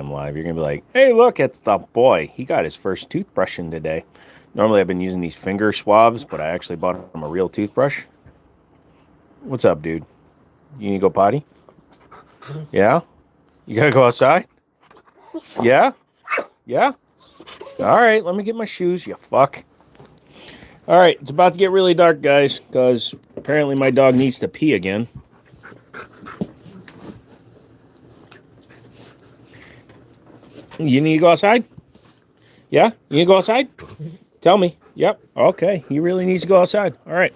Instagram Live. You're going to be like, hey, look, it's the boy. He got his first toothbrushing today. Normally, I've been using these finger swabs, but I actually bought him a real toothbrush. What's up, dude? You need to go potty? Yeah? You got to go outside? Yeah? Yeah? All right, let me get my shoes, you fuck. All right, it's about to get really dark, guys, because apparently my dog needs to pee again. You need to go outside? Yeah? You need to go outside? Tell me. Yep. Okay. He really needs to go outside. All right.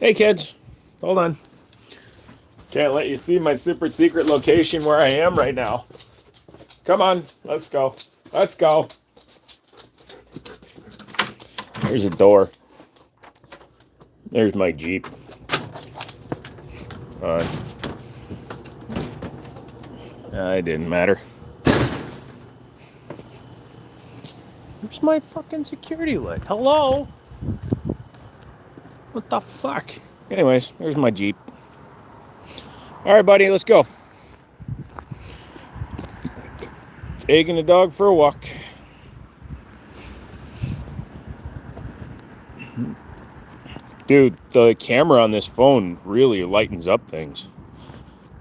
Hey, kids. Hold on. Can't let you see my super secret location where I am right now. Come on. Let's go. Let's go. There's a door. There's my Jeep. It didn't matter. Where's my fucking security light? Hello? What the fuck? Anyways, there's my Jeep. All right, buddy, let's go. Taking the dog for a walk. Dude, the camera on this phone really lightens up things.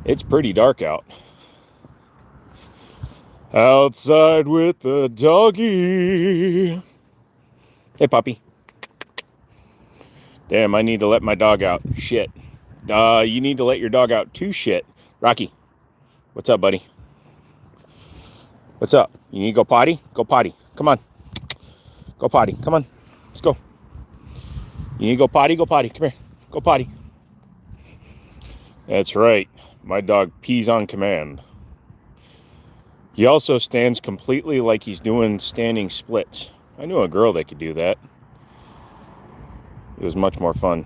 It's pretty dark out. Outside with the doggy. Hey, puppy. Damn, I need to let my dog out. Shit. You need to let your dog out too. Shit. Rocky, what's up, buddy? What's up? You need to go potty? Go potty. Come on. Go potty. Come on. Let's go. You need to go potty? Go potty. Come here. Go potty. That's right. My dog pees on command. He also stands completely like he's doing standing splits. I knew a girl that could do that. It was much more fun.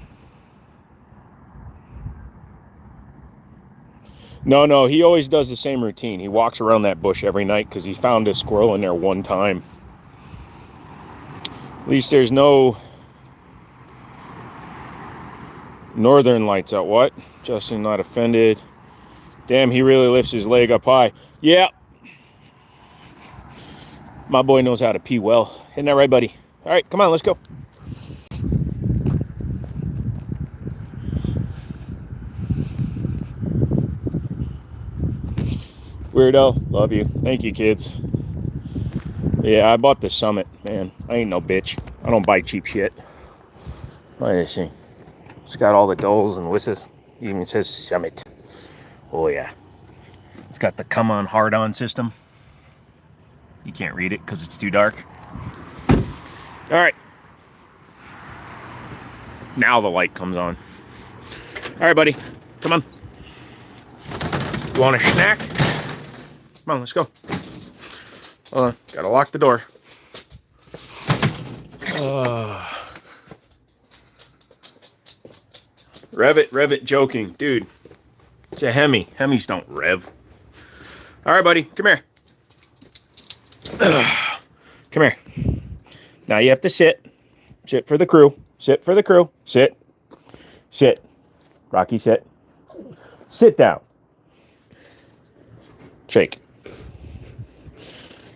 No, he always does the same routine. He walks around that bush every night because he found a squirrel in there one time. At least there's no northern lights out. What? Justin not offended. Damn, he really lifts his leg up high. Yeah. My boy knows how to pee well. Isn't that right, buddy? All right, come on, let's go. Weirdo, love you. Thank you, kids. Yeah, I bought the Summit, man. I ain't no bitch. I don't buy cheap shit. What is this thing? It's got all the dulls and whisses. It even says Summit. Oh, yeah. It's got the come on, hard on system. You can't read it because it's too dark. All right. Now the light comes on. All right, buddy. Come on. You want a snack? Come on, let's go. Hold on. Gotta lock the door. Rev it, joking. Dude, it's a Hemi. Hemis don't rev. All right, buddy. Come here. Come here. Now you have to sit. Sit for the crew. Sit for the crew. Sit. Sit. Rocky, sit. Sit down. Shake.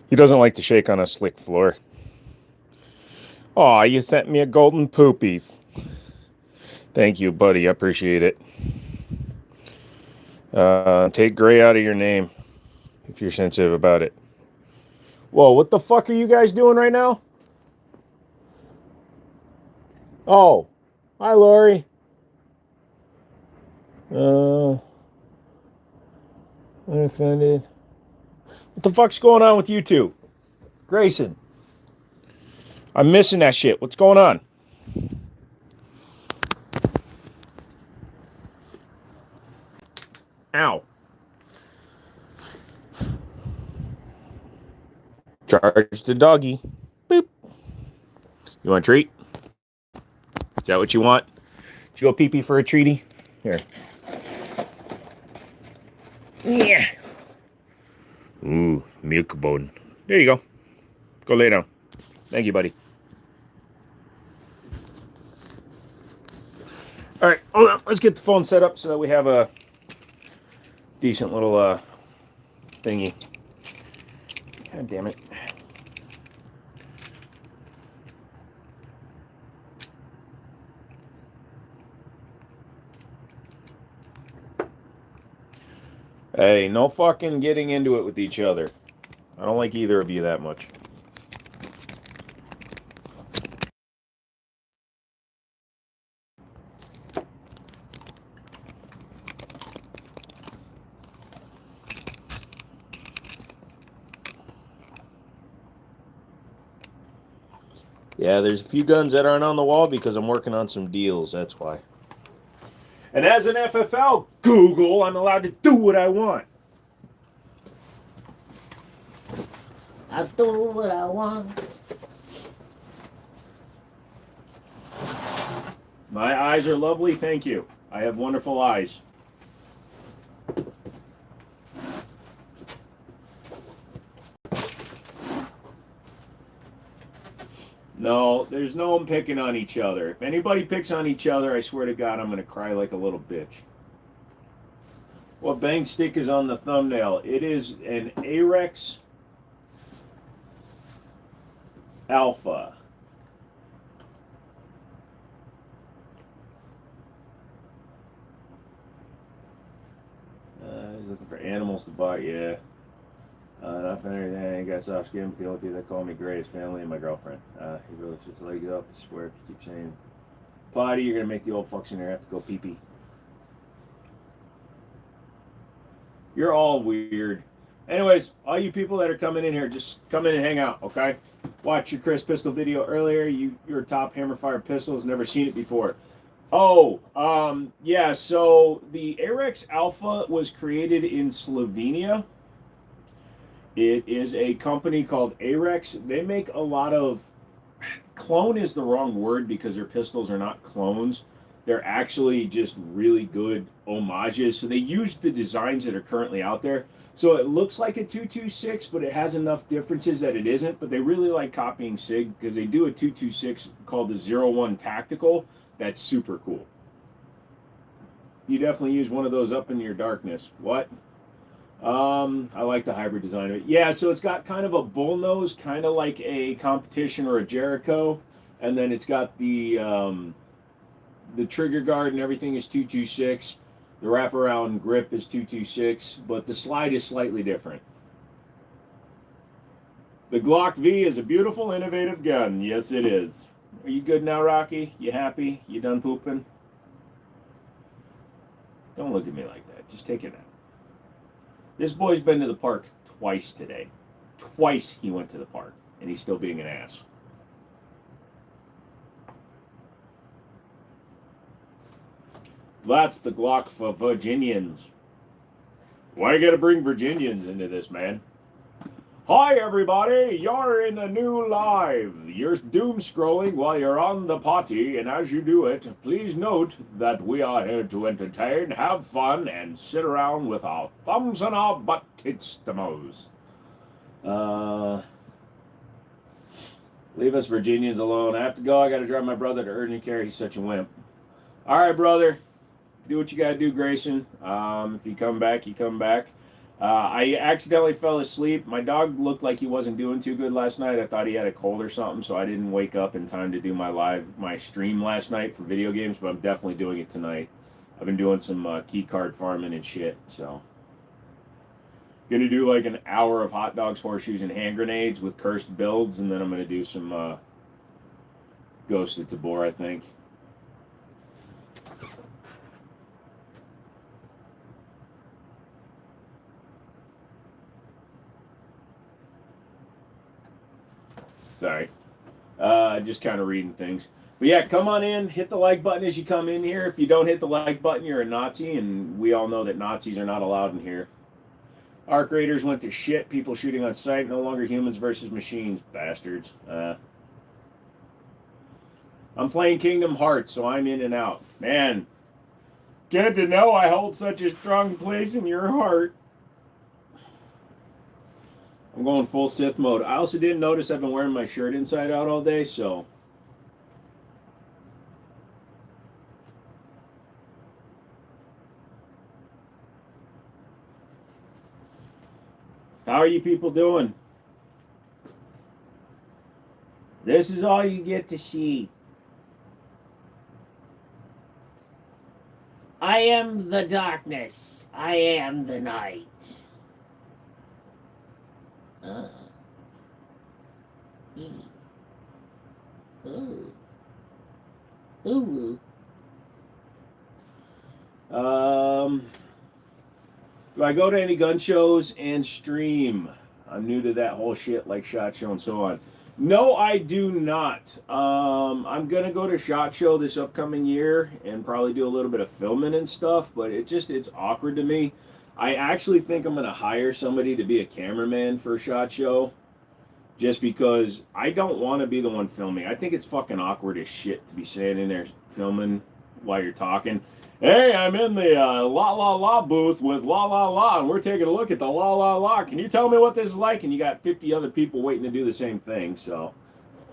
He doesn't like to shake on a slick floor. Aw, you sent me a golden poopies. Thank you, buddy. I appreciate it. Take gray out of your name if you're sensitive about it. Whoa, what the fuck are you guys doing right now? Oh, hi, Lori. I'm offended. What the fuck's going on with you two? Grayson. I'm missing that shit. What's going on? Ow. Charge the doggy. Boop. You want a treat? Is that what you want? Did you go pee-pee for a treaty? Here. Yeah. Ooh, milk bone. There you go. Go lay down. Thank you, buddy. All right, hold on. Let's get the phone set up so that we have a decent little thingy. God damn it. Hey, no fucking getting into it with each other. I don't like either of you that much. Yeah, there's a few guns that aren't on the wall because I'm working on some deals. That's why. And as an FFL Google, I'm allowed to do what I want. I do what I want. My eyes are lovely, thank you. I have wonderful eyes. No, there's no one picking on each other. If anybody picks on each other, I swear to God, I'm going to cry like a little bitch. What bang stick is on the thumbnail? It is an Arex Alpha. He's looking for animals to buy, yeah. Not for anything, I ain't got soft skin, but the only people that call me gray is family and my girlfriend. He really just leg it up. I swear if you keep saying potty, you're going to make the old fucks in there have to go pee pee. You're all weird. Anyways, all you people that are coming in here, just come in and hang out, okay? Watch your Chris Pistol video earlier. You're top hammerfire pistols, never seen it before. Oh, yeah, so the Arex Alpha was created in Slovenia. It is a company called Arex. They make a lot of... Clone is the wrong word because their pistols are not clones. They're actually just really good homages. So they use the designs that are currently out there. So it looks like a 226, but it has enough differences that it isn't. But they really like copying SIG because they do a 226 called the 01 Tactical. That's super cool. You definitely use one of those up in your darkness. What? I like the hybrid design of it. Yeah, so it's got kind of a bull nose, kind of like a Competition or a Jericho, and then it's got the trigger guard and everything is 226. The wraparound grip is 226, but the slide is slightly different. The Glock V is a beautiful, innovative gun. Yes, it is. Are you good now, Rocky? You happy? You done pooping? Don't look at me like that. Just take it out. This boy's been to the park twice today. Twice he went to the park, and he's still being an ass. That's the Glock for Virginians. Why you gotta bring Virginians into this, man? Hi, everybody. You're in a new live. You're doom scrolling while you're on the potty, and as you do it, please note that we are here to entertain, have fun, and sit around with our thumbs and our butt tits-tamos. Leave us Virginians alone. I have to go. I gotta drive my brother to urgent care. He's such a wimp. All right, brother. Do what you gotta do, Grayson. If you come back, you come back. I accidentally fell asleep. My dog looked like he wasn't doing too good last night. I thought he had a cold or something, so I didn't wake up in time to do my stream last night for video games, but I'm definitely doing it tonight. I've been doing some key card farming and shit, so. Gonna do like an hour of hot dogs, horseshoes, and hand grenades with cursed builds, and then I'm gonna do some Ghost of Tabor, I think. Sorry. Just kind of reading things. But yeah, come on in. Hit the like button as you come in here. If you don't hit the like button, you're a Nazi, and we all know that Nazis are not allowed in here. Arc Raiders went to shit. People shooting on sight. No longer humans versus machines. Bastards. I'm playing Kingdom Hearts, so I'm in and out. Man, good to know I hold such a strong place in your heart. I'm going full Sith mode. I also didn't notice I've been wearing my shirt inside out all day, so. How are you people doing? This is all you get to see. I am the darkness. I am the night. Ooh. Ooh. Do I go to any gun shows and stream? I'm new to that whole shit, like SHOT Show and so on. No, I do not. I'm gonna go to SHOT Show this upcoming year and probably do a little bit of filming and stuff, but it's awkward to me. I actually think I'm gonna hire somebody to be a cameraman for a SHOT Show, just because I don't want to be the one filming. I think it's fucking awkward as shit to be standing there filming while you're talking. Hey, I'm in the la la la booth with la la la, and we're taking a look at the la la la. Can you tell me what this is like? And you got 50 other people waiting to do the same thing. So,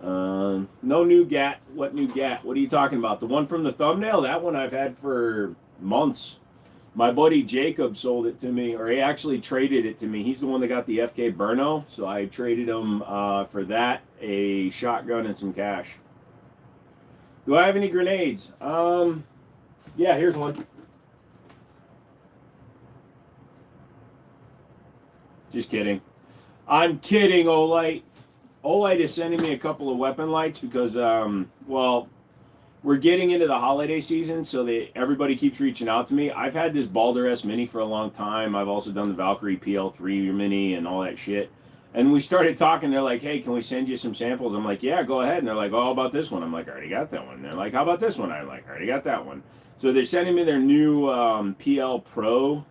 no new GAT. What new GAT? What are you talking about? The one from the thumbnail? That one I've had for months. My buddy Jacob sold it to me, or he actually traded it to me. He's the one that got the FK Burno, so I traded him for that, a shotgun, and some cash. Do I have any grenades? Yeah, here's one. Just kidding. I'm kidding, Olight. Olight is sending me a couple of weapon lights because, well, we're getting into the holiday season, so everybody keeps reaching out to me. I've had this Balder S Mini for a long time. I've also done the Valkyrie PL3 Mini and all that shit. And we started talking. They're like, hey, can we send you some samples? I'm like, yeah, go ahead. And they're like, oh, how about this one? I'm like, I already got that one. And they're like, how about this one? I'm like, I already got that one. So they're sending me their new PL Pro,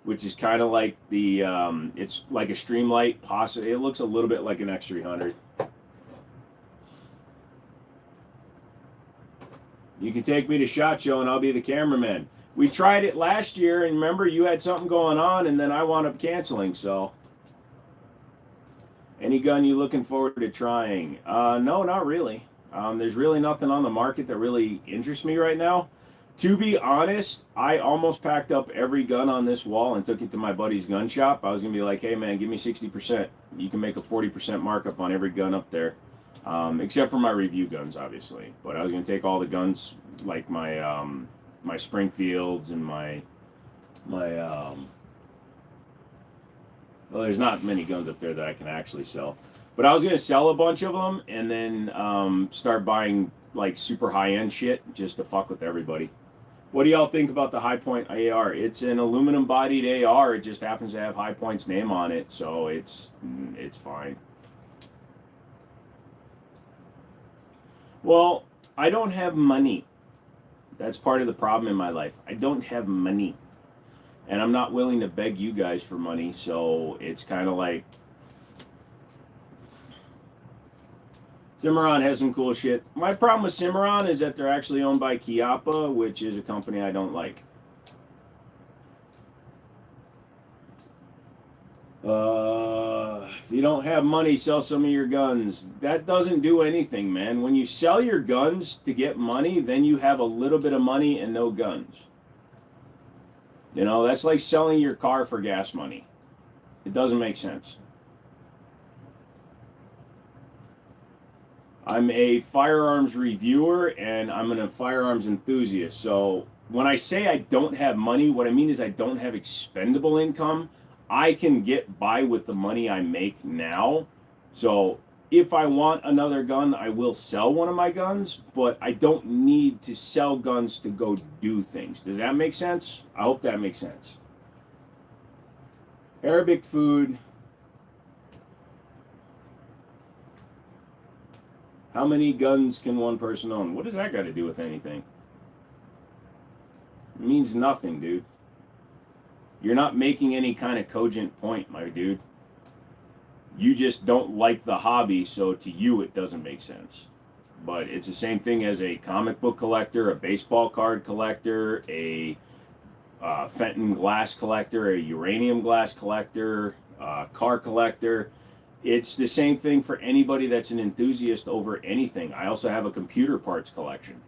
which is kind of like the, it's like a Streamlight. Possibly, it looks a little bit like an X300. You can take me to SHOT Show and I'll be the cameraman. We tried it last year, and remember, you had something going on, and then I wound up canceling, so. Any gun you looking forward to trying? No, not really. There's really nothing on the market that really interests me right now. To be honest, I almost packed up every gun on this wall and took it to my buddy's gun shop. I was going to be like, hey, man, give me 60%. You can make a 40% markup on every gun up there. Except for my review guns, obviously. But I was going to take all the guns, like my my Springfields and my well, there's not many guns up there that I can actually sell. But I was going to sell a bunch of them and then start buying like super high-end shit just to fuck with everybody. What do y'all think about the High Point AR? It's an aluminum-bodied AR. It just happens to have High Point's name on it, so it's fine. Well, I don't have money. That's part of the problem in my life. I don't have money. And I'm not willing to beg you guys for money, so it's kind of like... Cimarron has some cool shit. My problem with Cimarron is that they're actually owned by Chiappa, which is a company I don't like. If you don't have money, sell some of your guns. That doesn't do anything, man. When you sell your guns to get money, then you have a little bit of money and no guns. You know, that's like selling your car for gas money. It doesn't make sense. I'm a firearms reviewer and I'm a firearms enthusiast. So when I say I don't have money, what I mean is I don't have expendable income. I can get by with the money I make now. So if I want another gun, I will sell one of my guns, but I don't need to sell guns to go do things. Does that make sense? I hope that makes sense. Arabic food. How many guns can one person own? What does that got to do with anything? It means nothing, dude. You're not making any kind of cogent point, my dude. You just don't like the hobby, so to you it doesn't make sense. But it's the same thing as a comic book collector, a baseball card collector, a Fenton glass collector, a uranium glass collector, car collector. It's the same thing for anybody that's an enthusiast over anything. I also have a computer parts collection.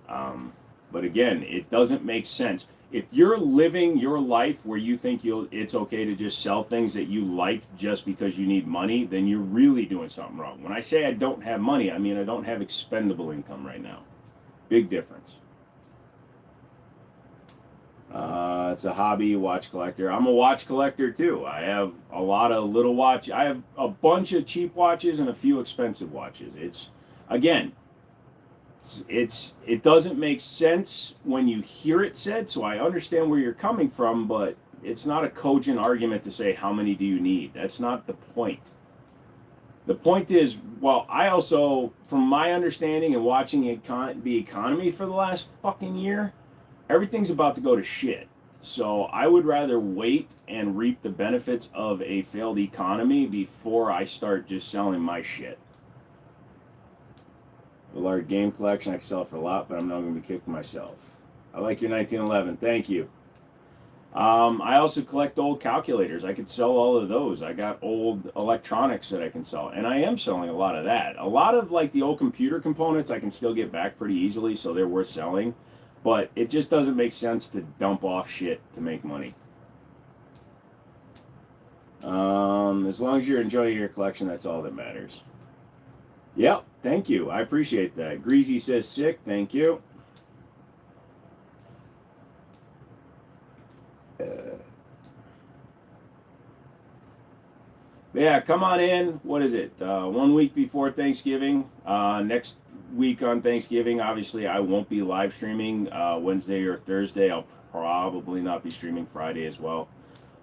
But again, it doesn't make sense. if you're living your life where you think it's okay to just sell things that you like just because you need money, then you're really doing something wrong. When I say I don't have money, I mean I don't have expendable income right now. Big difference. It's a hobby watch collector. I'm a watch collector too. I have a lot of little watch. I have a bunch of cheap watches and a few expensive watches. It's again, it doesn't make sense when you hear it said, so I understand where you're coming from, but it's not a cogent argument to say how many do you need. That's not the point. The point is, well, I also, from my understanding and watching the economy for the last fucking year, everything's about to go to shit. So I would rather wait and reap the benefits of a failed economy before I start just selling my shit. A large game collection, I can sell for a lot, but I'm not going to be kicking myself. I like your 1911. Thank you. I also collect old calculators. I could sell all of those. I got old electronics that I can sell, and I am selling a lot of that. A lot of like the old computer components I can still get back pretty easily, so they're worth selling. But it just doesn't make sense to dump off shit to make money. As long as you're enjoying your collection, that's all that matters. Yep, thank you. I appreciate that. Greasy says sick. Thank you. Yeah, come on in. What is it? 1 week before Thanksgiving. Next week on Thanksgiving, obviously, I won't be live streaming Wednesday or Thursday. I'll probably not be streaming Friday as well.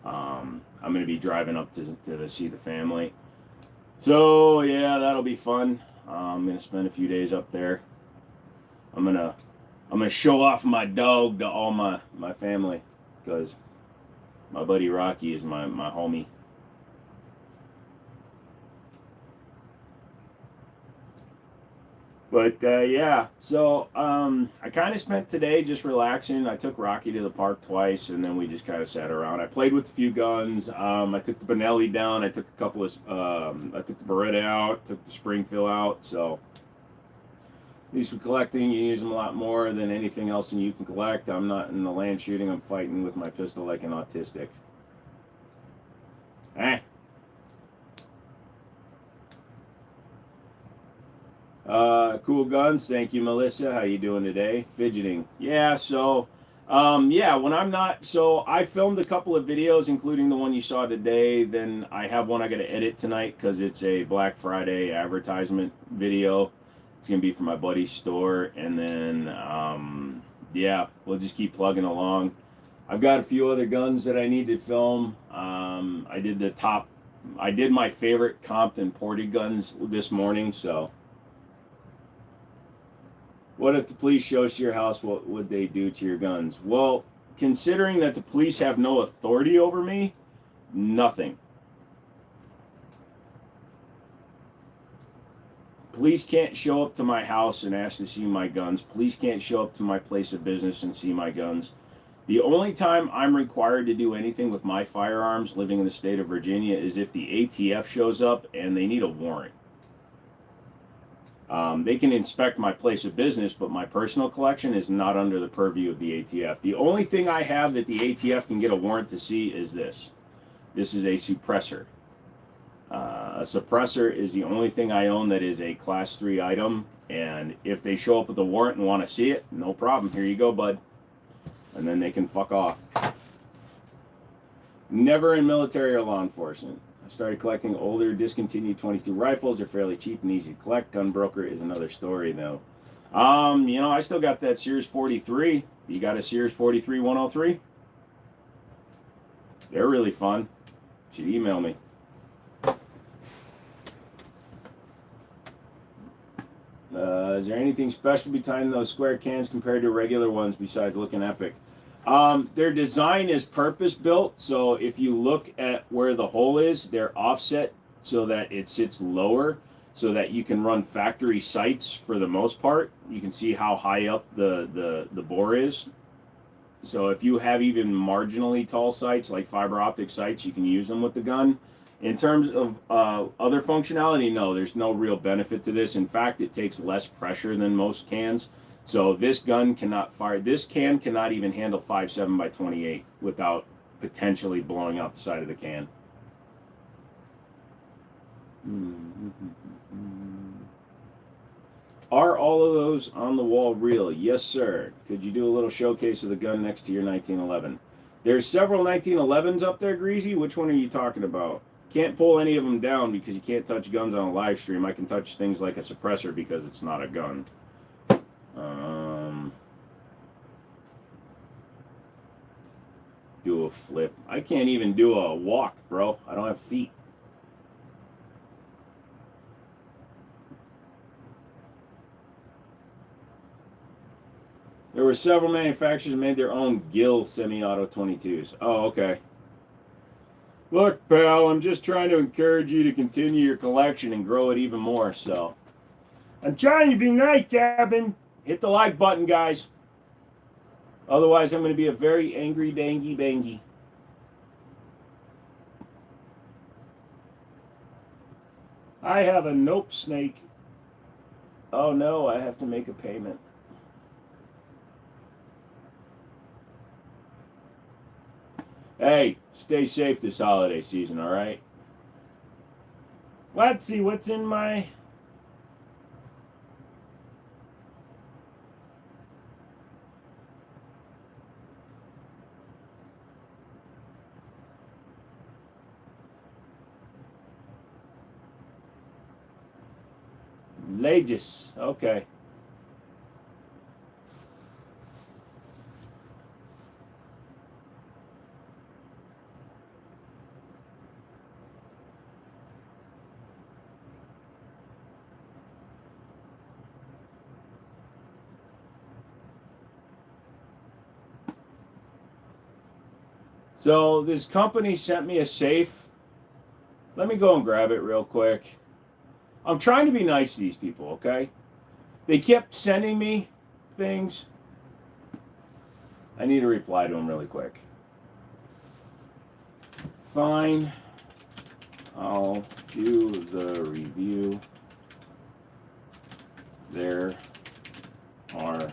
I'm going to be driving up to see the family. So, yeah, that'll be fun. I'm going to spend a few days up there. I'm gonna show off my dog to all my family because my buddy Rocky is my homie. But yeah, so I kind of spent today just relaxing. I took Rocky to the park twice, and then we just kind of sat around. I played with a few guns. I took the Benelli down. I took a couple of. I took the Beretta out. Took the Springfield out. So at least with collecting, you use them a lot more than anything else that you can collect. I'm not in the land shooting. I'm fighting with my pistol like an autistic. Eh. Cool guns. Thank you, Melissa. How you doing today? Fidgeting. Yeah, so, yeah, when I'm not, so I filmed a couple of videos, including the one you saw today. Then I have one I got to edit tonight because it's a Black Friday advertisement video. It's going to be for my buddy's store. And then, yeah, we'll just keep plugging along. I've got a few other guns that I need to film. I did my favorite Compton Porty guns this morning, so. What if the police show us your house? What would they do to your guns? Well, considering that the police have no authority over me, nothing. Police can't show up to my house and ask to see my guns. Police can't show up to my place of business and see my guns. The only time I'm required to do anything with my firearms living in the state of Virginia is if the ATF shows up and they need a warrant. They can inspect my place of business, but my personal collection is not under the purview of the ATF. The only thing I have that the ATF can get a warrant to see is this. This is a suppressor. A suppressor is the only thing I own that is a class 3 item, and if they show up with a warrant and want to see it, no problem. Here you go, bud. And then they can fuck off. Never in military or law enforcement. I started collecting older, discontinued 22 rifles. They're fairly cheap and easy to collect. Gunbroker is another story, though. You know, I still got that Sears 43. You got a Sears 43 103? They're really fun. You should email me. Is there anything special behind those square cans compared to regular ones besides looking epic? Their design is purpose-built, so if you look at where the hole is, they're offset so that it sits lower, so that you can run factory sights for the most part. You can see how high up the bore is. So if you have even marginally tall sights, like fiber optic sights, you can use them with the gun. In terms of other functionality, no, there's no real benefit to this. In fact, it takes less pressure than most cans. So this gun cannot fire. This can cannot even handle 5.7 by 28 without potentially blowing out the side of the can. Are all of those on the wall real? Yes, sir. Could you do a little showcase of the gun next to your 1911? There's several 1911s up there, Greasy. Which one are you talking about? Can't pull any of them down because you can't touch guns on a live stream. I can touch things like a suppressor because it's not a gun. Do a flip. I can't even do a walk, bro. I don't have feet. There were several manufacturers made their own Gill semi-auto 22s. Oh, okay. Look, pal, I'm just trying to encourage you to continue your collection and grow it even more, so. I'm trying to be nice, Gavin. Hit the like button, guys. Otherwise, I'm going to be a very angry dangy bangy. I have a nope snake. Oh no, I have to make a payment. Hey, stay safe this holiday season, all right? Let's see what's in my... Legis. Okay. So this company sent me a safe. Let me go and grab it real quick. I'm trying to be nice to these people, okay? They kept sending me things. I need to reply to them really quick. Fine. I'll do the review. There are a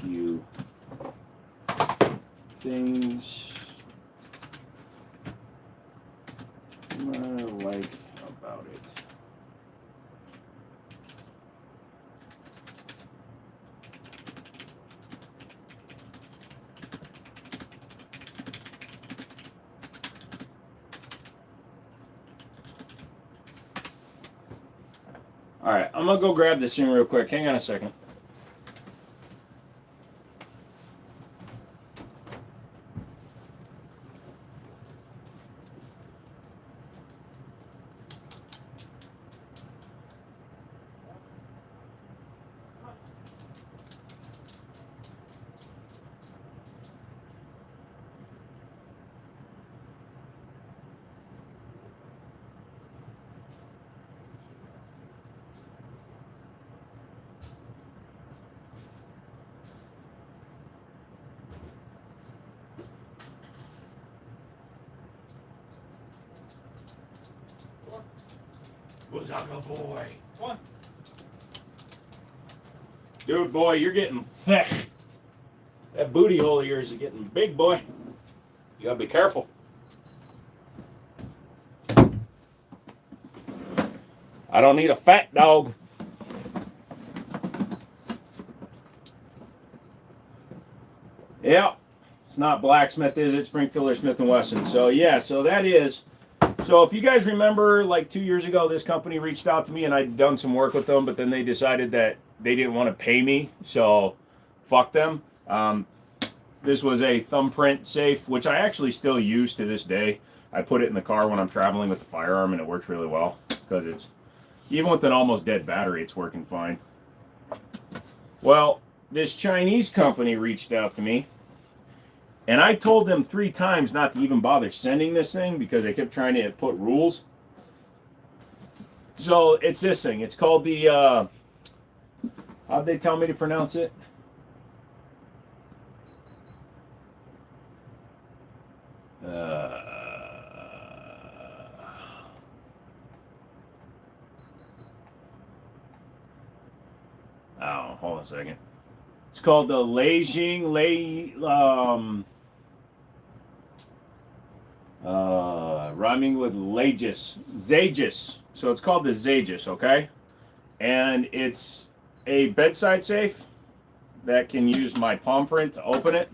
few things I like about it. All right, I'm gonna go grab this thing real quick. Hang on a second. What's up, boy? What? Dude, boy, you're getting thick. That booty hole of yours is getting big, boy. You gotta be careful. I don't need a fat dog. Yeah, it's not Blacksmith, is it? Springfield or Smith & Wesson. So, yeah, so that is... So if you guys remember, like 2 years ago, this company reached out to me and I'd done some work with them, but then they decided that they didn't want to pay me, so fuck them. This was a thumbprint safe, which I actually still use to this day. I put it in the car when I'm traveling with the firearm, and it works really well because it's, even with an almost dead battery, it's working fine. Well, this Chinese company reached out to me, and I told them 3 times not to even bother sending this thing because they kept trying to put rules. So it's this thing. It's called the, how'd they tell me to pronounce it? Oh, hold on a second. It's called the Leijing rhyming with Zagus. So it's called the Zagus, okay? And it's a bedside safe that can use my palm print to open it.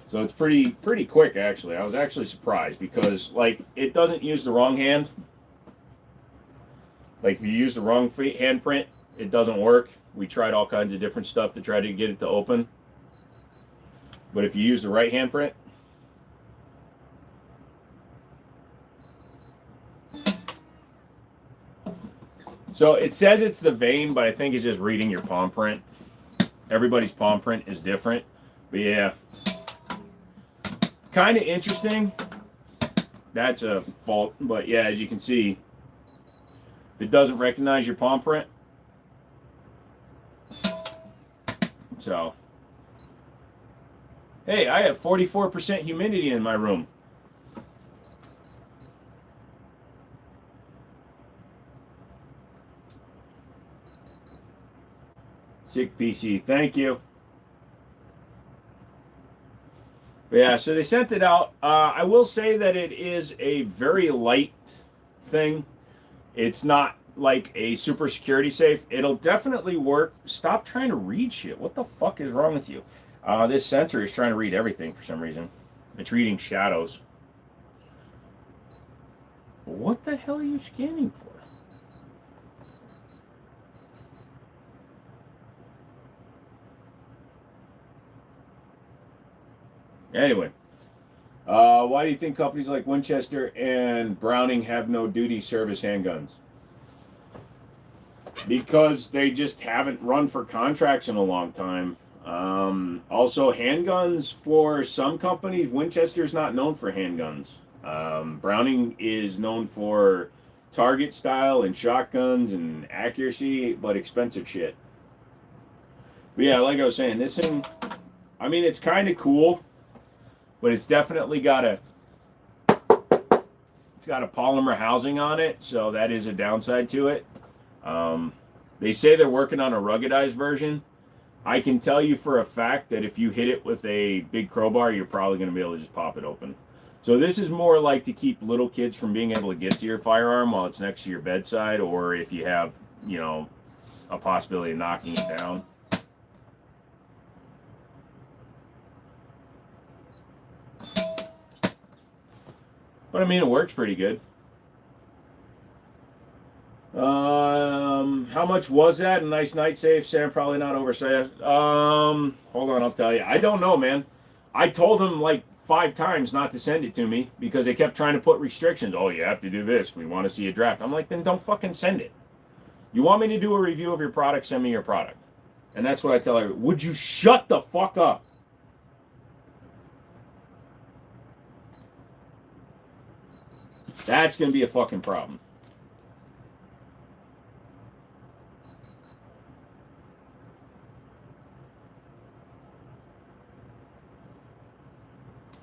So it's pretty quick, actually. I was actually surprised because, like, it doesn't use the wrong hand. Like, if you use the wrong handprint, it doesn't work. We tried all kinds of different stuff to try to get it to open. But if you use the right handprint, so it says it's the vein, but I think it's just reading your palm print. Everybody's palm print is different. But yeah, kind of interesting. That's a fault. But yeah, as you can see, if it doesn't recognize your palm print, so hey, I have 44% humidity in my room. Sick PC, thank you. But yeah, so they sent it out. I will say that it is a very light thing. It's not like a super security safe. It'll definitely work. Stop trying to read shit. What the fuck is wrong with you? This sensor is trying to read everything for some reason. It's reading shadows. What the hell are you scanning for? Anyway, why do you think companies like Winchester and Browning have no duty service handguns? Because they just haven't run for contracts in a long time. Also, handguns for some companies, Winchester's not known for handguns. Browning is known for target style and shotguns and accuracy, but expensive shit. But yeah, like I was saying, this thing, I mean, it's kind of cool. But it's definitely got a polymer housing on it, so that is a downside to it. They say they're working on a ruggedized version. I can tell you for a fact that if you hit it with a big crowbar, you're probably going to be able to just pop it open. So this is more like to keep little kids from being able to get to your firearm while it's next to your bedside, or if you have, you know, a possibility of knocking it down. But I mean, it works pretty good. How much was that? A nice night safe, Sam. Probably not oversized. Hold on, I'll tell you. I don't know, man. I told them like 5 times not to send it to me because they kept trying to put restrictions. Oh, you have to do this. We want to see a draft. I'm like, then don't fucking send it. You want me to do a review of your product? Send me your product. And that's what I tell her. Would you shut the fuck up? That's going to be a fucking problem.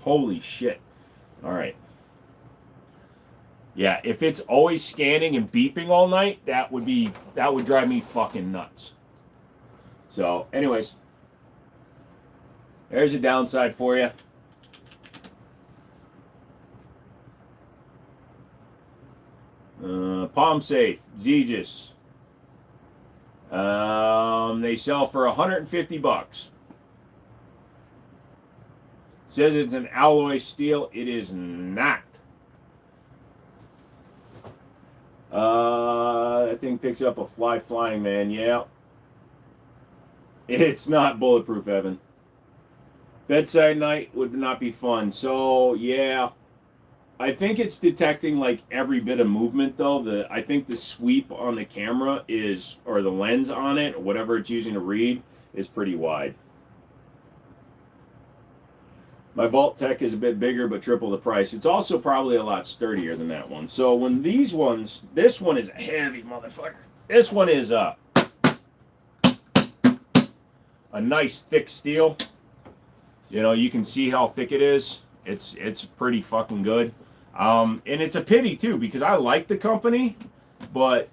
Holy shit. All right. Yeah, if it's always scanning and beeping all night, that would drive me fucking nuts. So, anyways, there's a downside for you. Palm Safe, Zegis. They sell for $150. Says it's an alloy steel. It is not. That thing picks up a fly flying, man. Yeah. It's not bulletproof, Evan. Bedside night would not be fun. So, yeah. I think it's detecting like every bit of movement though. I think the sweep on the camera is, or the lens on it, or whatever it's using to read, is pretty wide. My Vault Tech is a bit bigger, but triple the price. It's also probably a lot sturdier than that one. So when these ones, this one is a heavy motherfucker. This one is a nice thick steel. You know, you can see how thick it is. It's pretty fucking good. And it's a pity too because I like the company, but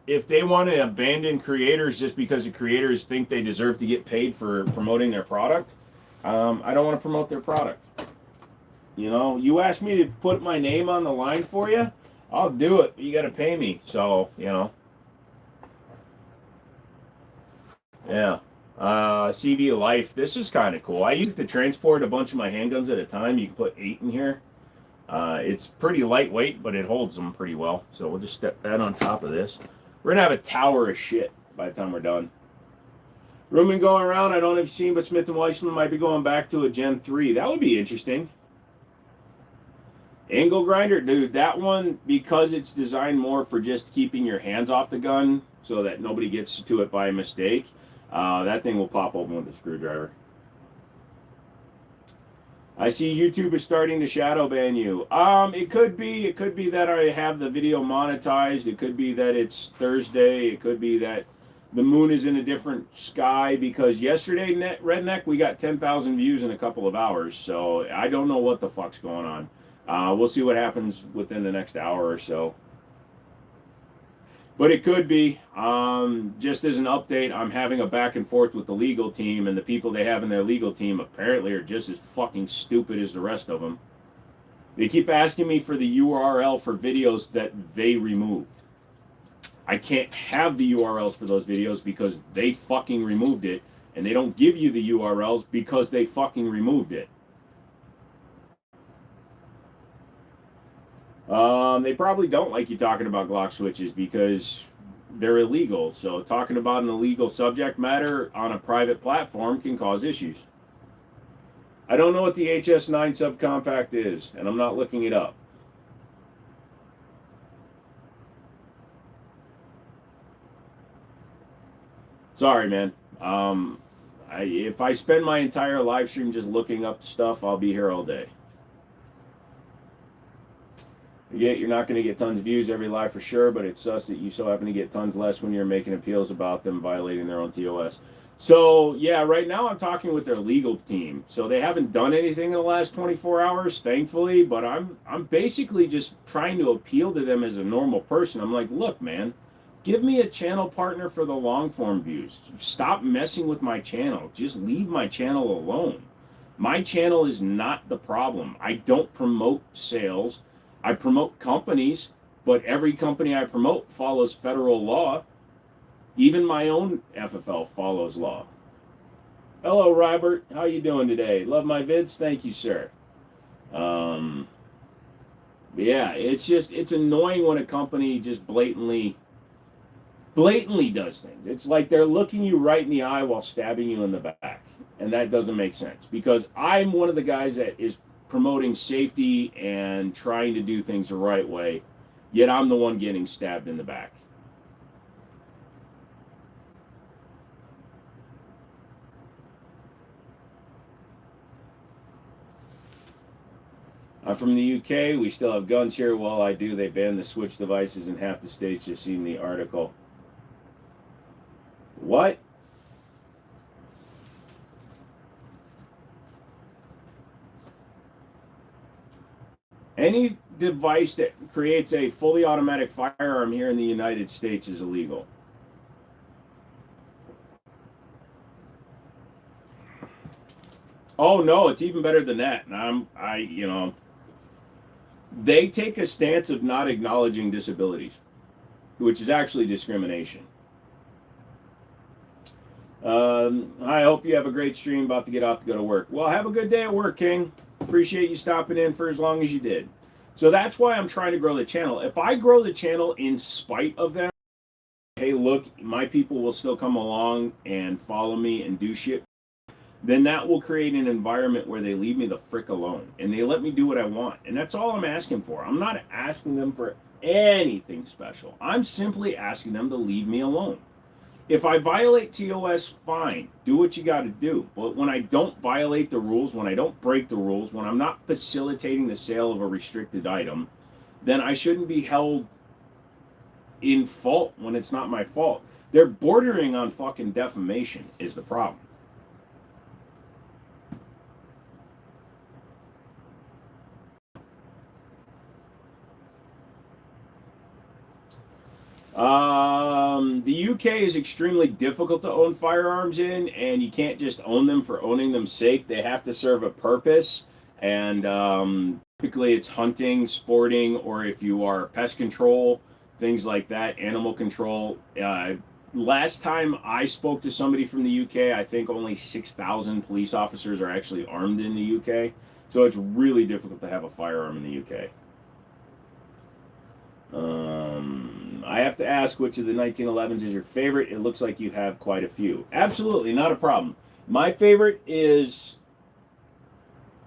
if they want to abandon creators just because the creators think they deserve to get paid for promoting their product, I don't want to promote their product. You know, you ask me to put my name on the line for you, I'll do it. But you got to pay me. So, you know. Yeah. CV Life. This is kind of cool. I use it to transport a bunch of my handguns at a time. You can put 8 in here. It's pretty lightweight, but it holds them pretty well. So we'll just step that on top of this. We're going to have a tower of shit by the time we're done. Rumor going around, I don't know if you've seen, but Smith & Wesson might be going back to a Gen 3. That would be interesting. Angle grinder, dude, that one, because it's designed more for just keeping your hands off the gun so that nobody gets to it by mistake, that thing will pop open with a screwdriver. I see YouTube is starting to shadow ban you. It could be that I have the video monetized. It could be that it's Thursday. It could be that the moon is in a different sky, because yesterday, Redneck, we got 10,000 views in a couple of hours. So I don't know what the fuck's going on. We'll see what happens within the next hour or so. But it could be. Just as an update, I'm having a back and forth with the legal team, and the people they have in their legal team apparently are just as fucking stupid as the rest of them. They keep asking me for the URL for videos that they removed. I can't have the URLs for those videos because they fucking removed it, and they don't give you the URLs because they fucking removed it. They probably don't like you talking about Glock switches because they're illegal. So talking about an illegal subject matter on a private platform can cause issues. I don't know what the HS9 subcompact is, and I'm not looking it up. Sorry, man. If I spend my entire live stream just looking up stuff, I'll be here all day. You're not going to get tons of views every live for sure, but it's sus that you so happen to get tons less when you're making appeals about them violating their own TOS. So, yeah, right now I'm talking with their legal team. So they haven't done anything in the last 24 hours, thankfully, but I'm basically just trying to appeal to them as a normal person. I'm like, look, man, give me a channel partner for the long form views. Stop messing with my channel. Just leave my channel alone. My channel is not the problem. I don't promote sales. I promote companies, but every company I promote follows federal law. Even my own FFL follows law. Hello, Robert. How you doing today? Love my vids? Thank you, sir. Yeah, it's annoying when a company just blatantly does things. It's like they're looking you right in the eye while stabbing you in the back. And that doesn't make sense, because I'm one of the guys that is promoting safety and trying to do things the right way, yet I'm the one getting stabbed in the back. I'm from the UK. We still have guns here. Well, I do. They banned the Switch devices in half the states. Just seen the article. What? Any device that creates a fully automatic firearm here in the United States is illegal. Oh no, it's even better than that. And they take a stance of not acknowledging disabilities, which is actually discrimination. I hope you have a great stream. About to get off to go to work. Well, have a good day at work, King. Appreciate you stopping in for as long as you did. So that's why I'm trying to grow the channel. If I grow the channel in spite of them, hey, look, my people will still come along and follow me and do shit, then that will create an environment where they leave me the frick alone and they let me do what I want. And that's all I'm asking for. I'm not asking them for anything special. I'm simply asking them to leave me alone. If I violate TOS, fine, do what you got to do. But when I don't violate the rules, when I don't break the rules, when I'm not facilitating the sale of a restricted item, then I shouldn't be held in fault when it's not my fault. They're bordering on fucking defamation is the problem. The UK is extremely difficult to own firearms in, and you can't just own them for owning them sake. They have to serve a purpose, and typically it's hunting, sporting, or if you are pest control, things like that, animal control. Last time I spoke to somebody from the UK, I think only 6,000 police officers are actually armed in the UK. So it's really difficult to have a firearm in the UK. I have to ask which of the 1911s is your favorite. It looks like you have quite a few. Absolutely, not a problem. My favorite is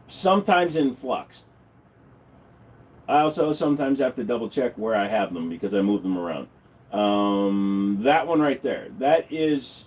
sometimes in flux. I also sometimes have to double check where I have them because I move them around. That one right there. That is,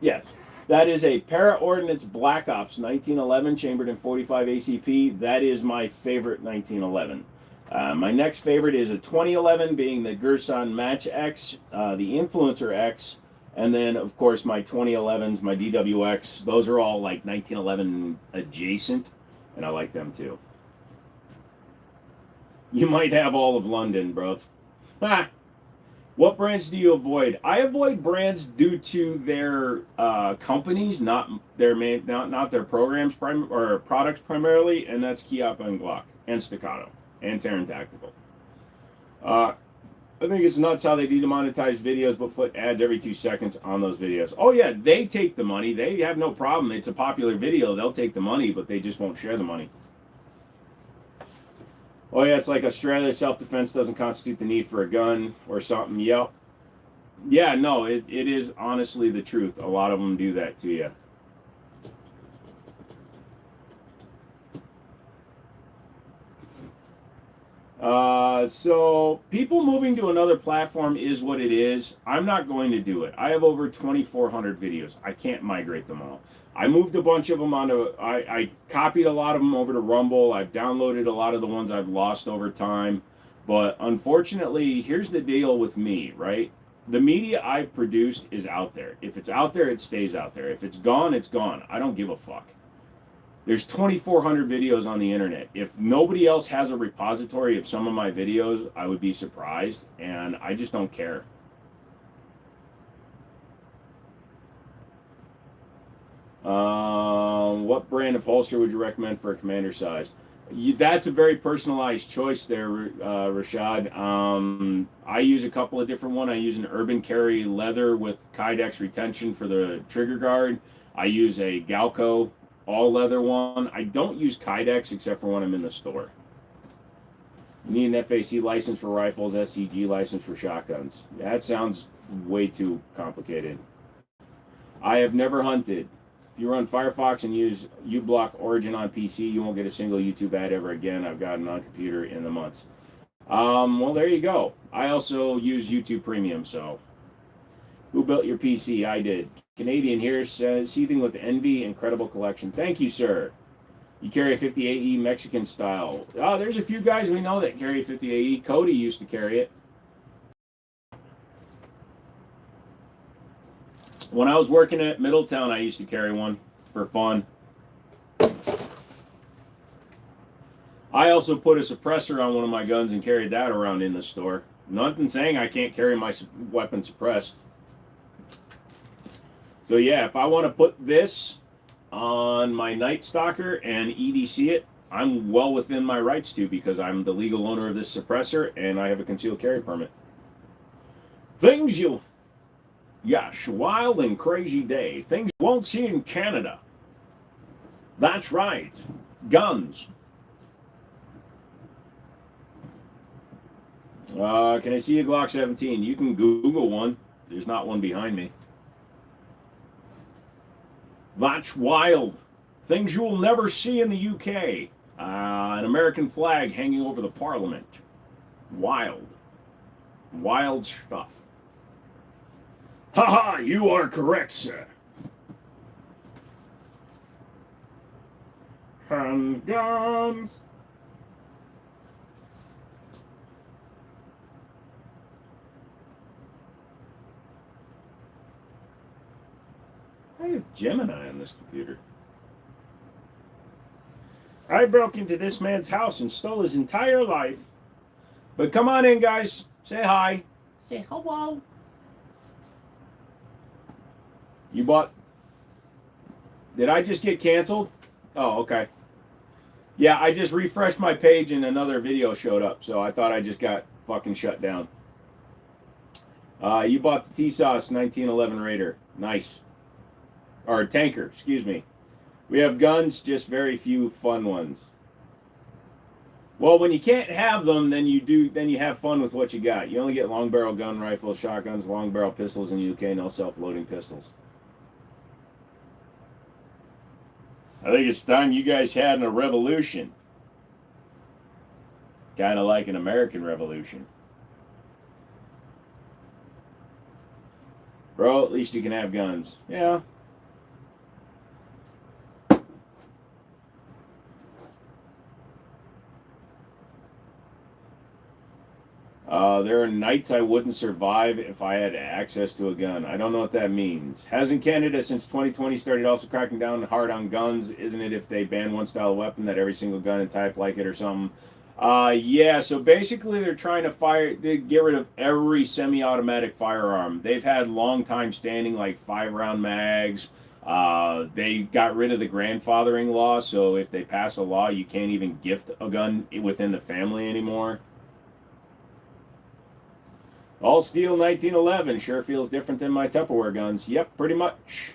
yes, that is a Para Ordnance Black Ops 1911 chambered in 45 ACP. That is my favorite 1911. My next favorite is a 2011, being the Girsan Match X, the Influencer X, and then of course my 2011s, my DWX. Those are all like 1911 adjacent, and I like them too. You might have all of London, bro. What brands do you avoid? I avoid brands due to their companies, not their not their programs or products primarily, and that's Chiappa and Glock and Staccato and Terran Tactical. I think it's nuts how they demonetize videos but put ads every 2 seconds on those videos. Oh yeah, they take the money. They have no problem. It's a popular video. They'll take the money, but they just won't share the money. Oh yeah, it's like Australia, self-defense doesn't constitute the need for a gun or something. Yep. Yeah, no, it is honestly the truth. A lot of them do that to you. So people moving to another platform is what it is. I'm not going to do it. I have over 2,400 videos. I can't migrate them all. I moved a bunch of them onto, I copied a lot of them over to Rumble. I've downloaded a lot of the ones I've lost over time. But unfortunately, here's the deal with me, right? The media I've produced is out there. If it's out there, it stays out there. If it's gone, it's gone. I don't give a fuck. There's 2,400 videos on the internet. If nobody else has a repository of some of my videos, I would be surprised, and I just don't care. What brand of holster would you recommend for a commander size? That's a very personalized choice there, Rashad. I use a couple of different ones. I use an Urban Carry leather with Kydex retention for the trigger guard. I use a Galco all leather one. I don't use Kydex except for when I'm in the store. You need an FAC license for rifles, SCG license for shotguns. That sounds way too complicated. I have never hunted. If you run Firefox and use uBlock Origin on PC, you won't get a single YouTube ad ever again. I've gotten on computer in the months. Well, there you go. I also use YouTube Premium, so. Who built your PC? I did. Canadian here says, seething with envy, incredible collection. Thank you, sir. You carry a 58E Mexican style. Oh, there's a few guys we know that carry a 58E. Cody used to carry it. When I was working at Middletown, I used to carry one for fun. I also put a suppressor on one of my guns and carried that around in the store. Nothing saying I can't carry my weapon suppressed. So yeah, if I want to put this on my Night Stalker and EDC it, I'm well within my rights to, because I'm the legal owner of this suppressor and I have a concealed carry permit. Things you... Yes, wild and crazy day. Things you won't see in Canada. That's right. Guns. Can I see a Glock 17? You can Google one. There's not one behind me. That's wild. Things you will never see in the UK. An American flag hanging over the Parliament. Wild. Wild stuff. Haha, you are correct, sir. Handguns. I have Gemini on this computer. I broke into this man's house and stole his entire life. But come on in, guys. Say hi. say hello. You bought... Did I just get canceled? Oh, okay. Yeah, I just refreshed my page and another video showed up, so I thought I just got fucking shut down. You bought the TSOS 1911 Raider. Nice. Or tanker, excuse me. We have guns, just very few fun ones. Well, when you can't have them, then you have fun with what you got. You only get long barrel gun rifles, shotguns, long barrel pistols in the UK, no self-loading pistols. I think it's time you guys had a revolution. Kind of like an American revolution. Bro, at least you can have guns. Yeah. There are nights I wouldn't survive if I had access to a gun. I don't know what that means. Hasn't Canada since 2020 started also cracking down hard on guns? Isn't it if they ban one style of weapon that every single gun and type like it or something? Yeah, so basically they're trying to get rid of every semi-automatic firearm. They've had long time standing like 5-round mags. They got rid of the grandfathering law, so if they pass a law, you can't even gift a gun within the family anymore. All steel 1911 sure feels different than my Tupperware guns. Yep, pretty much.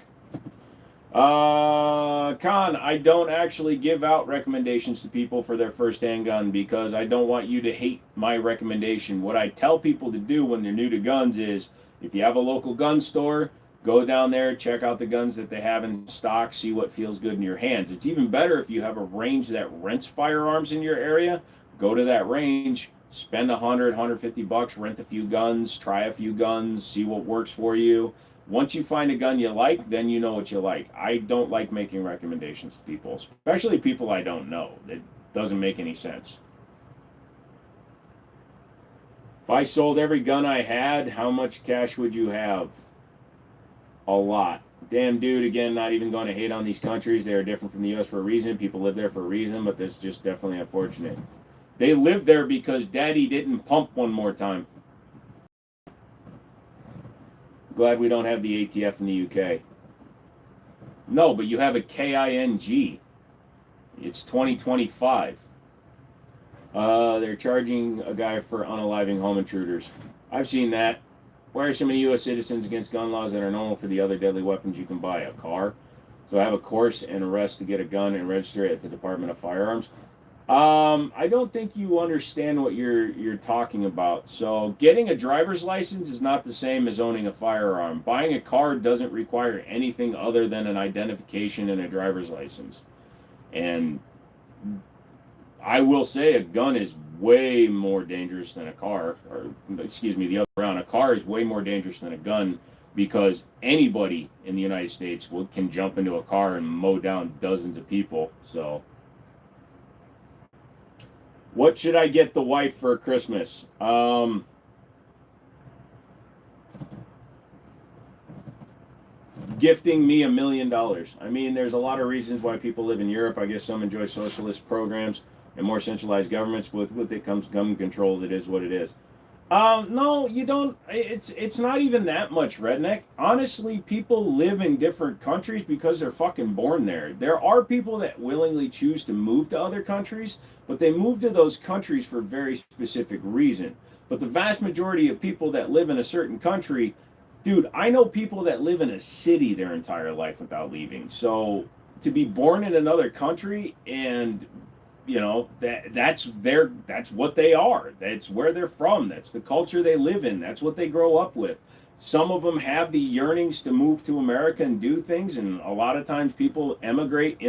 Con, I don't actually give out recommendations to people for their first handgun because I don't want you to hate my recommendation. What I tell people to do when they're new to guns is, if you have a local gun store, go down there, check out the guns that they have in stock, see what feels good in your hands. It's even better if you have a range that rents firearms in your area. Go to that range, spend $100, $150, rent a few guns, try a few guns, see what works for you. Once you find a gun you like, then you know what you like. I don't like making recommendations to people, especially people I don't know. It doesn't make any sense. If I sold every gun I had, how much cash would you have? A lot. Damn, dude, again, not even going to hate on these countries. They are different from the U.S. for a reason. People live there for a reason, but this is just definitely unfortunate. They live there because Daddy didn't pump one more time. Glad we don't have the ATF in the UK. No, but you have a KING. It's 2025. They're charging a guy for unaliving home intruders. I've seen that. Why are so many U.S. citizens against gun laws that are normal for the other deadly weapons you can buy? A car? So I have a course and arrest to get a gun and register it at the Department of Firearms. I don't think you understand what you're talking about. So getting a driver's license is not the same as owning a firearm. Buying a car doesn't require anything other than an identification and a driver's license. And I will say a gun is way more dangerous than a car, or excuse me, the other way around. A car is way more dangerous than a gun because anybody in the United States can jump into a car and mow down dozens of people. So what should I get the wife for Christmas? Gifting me $1 million. I mean, there's a lot of reasons why people live in Europe. I guess some enjoy socialist programs and more centralized governments. With it comes gun control. It is what it is. No, you don't. It's not even that much, redneck. Honestly, people live in different countries because they're fucking born there. There are people that willingly choose to move to other countries, but they move to those countries for a very specific reason. But the vast majority of people that live in a certain country, dude, I know people that live in a city their entire life without leaving. So to be born in another country and that's what they are. That's where they're from. That's the culture they live in. That's what they grow up with. Some of them have the yearnings to move to America and do things, and a lot of times people immigrate,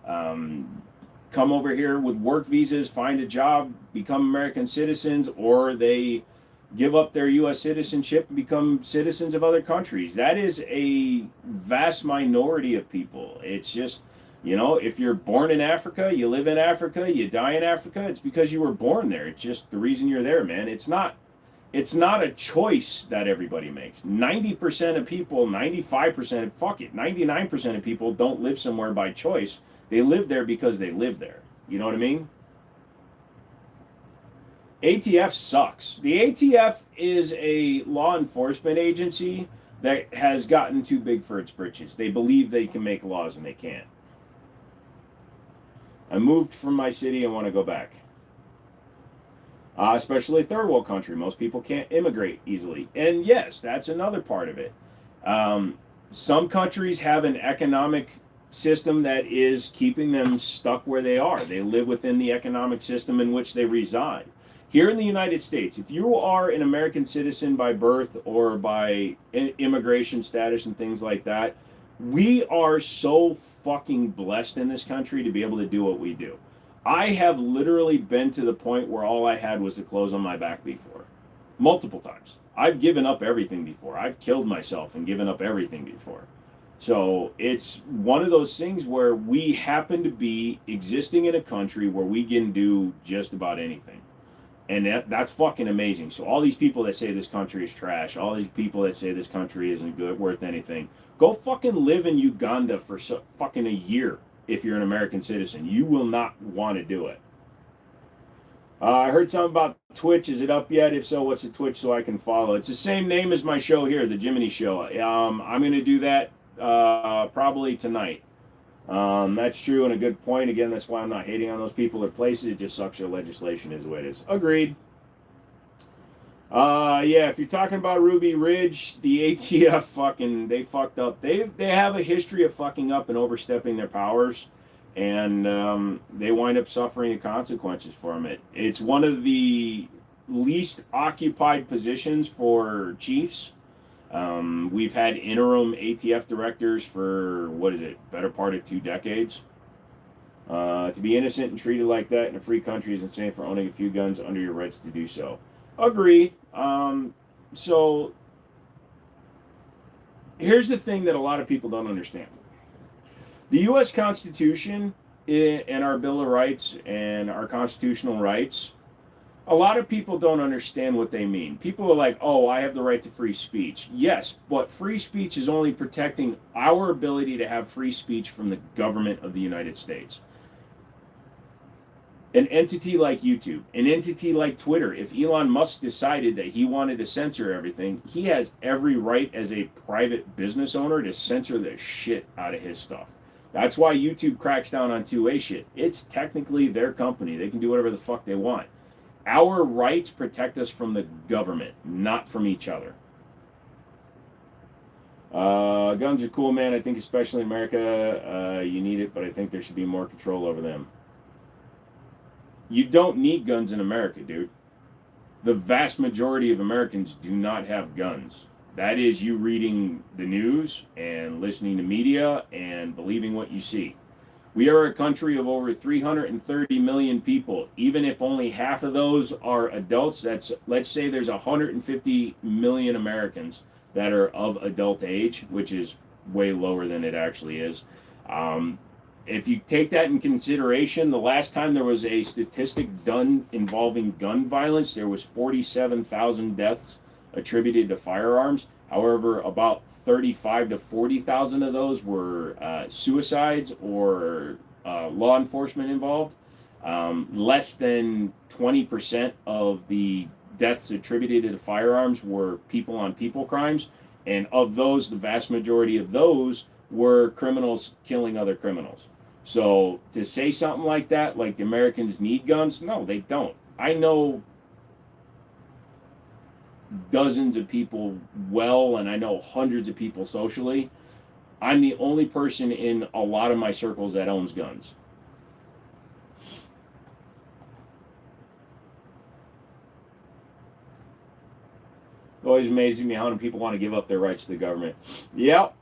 come over here with work visas, find a job, become American citizens, or they give up their U.S. citizenship and become citizens of other countries. That is a vast minority of people. It's just, if you're born in Africa, you live in Africa, you die in Africa, it's because you were born there. It's just the reason you're there, man. It's not a choice that everybody makes. 90% of people, 95%, fuck it, 99% of people don't live somewhere by choice. They live there because they live there. You know what I mean? ATF sucks. The ATF is a law enforcement agency that has gotten too big for its britches. They believe they can make laws and they can't. I moved from my city and want to go back. Especially third world country. Most people can't immigrate easily. And yes, that's another part of it. Some countries have an economic system that is keeping them stuck where they are. They live within the economic system in which they reside. Here in the United States, if you are an American citizen by birth or by immigration status and things like that, we are so fucking blessed in this country to be able to do what we do. I have literally been to the point where all I had was the clothes on my back before. Multiple times. I've given up everything before. I've killed myself and given up everything before. So it's one of those things where we happen to be existing in a country where we can do just about anything. And that's fucking amazing. So all these people that say this country is trash, all these people that say this country isn't good, worth anything, go fucking live in Uganda for fucking a year if you're an American citizen. You will not want to do it. I heard something about Twitch. Is it up yet? If so, what's the Twitch so I can follow? It's the same name as my show here, The Jiminy Show. I'm going to do that probably tonight. That's true and a good point. Again, that's why I'm not hating on those people or places. It just sucks their legislation is the way it is. Agreed. Yeah, if you're talking about Ruby Ridge, the ATF fucking, they fucked up. They have a history of fucking up and overstepping their powers, and they wind up suffering the consequences from it. It's one of the least occupied positions for chiefs. We've had interim ATF directors for, what is it, better part of 2 decades. To be innocent and treated like that in a free country is insane for owning a few guns under your rights to do so. Agree. So here's the thing that a lot of people don't understand. The U.S. Constitution and our Bill of Rights and our constitutional rights, a lot of people don't understand what they mean. People are like, oh, I have the right to free speech. Yes, but free speech is only protecting our ability to have free speech from the government of the United States. An entity like YouTube, an entity like Twitter, if Elon Musk decided that he wanted to censor everything, he has every right as a private business owner to censor the shit out of his stuff. That's why YouTube cracks down on 2A shit. It's technically their company. They can do whatever the fuck they want. Our rights protect us from the government, not from each other. Guns are cool, man. I think especially in America, you need it, but I think there should be more control over them. You don't need guns in America, dude. The vast majority of Americans do not have guns. That is you reading the news and listening to media and believing what you see. We are a country of over 330 million people. Even if only half of those are adults, let's say there's 150 million Americans that are of adult age, which is way lower than it actually is. If you take that in consideration, the last time there was a statistic done involving gun violence, there was 47,000 deaths attributed to firearms. However, about 35 to 40,000 of those were suicides or law enforcement involved. Less than 20% of the deaths attributed to firearms were people-on-people crimes. And of those, the vast majority of those were criminals killing other criminals. So to say something like that, like the Americans need guns, no, they don't. I know dozens of people well, and I know hundreds of people socially. I'm the only person in a lot of my circles that owns guns. It always amazes me how many people want to give up their rights to the government. Yep.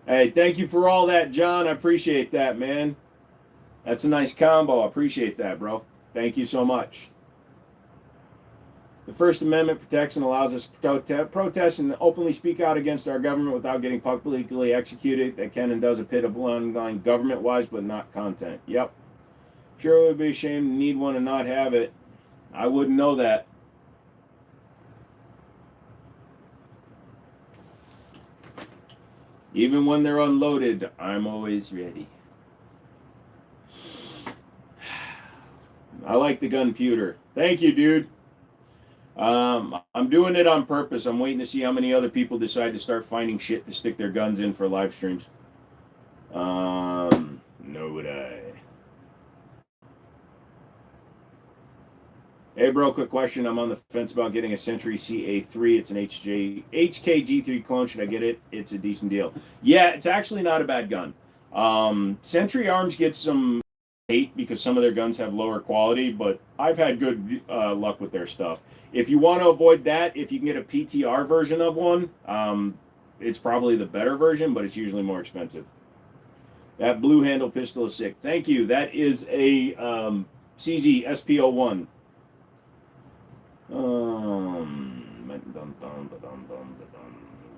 Hey, thank you for all that, John. I appreciate that, man. That's a nice combo. I appreciate that, bro. Thank you so much. The First Amendment protects and allows us to protest and openly speak out against our government without getting publicly executed. That can and does a pit of online government-wise, but not content. Yep. Sure would be a shame to need one and not have it. I wouldn't know that. Even when they're unloaded, I'm always ready. I like the gunpowder. Thank you, dude. I'm doing it on purpose. I'm waiting to see how many other people decide to start finding shit to stick their guns in for live streams. No would I. Hey, bro, quick question. I'm on the fence about getting a Century CA3. It's an HKG3 clone. Should I get it? It's a decent deal. Yeah, it's actually not a bad gun. Century Arms gets some hate because some of their guns have lower quality, but I've had good luck with their stuff. If you want to avoid that, if you can get a PTR version of one, it's probably the better version, but it's usually more expensive. That blue handle pistol is sick. Thank you. That is a CZ SP01.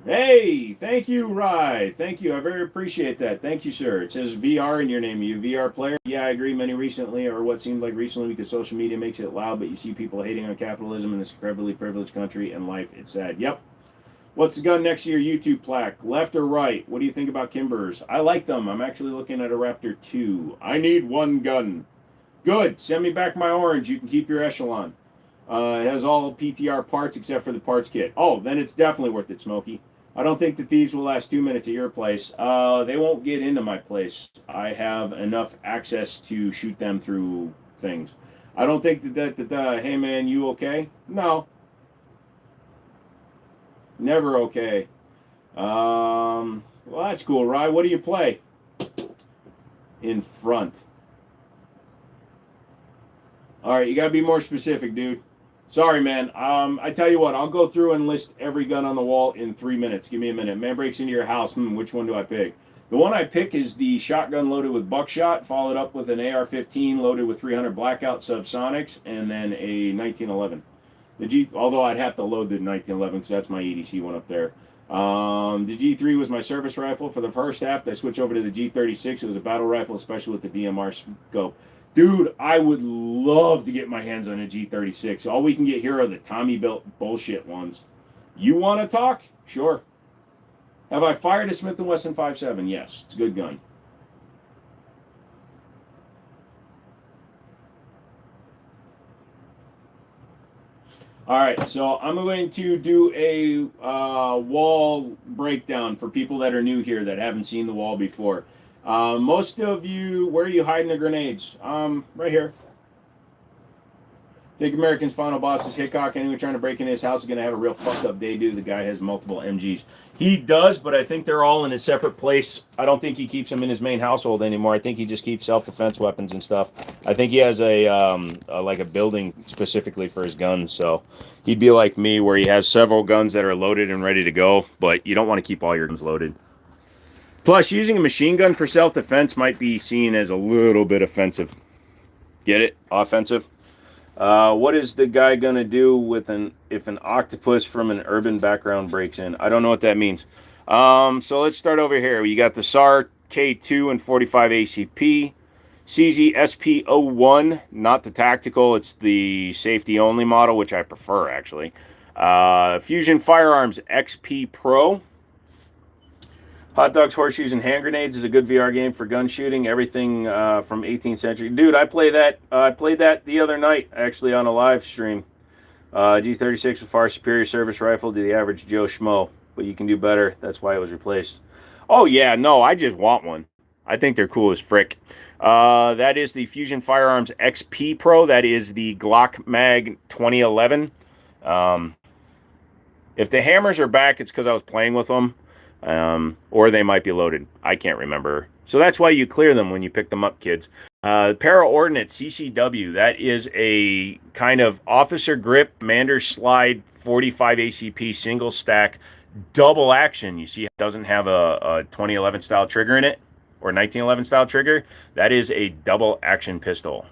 Hey, thank you, Rye. Thank you. I very appreciate that. Thank you, sir. It says VR in your name. Are you a VR player? Yeah, I agree. Many recently, or what seemed like recently, because social media makes it loud, but you see people hating on capitalism in this incredibly privileged country and life. It's sad. Yep. What's the gun next to your YouTube plaque? Left or right? What do you think about Kimbers? I like them. I'm actually looking at a Raptor 2. I need one gun. Good. Send me back my orange. You can keep your Echelon. It has all PTR parts except for the parts kit. Oh, then it's definitely worth it, Smokey. I don't think the thieves will last 2 minutes at your place. They won't get into my place. I have enough access to shoot them through things. I don't think that hey man, you okay? No. Never okay. Well, that's cool, Rye. What do you play? In front. All right, you gotta be more specific, dude. Sorry, man. I tell you what, I'll go through and list every gun on the wall in 3 minutes. Give me a minute. Man breaks into your house. Which one do I pick? The one I pick is the shotgun loaded with buckshot, followed up with an AR-15 loaded with 300 blackout subsonics, and then a 1911. Although I'd have to load the 1911 because that's my EDC one up there. The G3 was my service rifle for the first half. I switched over to the G36. It was a battle rifle, especially with the DMR scope. Dude, I would love to get my hands on a G36. All we can get here are the Tommy built bullshit ones. You want to talk? Sure. Have I fired a Smith & Wesson 5.7? Yes, it's a good gun. All right, so I'm going to do a wall breakdown for people that are new here that haven't seen the wall before. Most of you, where are you hiding the grenades? Right here. Think American's final boss is Hickok. Anyone trying to break into his house is going to have a real fucked up day, dude. The guy has multiple MGs. He does, but I think they're all in a separate place. I don't think he keeps them in his main household anymore. I think he just keeps self-defense weapons and stuff. I think he has like a building specifically for his guns. So he'd be like me, where he has several guns that are loaded and ready to go, but you don't want to keep all your guns loaded. Plus, using a machine gun for self-defense might be seen as a little bit offensive. Get it? Offensive. What is the guy gonna do if an octopus from an urban background breaks in? I don't know what that means. So let's start over here. You got the SAR K2 and 45 ACP, CZ SP01, not the tactical. It's the safety only model, which I prefer actually. Fusion Firearms XP Pro. Hot Dogs, Horseshoes, and Hand Grenades is a good VR game for gun shooting. Everything from 18th century. Dude, I played that the other night, actually, on a live stream. G36 is far superior service rifle to the average Joe Schmo, but you can do better. That's why it was replaced. Oh, yeah, no, I just want one. I think they're cool as frick. That is the Fusion Firearms XP Pro. That is the Glock Mag 2011. If the hammers are back, it's because I was playing with them. Or they might be loaded. I can't remember. So that's why you clear them when you pick them up, kids. Para Ordnance CCW. That is a kind of officer grip, Mander slide 45 ACP single stack double action. You see, it doesn't have a 2011 style trigger in it or 1911 style trigger. That is a double action pistol.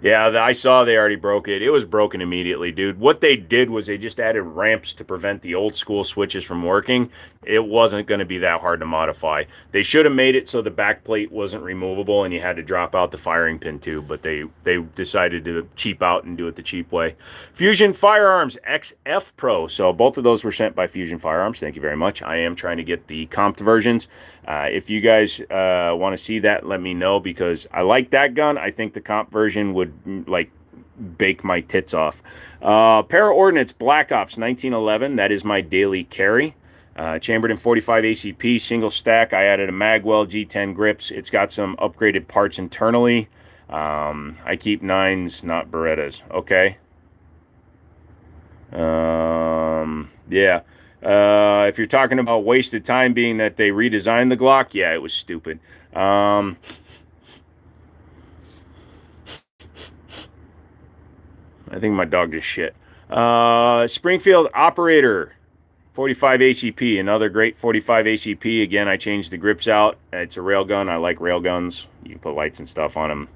Yeah, I saw they already broke it. It was broken immediately, dude. What they did was they just added ramps to prevent the old school switches from working. It wasn't going to be that hard to modify. They should have made it so the back plate wasn't removable and you had to drop out the firing pin tube, but they decided to cheap out and do it the cheap way. Fusion Firearms XF Pro. So both of those were sent by Fusion Firearms. Thank you very much. I am trying to get the comped versions. If you guys want to see that, let me know, because I like that gun. I think the comp version would like bake my tits off. Para Ordnance Black Ops 1911. That is my daily carry. Chambered in 45 ACP, single stack. I added a Magwell G10 grips. It's got some upgraded parts internally. I keep 9s, not Berettas. Okay. Yeah. If you're talking about wasted time, being that they redesigned the Glock, yeah, it was stupid. I think my dog just shit. Springfield Operator 45 HEP, another great 45 HEP. Again, I changed the grips out. It's a rail gun. I like rail guns. You can put lights and stuff on them.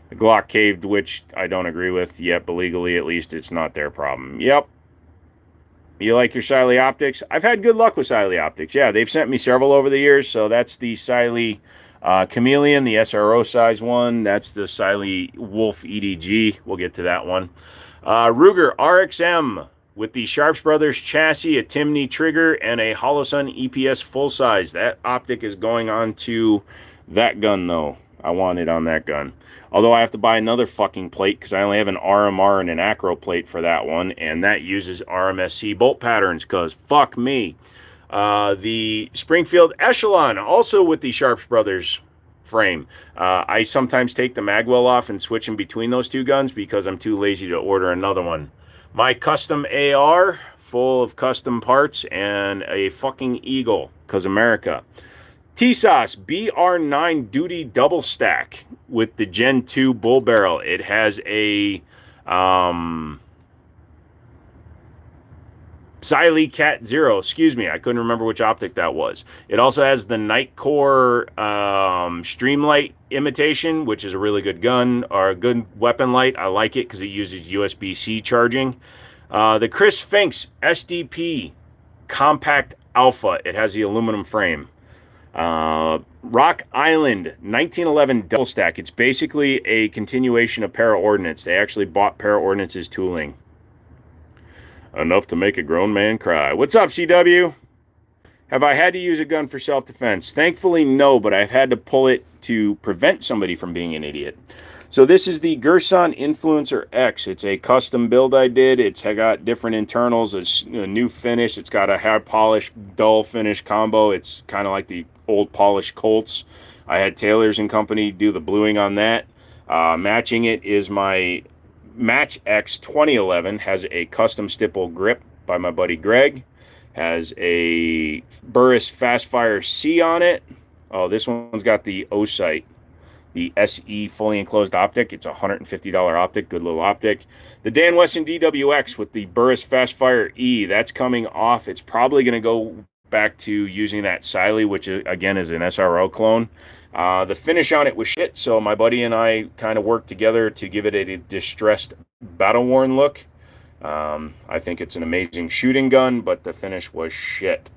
The Glock caved, which I don't agree with yet, but legally at least it's not their problem. Yep. You like your Siley optics? I've had good luck with Siley optics. Yeah, they've sent me several over the years. So that's the Siley Chameleon, the SRO size one. That's the Siley Wolf EDG. We'll get to that one. Ruger RXM with the Sharps Brothers chassis, a Timney trigger, and a Holosun EPS full size. That optic is going on to that gun, though. I want it on that gun. Although I have to buy another fucking plate because I only have an RMR and an Acro plate for that one, and that uses RMSC bolt patterns because fuck me. The Springfield Echelon, also with the Sharps Brothers frame. I sometimes take the Magwell off and switch in between those two guns because I'm too lazy to order another one. My custom AR, full of parts, and a fucking Eagle, because America. TSOS BR9 Duty Double Stack with the Gen 2 bull barrel. It has a Siley Cat Zero. Excuse me, I couldn't remember which optic that was. It also has the Nightcore Streamlight imitation, which is a really good gun, or a good weapon light. I like it because it uses USB-C charging. The Chris Finks SDP Compact Alpha. It has the aluminum frame. Rock Island 1911 Double Stack. It's basically a continuation of Para Ordnance. They actually bought Para Ordnance's tooling. Enough to make a grown man cry. What's up, CW? Have I had to use a gun for self-defense? Thankfully, no, but I've had to pull it to prevent somebody from being an idiot. So this is the Gerson Influencer X. It's a custom build I did. It's got different internals. It's a new finish. It's got a hard polish, dull finish combo. It's kind of like the old polished Colts. I had Taylors and Company do the bluing on that. Matching it is my Match X 2011. Has a custom stipple grip by my buddy Greg. Has a Burris Fastfire C on it. Oh, this one's got the O-Sight, the SE fully enclosed optic. It's a $150 optic, good little optic. The Dan Wesson DWX with the Burris Fastfire E, that's coming off. It's probably going to go back to using that Siley, which again is an SRO clone. The finish on it was shit, so my buddy and I kind of worked together to give it a distressed, battle-worn look. I think it's an amazing shooting gun, but the finish was shit.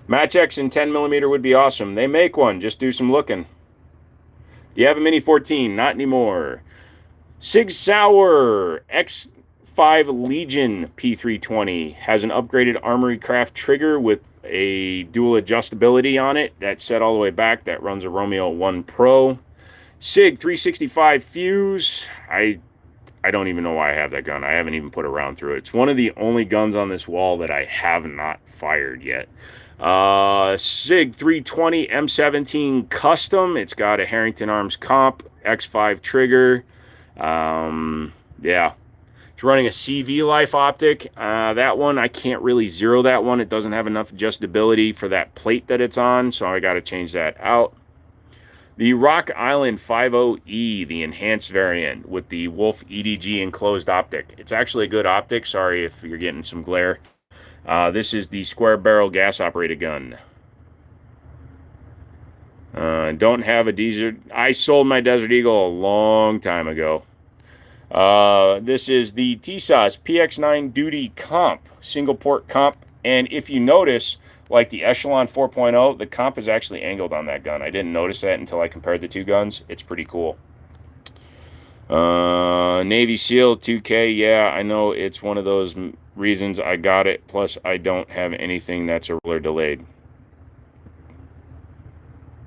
Match X in 10mm would be awesome. They make one. Just do some looking. Do you have a Mini 14? Not anymore. Sig Sauer X5 Legion P320 has an upgraded Armory Craft trigger with a dual adjustability on it. That's set all the way back. That runs a Romeo 1 Pro. Sig 365 Fuse. I don't even know why I have that gun. I haven't even put a round through it. It's one of the only guns on this wall that I have not fired yet. Sig 320 M17 Custom. It's got a Harrington Arms Comp X5 trigger. Yeah. It's running a CV Life optic. That one, I can't really zero that one. It doesn't have enough adjustability for that plate that it's on, so I got to change that out. The Rock Island 50E, the enhanced variant with the Wolf EDG enclosed optic. It's actually a good optic. Sorry if you're getting some glare. This is the square barrel gas operated gun. Don't have a Desert. I sold my Desert Eagle a long time ago. This is the TSOS PX9 Duty Comp, single port comp. And if you notice, like the Echelon 4.0, the comp is actually angled on that gun. I didn't notice that until I compared the two guns. It's pretty cool. Navy SEAL 2K, yeah, I know it's one of those reasons I got it. Plus, I don't have anything that's a roller delayed.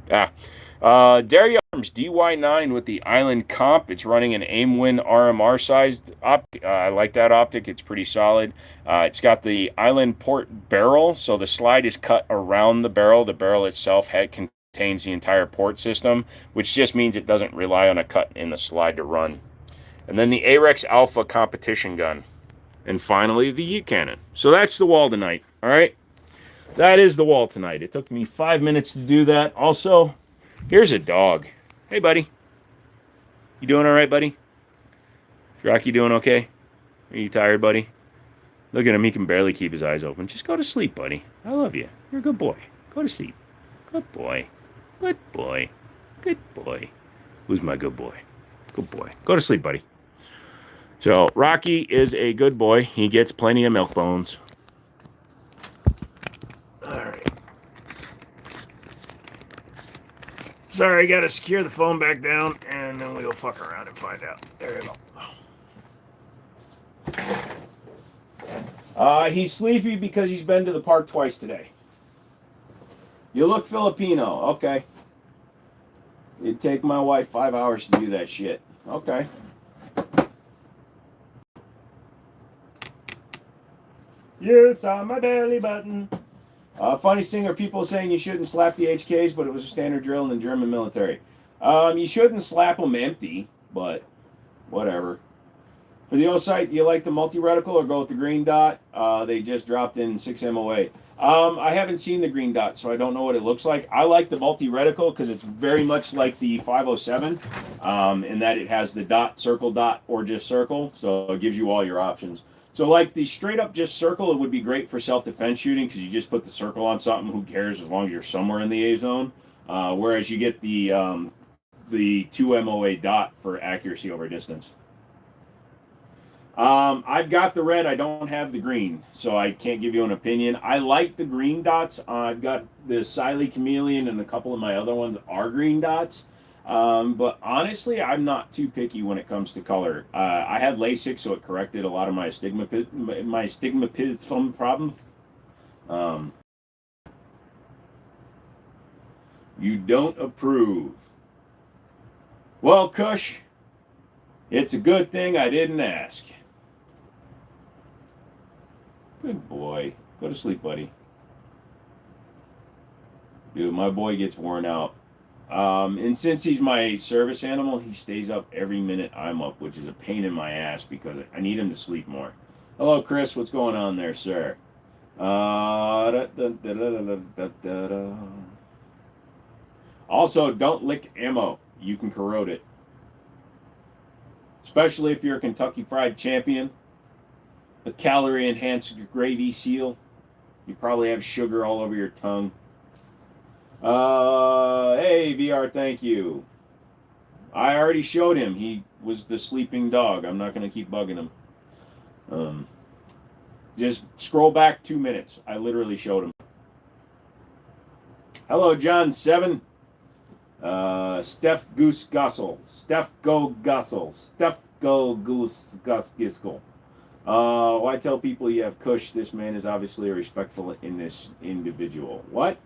Derry Arms DY9 with the Island Comp. It's running an Aimwin RMR sized optic. I like that optic. It's pretty solid. It's got the Island Port barrel, so the slide is cut around the barrel. The barrel itself contains the entire port system, which just means it doesn't rely on a cut in the slide to run. And then the Arex Alpha competition gun. And finally, the Yeet Cannon. So that's the wall tonight, all right? That is the wall tonight. It took me 5 minutes to do that. Also, here's a dog. Hey, buddy. You doing all right, buddy? Is Rocky doing okay? Are you tired, buddy? Look at him. He can barely keep his eyes open. Just go to sleep, buddy. I love you. You're a good boy. Go to sleep. Good boy. Good boy. Good boy. Who's my good boy? Good boy. Go to sleep, buddy. So, Rocky is a good boy. He gets plenty of milk bones. All right. Sorry, I got to secure the phone back down, and then we'll fuck around and find out. There you go. He's sleepy because he's been to the park twice today. You look Filipino. Okay. It'd take my wife 5 hours to do that shit. Okay. Yes, on my belly button. Funny thing are people saying you shouldn't slap the HKs, but it was a standard drill in the German military. You shouldn't slap them empty, but whatever. For the O-sight, do you like the multi-reticle or go with the green dot? They just dropped in 6 MOA. I haven't seen the green dot, so I don't know what it looks like. I like the multi-reticle because it's very much like the 507 in that it has the dot, circle, or just circle, so it gives you all your options. So like the straight up just circle, it would be great for self-defense shooting because you just put the circle on something, who cares as long as you're somewhere in the A zone. Whereas you get the 2 MOA dot for accuracy over distance. I've got the red, I don't have the green, so I can't give you an opinion. I like the green dots. I've got the Siley Chameleon and a couple of my other ones are green dots. But honestly, I'm not too picky when it comes to color. I had LASIK, so it corrected a lot of my astigmatism problem. You don't approve. Well, Kush, it's a good thing I didn't ask. Good boy. Go to sleep, buddy. Dude, my boy gets worn out. And since he's my service animal, he stays up every minute I'm up, which is a pain in my ass because I need him to sleep more. Hello, Chris. What's going on there, sir? Also, don't lick ammo. You can corrode it. Especially if you're a Kentucky Fried Champion, a calorie-enhanced gravy seal. You probably have sugar all over your tongue. Hey, VR, thank you. I already showed him. He was the sleeping dog. I'm not going to keep bugging him. Just scroll back 2 minutes. I literally showed him. Hello, John 7. Steph Goose Gussel. Steph Go Gussel. Steph Go Goose Gus Giskel. Why tell people you have Kush? This man is obviously a respectful in this individual. What?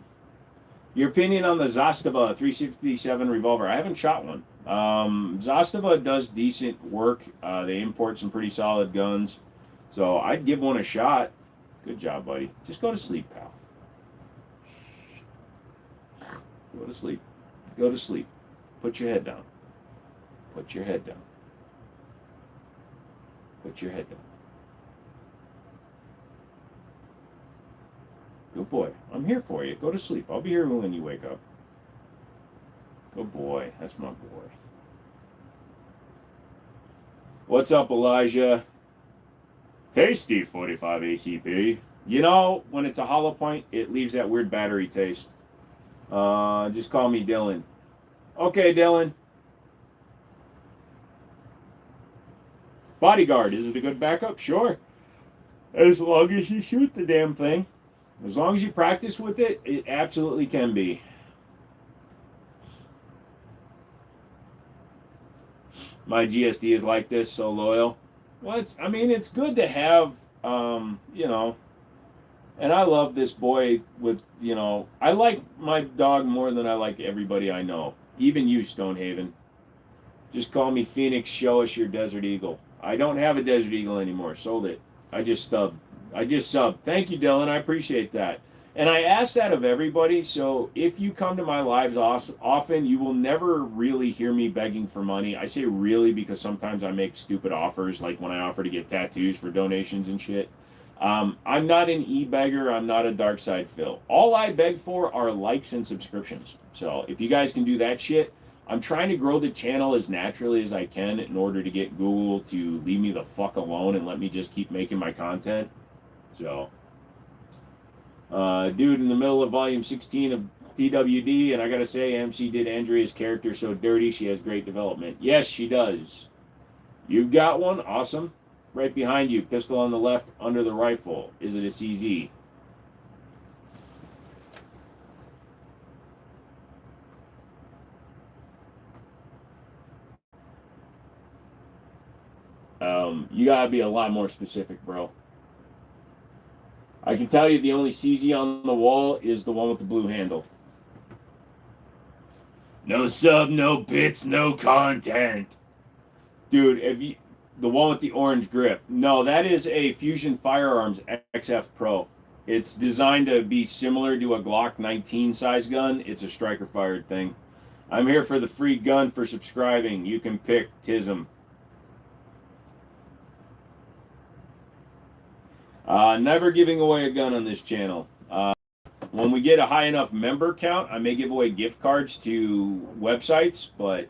Your opinion on the Zastava 357 revolver? I haven't shot one. Zastava does decent work. They import some pretty solid guns. So I'd give one a shot. Good job, buddy. Just go to sleep, pal. Go to sleep. Go to sleep. Put your head down. Put your head down. Put your head down. Good boy. I'm here for you. Go to sleep. I'll be here when you wake up. Good boy. That's my boy. What's up, Elijah? Tasty 45 ACP. You know, when it's a hollow point, it leaves that weird battery taste. Just call me Dylan. Okay, Dylan. Bodyguard, is it a good backup? Sure. As long as you shoot the damn thing. As long as you practice with it, it absolutely can be. My GSD is like this, so loyal. Well, it's good to have, you know, and I love this boy with, I like my dog more than I like everybody I know. Even you, Stonehaven. Just call me Phoenix, show us your Desert Eagle. I don't have a Desert Eagle anymore. Sold it. I just subbed. Thank you, Dylan. I appreciate that. And I ask that of everybody. So if you come to my lives often, you will never really hear me begging for money. I say really because sometimes I make stupid offers, like when I offer to get tattoos for donations and shit. I'm not an e-beggar. I'm not a dark side Phil. All I beg for are likes and subscriptions. So if you guys can do that shit, I'm trying to grow the channel as naturally as I can in order to get Google to leave me the fuck alone and let me just keep making my content. So, dude, in the middle of volume 16 of TWD, and I gotta say, MC did Andrea's character so dirty. She has great development. Yes, she does. You've got one? Awesome. Right behind you, pistol on the left, under the rifle. Is it a CZ? You gotta be a lot more specific, bro. I can tell you the only CZ on the wall is the one with the blue handle. No sub, no bits, no content. Dude, the one with the orange grip. No, that is a Fusion Firearms XF Pro. It's designed to be similar to a Glock 19 size gun. It's a striker fired thing. I'm here for the free gun for subscribing. You can pick Tism. Never giving away a gun on this channel. When we get a high enough member count, I may give away gift cards to websites, but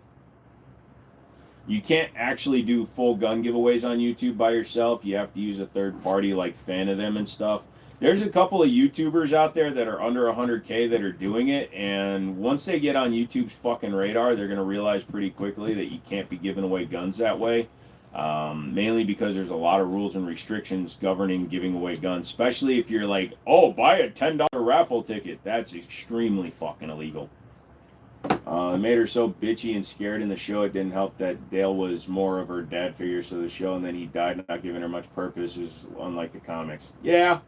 you can't actually do full gun giveaways on YouTube by yourself. You have to use a third party like Fan of Them and stuff. There's a couple of YouTubers out there that are under 100K that are doing it, and once they get on YouTube's fucking radar, they're going to realize pretty quickly that you can't be giving away guns that way. Mainly because there's a lot of rules and restrictions governing giving away guns, especially if you're like, oh, buy a $10 raffle ticket. That's extremely fucking illegal. It made her so bitchy and scared in the show. It didn't help that Dale was more of her dad figure to the show, and then he died, not giving her much purpose, is unlike the comics. Yeah.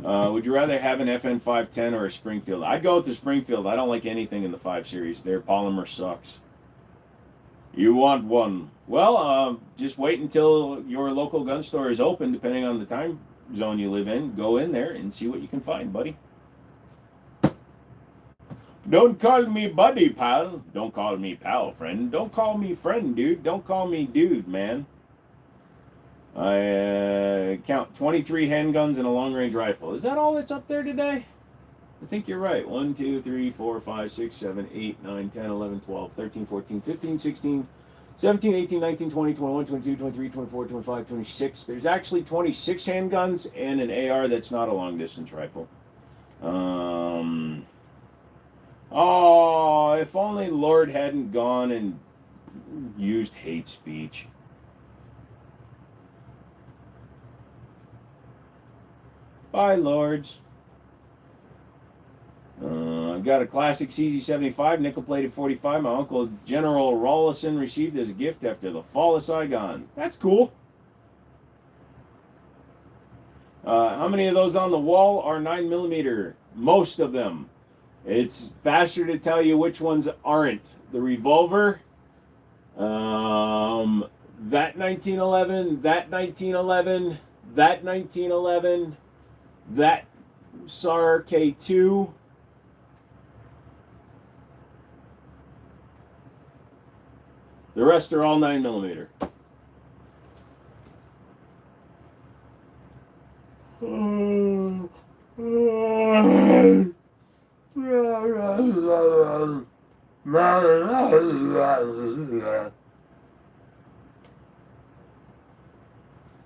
Would you rather have an FN 510 or a Springfield? I'd go with the Springfield. I don't like anything in the 5 Series. Their polymer sucks. You want one? Well, just wait until your local gun store is open, depending on the time zone you live in. Go in there and see what you can find, buddy. Don't call me buddy, pal. Don't call me pal, friend. Don't call me friend, dude. Don't call me dude, man. I count 23 handguns and a long-range rifle. Is that all that's up there today? I think you're right. 1, 2, 3, 4, 5, 6, 7, 8, 9, 10, 11, 12, 13, 14, 15, 16, 17, 18, 19, 20, 21, 22, 23, 24, 25, 26. There's actually 26 handguns and an AR that's not a long-distance rifle. Oh, if only Lord hadn't gone and used hate speech. Bye, Lords. I've got a classic CZ75 nickel-plated 45 my uncle General Rawlinson received as a gift after the fall of Saigon. That's cool. How many of those on the wall are 9mm? Most of them. It's faster to tell you which ones aren't. The revolver, that 1911, that 1911, that 1911, that SAR K2. The rest are all 9mm.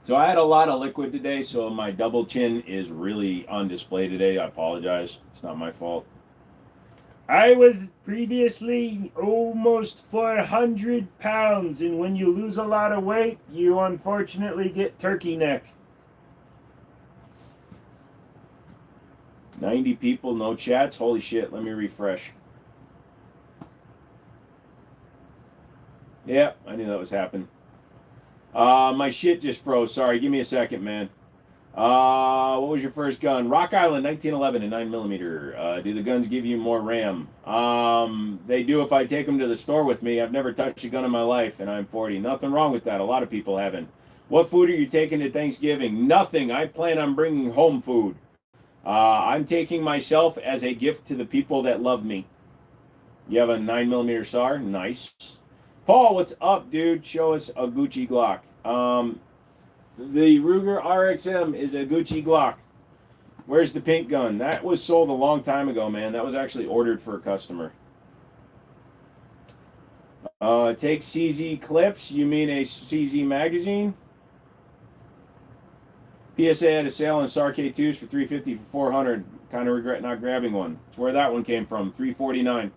So I had a lot of liquid today, so my double chin is really on display today. I apologize. It's not my fault. I was previously almost 400 pounds, and when you lose a lot of weight, you unfortunately get turkey neck. 90 people, no chats. Holy shit, let me refresh. Yeah, I knew that was happening. My shit just froze. Sorry, give me a second, man. What was your first gun? Rock Island, 1911, and 9mm. Do the guns give you more RAM? They do if I take them to the store with me. I've never touched a gun in my life, and I'm 40. Nothing wrong with that. A lot of people haven't. What food are you taking to Thanksgiving? Nothing. I plan on bringing home food. I'm taking myself as a gift to the people that love me. You have a 9mm SAR? Nice. Paul, what's up, dude? Show us a Gucci Glock. The Ruger RXM is a Gucci Glock. Where's the pink gun? That was sold a long time ago, man. That was actually ordered for a customer. Take CZ clips. You mean a CZ magazine? PSA had a sale on SAR K2s for $350 for $400. Kind of regret not grabbing one. That's where that one came from. $349.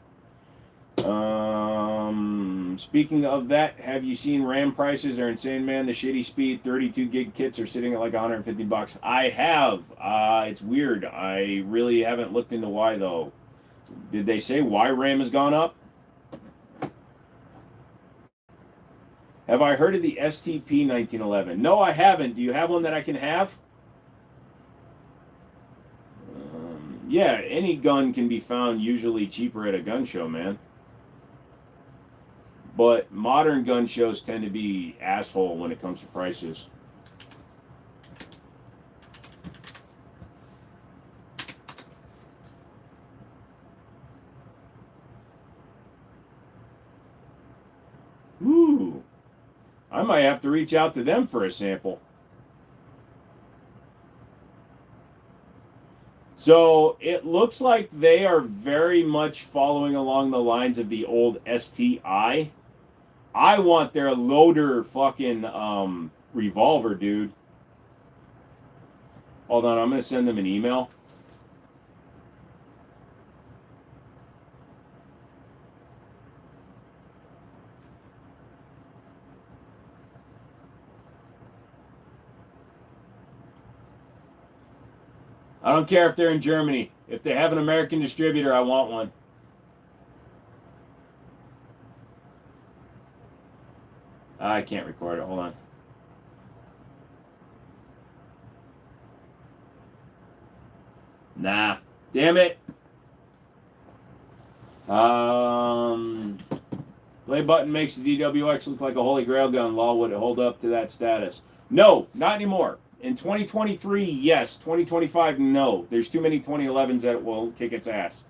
Speaking of that, have you seen RAM prices? They're insane, man. The shitty speed 32 gig kits are sitting at like $150. I have. It's weird. I really haven't looked into why though. Did they say why RAM has gone up? Have I heard of the STP 1911? No, I haven't. Do you have one that I can have? Yeah, any gun can be found usually cheaper at a gun show, man. But modern gun shows tend to be asshole when it comes to prices. Ooh. I might have to reach out to them for a sample. So it looks like they are very much following along the lines of the old STI. I want their loader fucking revolver, dude. Hold on, I'm going to send them an email. I don't care if they're in Germany. If they have an American distributor, I want one. I can't record it. Hold on. Nah. Damn it. Play button makes the DWX look like a holy grail gun. Lol, would it hold up to that status? No, not anymore. In 2023, yes. 2025, no. There's too many 2011s that will kick its ass.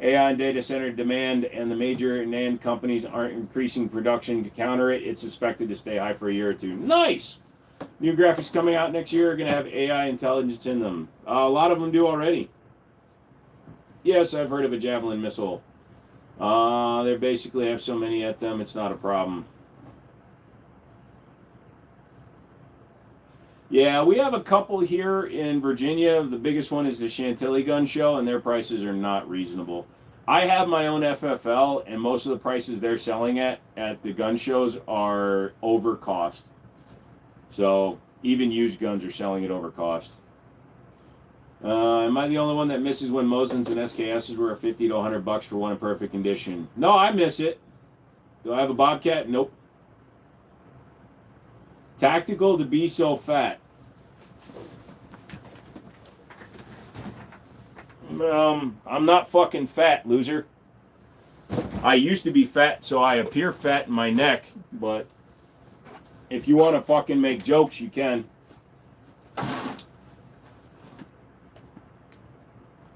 AI and data center demand and the major NAND companies aren't increasing production to counter it. It's expected to stay high for a year or two. Nice! New graphics coming out next year are going to have AI intelligence in them. A lot of them do already. Yes, I've heard of a Javelin missile. They basically have so many at them, it's not a problem. Yeah, we have a couple here in Virginia. The biggest one is the Chantilly Gun Show, and their prices are not reasonable. I have my own FFL, and most of the prices they're selling at the gun shows are over cost. So even used guns are selling at over cost. Am I the only one that misses when Mosins and SKSs were $50 to $100 for one in perfect condition? No, I miss it. Do I have a Bobcat? Nope. Tactical to be so fat. I'm not fucking fat, loser. I used to be fat, so I appear fat in my neck, but if you want to fucking make jokes, you can.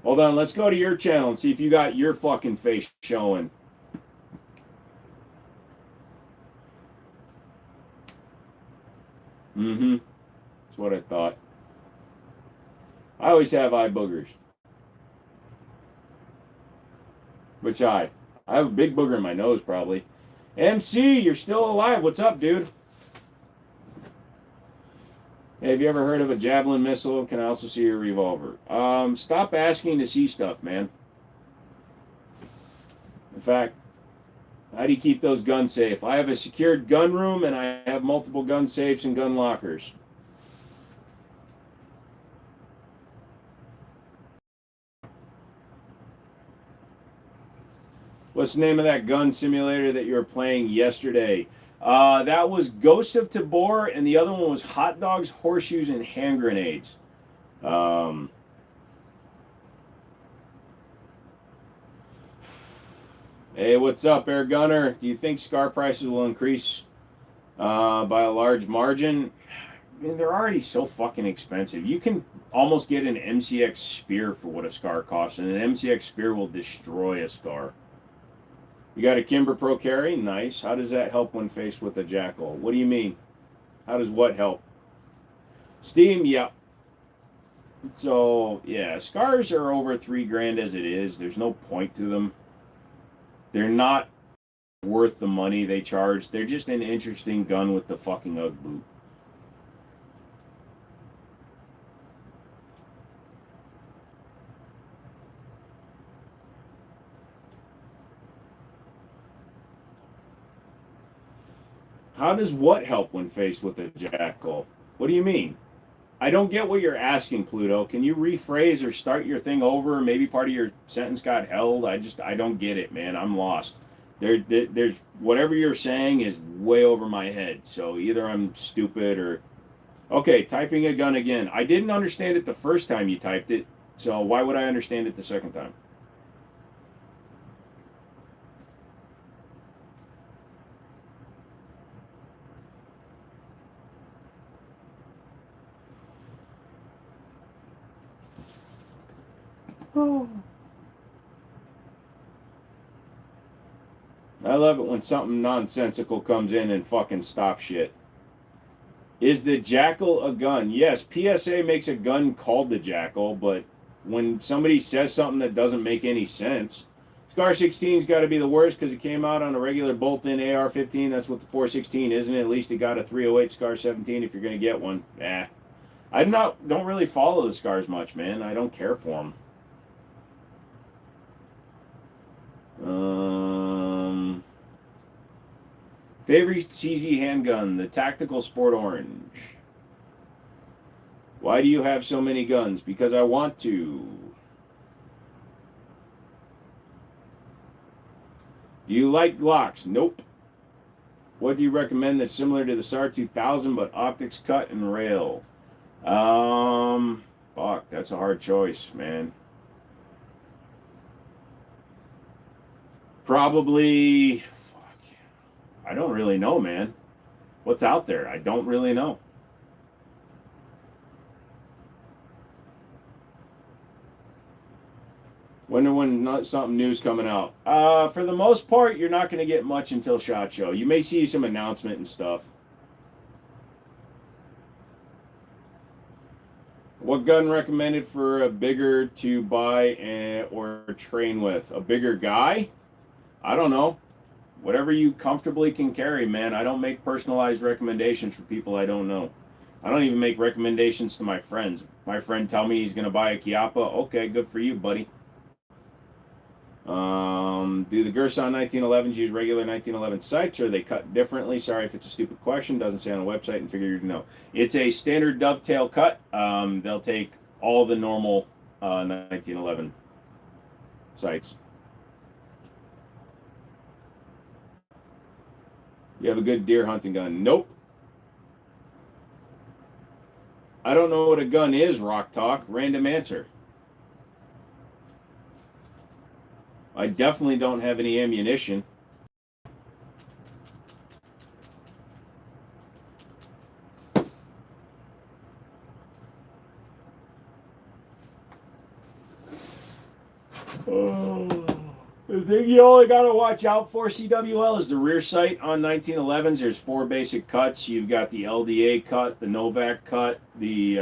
Hold on, let's go to your channel and see if you got your fucking face showing. Mm-hmm. That's what I thought. I always have eye boogers. Which eye? I have a big booger in my nose, probably. MC, you're still alive. What's up, dude? Hey, have you ever heard of a Javelin missile? Can I also see your revolver? Stop asking to see stuff, man. In fact, how do you keep those guns safe? I have a secured gun room, and I have multiple gun safes and gun lockers. What's the name of that gun simulator that you were playing yesterday? That was Ghost of Tabor, and the other one was Hot Dogs, Horseshoes, and Hand Grenades. Hey, what's up, Air Gunner? Do you think SCAR prices will increase by a large margin? I mean, they're already so fucking expensive. You can almost get an MCX Spear for what a SCAR costs, and an MCX Spear will destroy a SCAR. You got a Kimber Pro Carry? Nice. How does that help when faced with a Jackal? What do you mean? How does what help? Steam? Yeah. So, yeah, SCARs are over $3,000 as it is. There's no point to them. They're not worth the money they charge. They're just an interesting gun with the fucking UGG boot. How does what help when faced with a Jackal? What do you mean? I don't get what you're asking, Pluto. Can you rephrase or start your thing over? Maybe part of your sentence got held. I don't get it, man. I'm lost. There's whatever you're saying is way over my head. So either I'm stupid or... Okay, typing a gun again. I didn't understand it the first time you typed it, so why would I understand it the second time? Oh. I love it when something nonsensical comes in and fucking stops shit. Is the Jackal a gun? Yes, PSA makes a gun called the Jackal, but when somebody says something that doesn't make any sense, SCAR 16's got to be the worst because it came out on a regular bolt-in AR-15. That's what the 416 isn't it? At least it got a 308 SCAR 17 if you're going to get one. I don't really follow the SCARs much, man. I don't care for them. Favorite CZ handgun, the Tactical Sport Orange. Why do you have so many guns? Because I want to. Do you like Glocks? Nope. What do you recommend that's similar to the SAR 2000 but optics cut and rail? Fuck, that's a hard choice, man. Probably, fuck, I don't really know, man. What's out there? I don't really know. Wonder when something new's coming out. For the most part, you're not going to get much until SHOT Show. You may see some announcement and stuff. What gun recommended for a bigger to buy or train with? A bigger guy? I don't know. Whatever you comfortably can carry, man. I don't make personalized recommendations for people I don't know. I don't even make recommendations to my friends. My friend tell me he's going to buy a Chiappa. Okay, good for you, buddy. Do the Girsan 1911s use regular 1911 sights or are they cut differently? Sorry if it's a stupid question. Doesn't say on the website and figure you'd know. It's a standard dovetail cut. They'll take all the normal 1911 sights. You have a good deer hunting gun? Nope. I don't know what a gun is, Rock Talk. Random answer. I definitely don't have any ammunition. The thing you only got to watch out for, CWL, is the rear sight on 1911s. There's 4 basic cuts. You've got the LDA cut, the Novak cut, the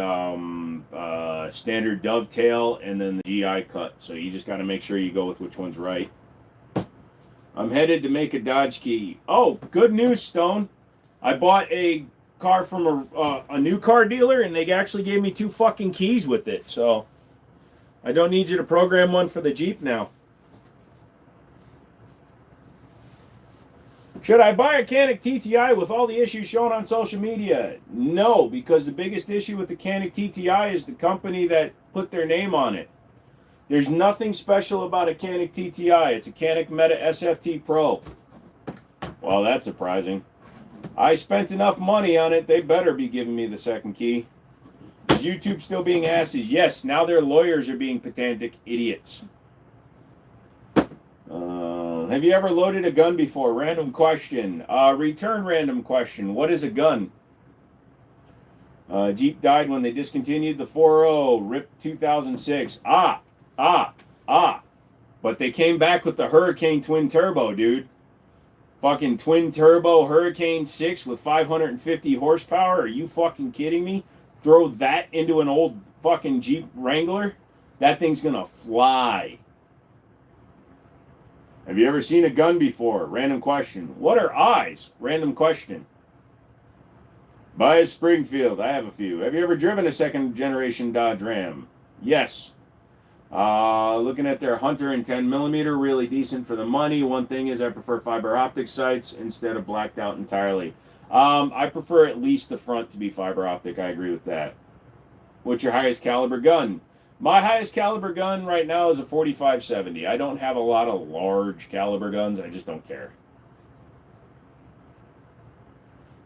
standard dovetail, and then the GI cut. So you just got to make sure you go with which one's right. I'm headed to make a Dodge key. Oh, good news, Stone. I bought a car from a new car dealer, and they actually gave me 2 fucking keys with it. So I don't need you to program one for the Jeep now. Should I buy a Canik TTI with all the issues shown on social media? No, because the biggest issue with the Canik TTI is the company that put their name on it. There's nothing special about a Canik TTI. It's a Canik Meta SFT Pro. Well, that's surprising. I spent enough money on it. They better be giving me the second key. Is YouTube still being asses? Yes, now their lawyers are being pedantic idiots. Have you ever loaded a gun before? Random question. Return random question. What is a gun? Jeep died when they discontinued the 4.0. RIP 2006. But they came back with the Hurricane twin turbo, dude. Fucking twin turbo Hurricane 6 with 550 horsepower. Are you fucking kidding me? Throw that into an old fucking Jeep Wrangler? That thing's gonna fly. Have you ever seen a gun before? Random question. What are eyes? Random question. Bias Springfield. I have a few. Have you ever driven a second generation Dodge Ram? Yes. Looking at their Hunter and 10mm, really decent for the money. One thing is I prefer fiber optic sights instead of blacked out entirely. I prefer at least the front to be fiber optic. I agree with that. What's your highest caliber gun? My highest caliber gun right now is a 45-70. I don't have a lot of large caliber guns. I just don't care.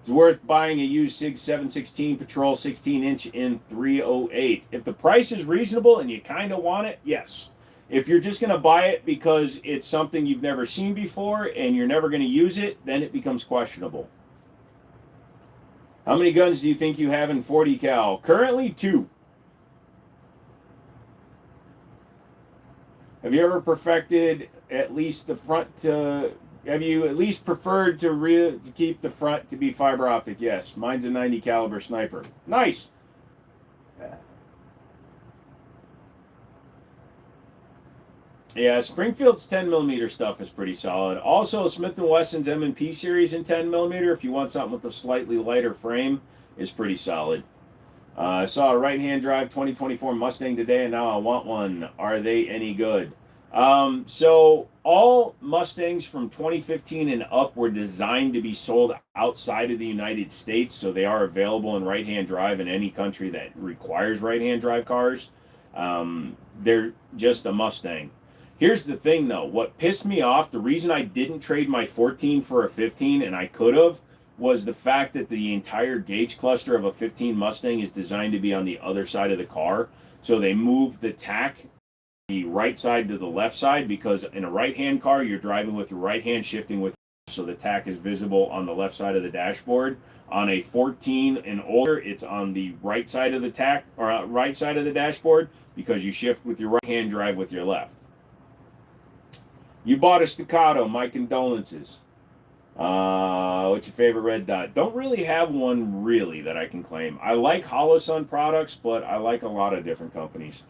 It's worth buying a used SIG 716 Patrol 16-inch in 308. If the price is reasonable and you kind of want it, yes. If you're just going to buy it because it's something you've never seen before and you're never going to use it, then it becomes questionable. How many guns do you think you have in 40 cal? Currently, 2. Have you ever perfected at least the front to... Have you at least preferred to keep the front to be fiber optic? Yes. Mine's a 90 caliber sniper. Nice. Yeah, Springfield's 10mm stuff is pretty solid. Also, Smith & Wesson's M&P series in 10mm, if you want something with a slightly lighter frame, is pretty solid. I saw a right-hand drive 2024 Mustang today, and now I want one. Are they any good? So all Mustangs from 2015 and up were designed to be sold outside of the United States, so they are available in right-hand drive in any country that requires right-hand drive cars. They're just a Mustang. Here's the thing, though. What pissed me off, the reason I didn't trade my 14 for a 15, and I could have, was the fact that the entire gauge cluster of a 15 Mustang is designed to be on the other side of the car. So they moved the tack the right side to the left side, because in a right-hand car, you're driving with your right hand shifting with, so the tack is visible on the left side of the dashboard. On a 14 and older, it's on the right side of the tack, or right side of the dashboard, because you shift with your right hand, drive with your left. You bought a Staccato, my condolences. What's your favorite red dot? Don't really have one really that I can claim. I like Holosun products, but I like a lot of different companies.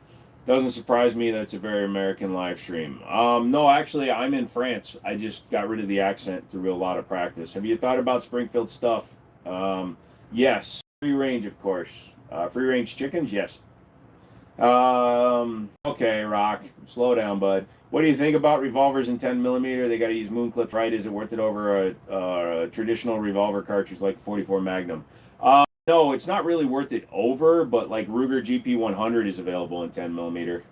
Doesn't surprise me that it's a very American live stream. No, actually, I'm in France. I just got rid of the accent through a lot of practice. Have you thought about Springfield stuff? Yes. Free range, of course. Free range chickens, yes. Okay, Rock. Slow down, bud. What do you think about revolvers in 10mm? They got to use moon clips, right? Is it worth it over a traditional revolver cartridge like 44 Magnum? No, it's not really worth it over, but like Ruger GP100 is available in 10mm.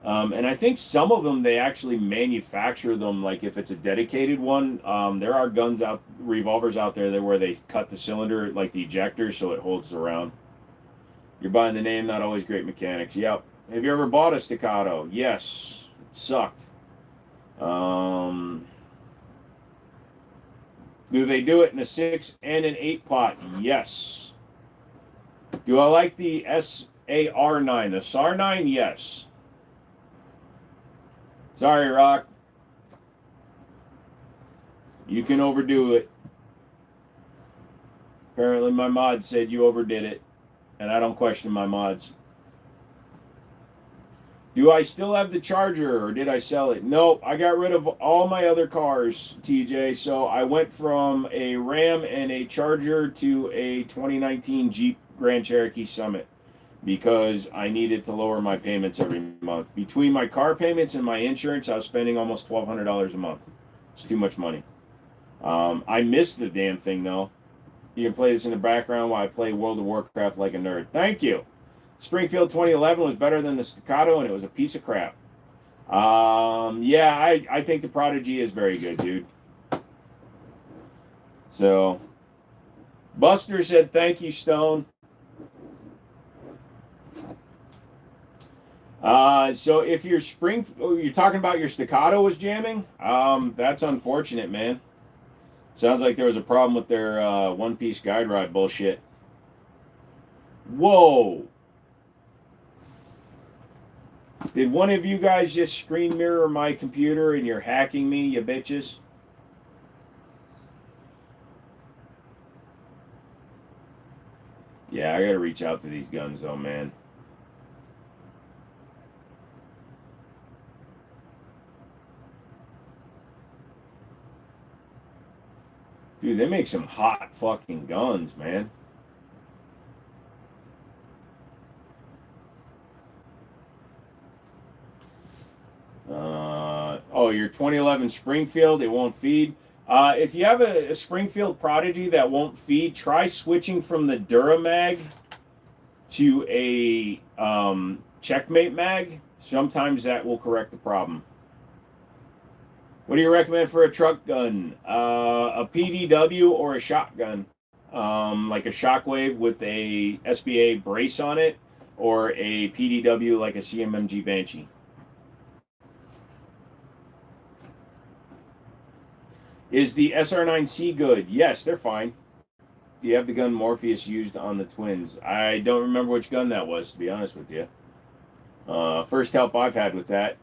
And I think some of them, they actually manufacture them, like if it's a dedicated one. There are revolvers out there where they cut the cylinder, like the ejector, so it holds around. You're buying the name, not always great mechanics. Yep. Have you ever bought a Staccato? Yes. It sucked. Do they do it in a 6 and an 8 pot? Yes. Do I like the SAR9? The SAR9? Yes. Sorry, Rock. You can overdo it. Apparently my mod said you overdid it, and I don't question my mods. Do I still have the Charger, or did I sell it? Nope, I got rid of all my other cars, TJ. So I went from a Ram and a Charger to a 2019 Jeep Grand Cherokee Summit because I needed to lower my payments every month. Between my car payments and my insurance, I was spending almost $1,200 a month. It's too much money. I miss the damn thing, though. You can play this in the background while I play World of Warcraft like a nerd. Thank you. Springfield 2011 was better than the Staccato, and it was a piece of crap. Yeah, I think the Prodigy is very good, dude. So, Buster said, "Thank you, Stone." So if your you're talking about your Staccato was jamming, that's unfortunate, man. Sounds like there was a problem with their one-piece guide rod bullshit. Whoa! Did one of you guys just screen mirror my computer and you're hacking me, you bitches? Yeah, I gotta reach out to these guns, though, man. Dude, they make some hot fucking guns, man. Oh, your 2011 Springfield, it won't feed. If you have a Springfield Prodigy that won't feed, try switching from the Duramag to a Checkmate mag. Sometimes that will correct the problem. What do you recommend for a truck gun? A PDW or a shotgun? Like a Shockwave with a SBA brace on it, or a PDW like a CMMG Banshee? Is the SR9C good? Yes, they're fine. Do you have the gun Morpheus used on the twins? I don't remember which gun that was, to be honest with you. First help I've had with that.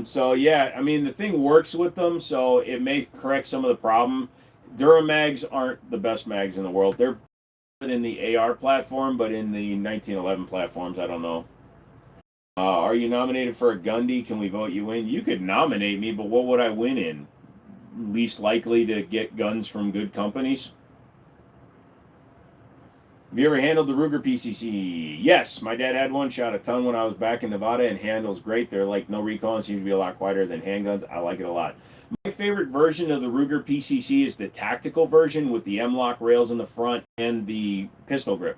So yeah, I mean the thing works with them, so it may correct some of the problem. Duramags aren't the best mags in the world. They're in the AR platform, but in the 1911 platforms, I don't know. Are you nominated for a Gundy? Can we vote you in? You could nominate me, but what would I win in? Least likely to get guns from good companies. Have you ever handled the Ruger PCC? Yes, my dad had one, shot a ton when I was back in Nevada, and handles great. They're like no recoil and seems to be a lot quieter than handguns. I like it a lot. My favorite version of the Ruger PCC is the tactical version with the M-LOK rails in the front and the pistol grip.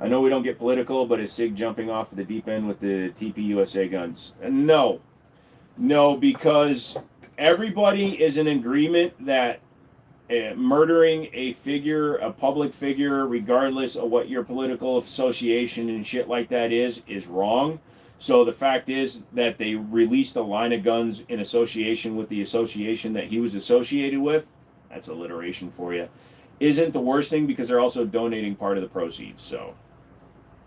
I know we don't get political, but is SIG jumping off the deep end with the TP USA guns? No. No, because everybody is in agreement that murdering a figure, a public figure, regardless of what your political association and shit like that is wrong. So the fact is that they released a line of guns in association with the association that he was associated with. That's alliteration for you. Isn't the worst thing, because they're also donating part of the proceeds. So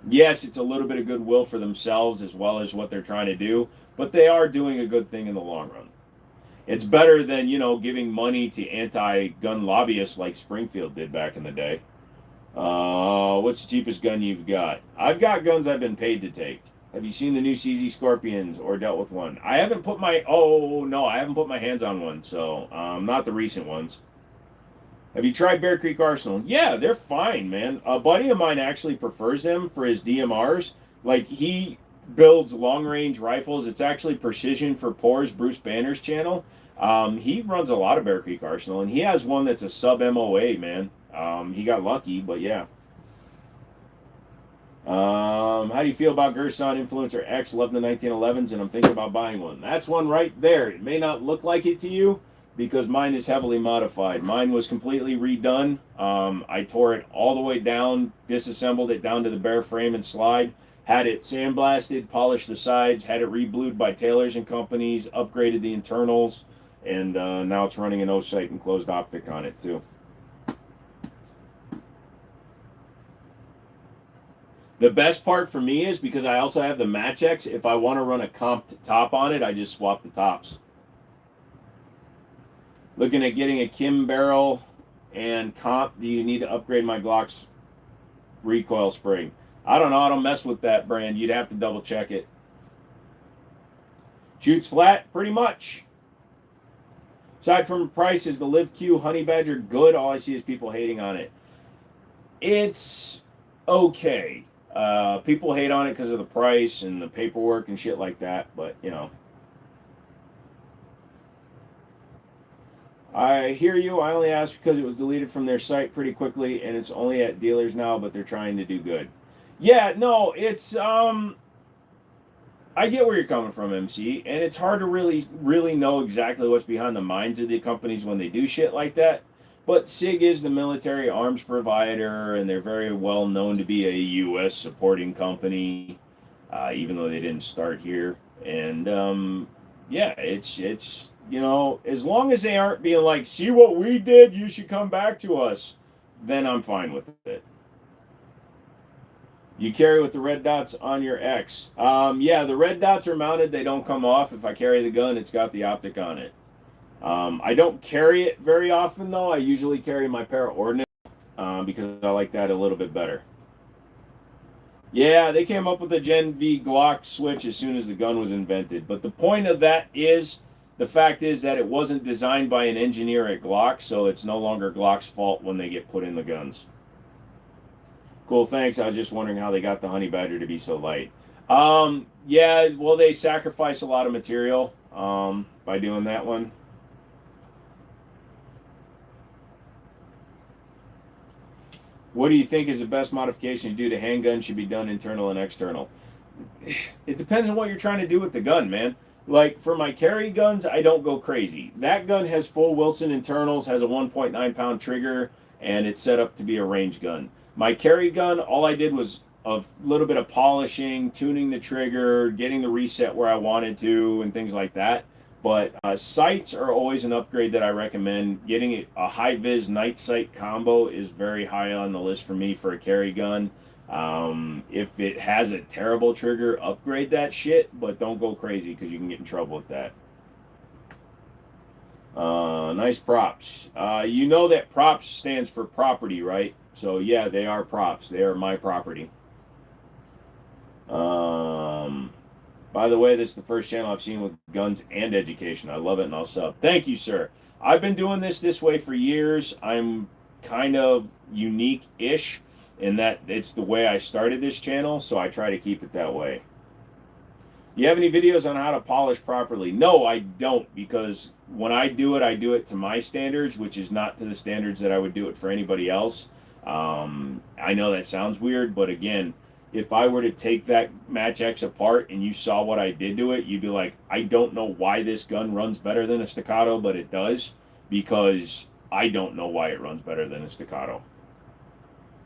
yes, it's a little bit of goodwill for themselves as well as what they're trying to do, but they are doing a good thing in the long run. It's better than, giving money to anti-gun lobbyists like Springfield did back in the day. What's the cheapest gun you've got? I've got guns I've been paid to take. Have you seen the new CZ Scorpions or dealt with one? I haven't put my hands on one, so not the recent ones. Have you tried Bear Creek Arsenal? Yeah, they're fine, man. A buddy of mine actually prefers them for his DMRs. Like, he builds long-range rifles. It's actually Precision for Pours, Bruce Banner's channel. He runs a lot of Bear Creek Arsenal, and he has one that's a sub-MOA, man. He got lucky, but yeah. How do you feel about Gerson Influencer X? Love the 1911s, and I'm thinking about buying one. That's one right there. It may not look like it to you, because mine is heavily modified. Mine was completely redone. I tore it all the way down, disassembled it down to the bare frame and slide, had it sandblasted, polished the sides, had it reblued by Taylors and Companies, upgraded the internals, and now it's running an O-sight and closed optic on it too. The best part for me is because I also have the Match X, if I want to run a comped top on it, I just swap the tops. Looking at getting a Kim barrel and comp. Do you need to upgrade my Glock's recoil spring? I don't know. I don't mess with that brand. You'd have to double check it. Shoots flat? Pretty much. Aside from price, is the Live Q Honey Badger good? All I see is people hating on it. It's okay. People hate on it because of the price and the paperwork and shit like that, but, I hear you. I only asked because it was deleted from their site pretty quickly, and it's only at dealers now, but they're trying to do good. Yeah, no, it's I get where you're coming from, MC, and it's hard to really know exactly what's behind the minds of the companies when they do shit like that. But SIG is the military arms provider, and they're very well known to be a U.S. supporting company, even though they didn't start here. And yeah, it's as long as they aren't being like, "See what we did? You should come back to us," then I'm fine with it. You carry with the red dots on your X. Yeah, the red dots are mounted. They don't come off. If I carry the gun, it's got the optic on it. I don't carry it very often, though. I usually carry my para ordnance because I like that a little bit better. Yeah, they came up with the Gen V Glock switch as soon as the gun was invented. But the point of that is the fact is that it wasn't designed by an engineer at Glock, so it's no longer Glock's fault when they get put in the guns. Cool, thanks. I was just wondering how they got the honey badger to be so light. Yeah, well, they sacrifice a lot of material by doing that one. What do you think is the best modification to do to handgun? Should be done internal and external. It depends on what you're trying to do with the gun, man. Like for my carry guns, I don't go crazy. That gun has full Wilson internals, has a 1.9 pound trigger, and it's set up to be a range gun. My carry gun, all I did was a little bit of polishing, tuning the trigger, getting the reset where I wanted to, and things like that. But sights are always an upgrade that I recommend. Getting a high vis night sight combo is very high on the list for me for a carry gun. If it has a terrible trigger, upgrade that shit, but don't go crazy because you can get in trouble with that. Nice props. You know that props stands for property, right? So yeah, they are props. They are my property. Um, by the way, this is the first channel I've seen with guns and education. I love it and I'll sub. Thank you, sir. I've been doing this way for years. I'm kind of unique-ish in that it's the way I started this channel, so I try to keep it that way. You have any videos on how to polish properly? No, I don't, because when I do it to my standards, which is not to the standards that I would do it for anybody else. I know that sounds weird, but again, if I were to take that Match X apart and you saw what I did to it, you'd be like, I don't know why this gun runs better than a Staccato, but it does, because I don't know why it runs better than a Staccato.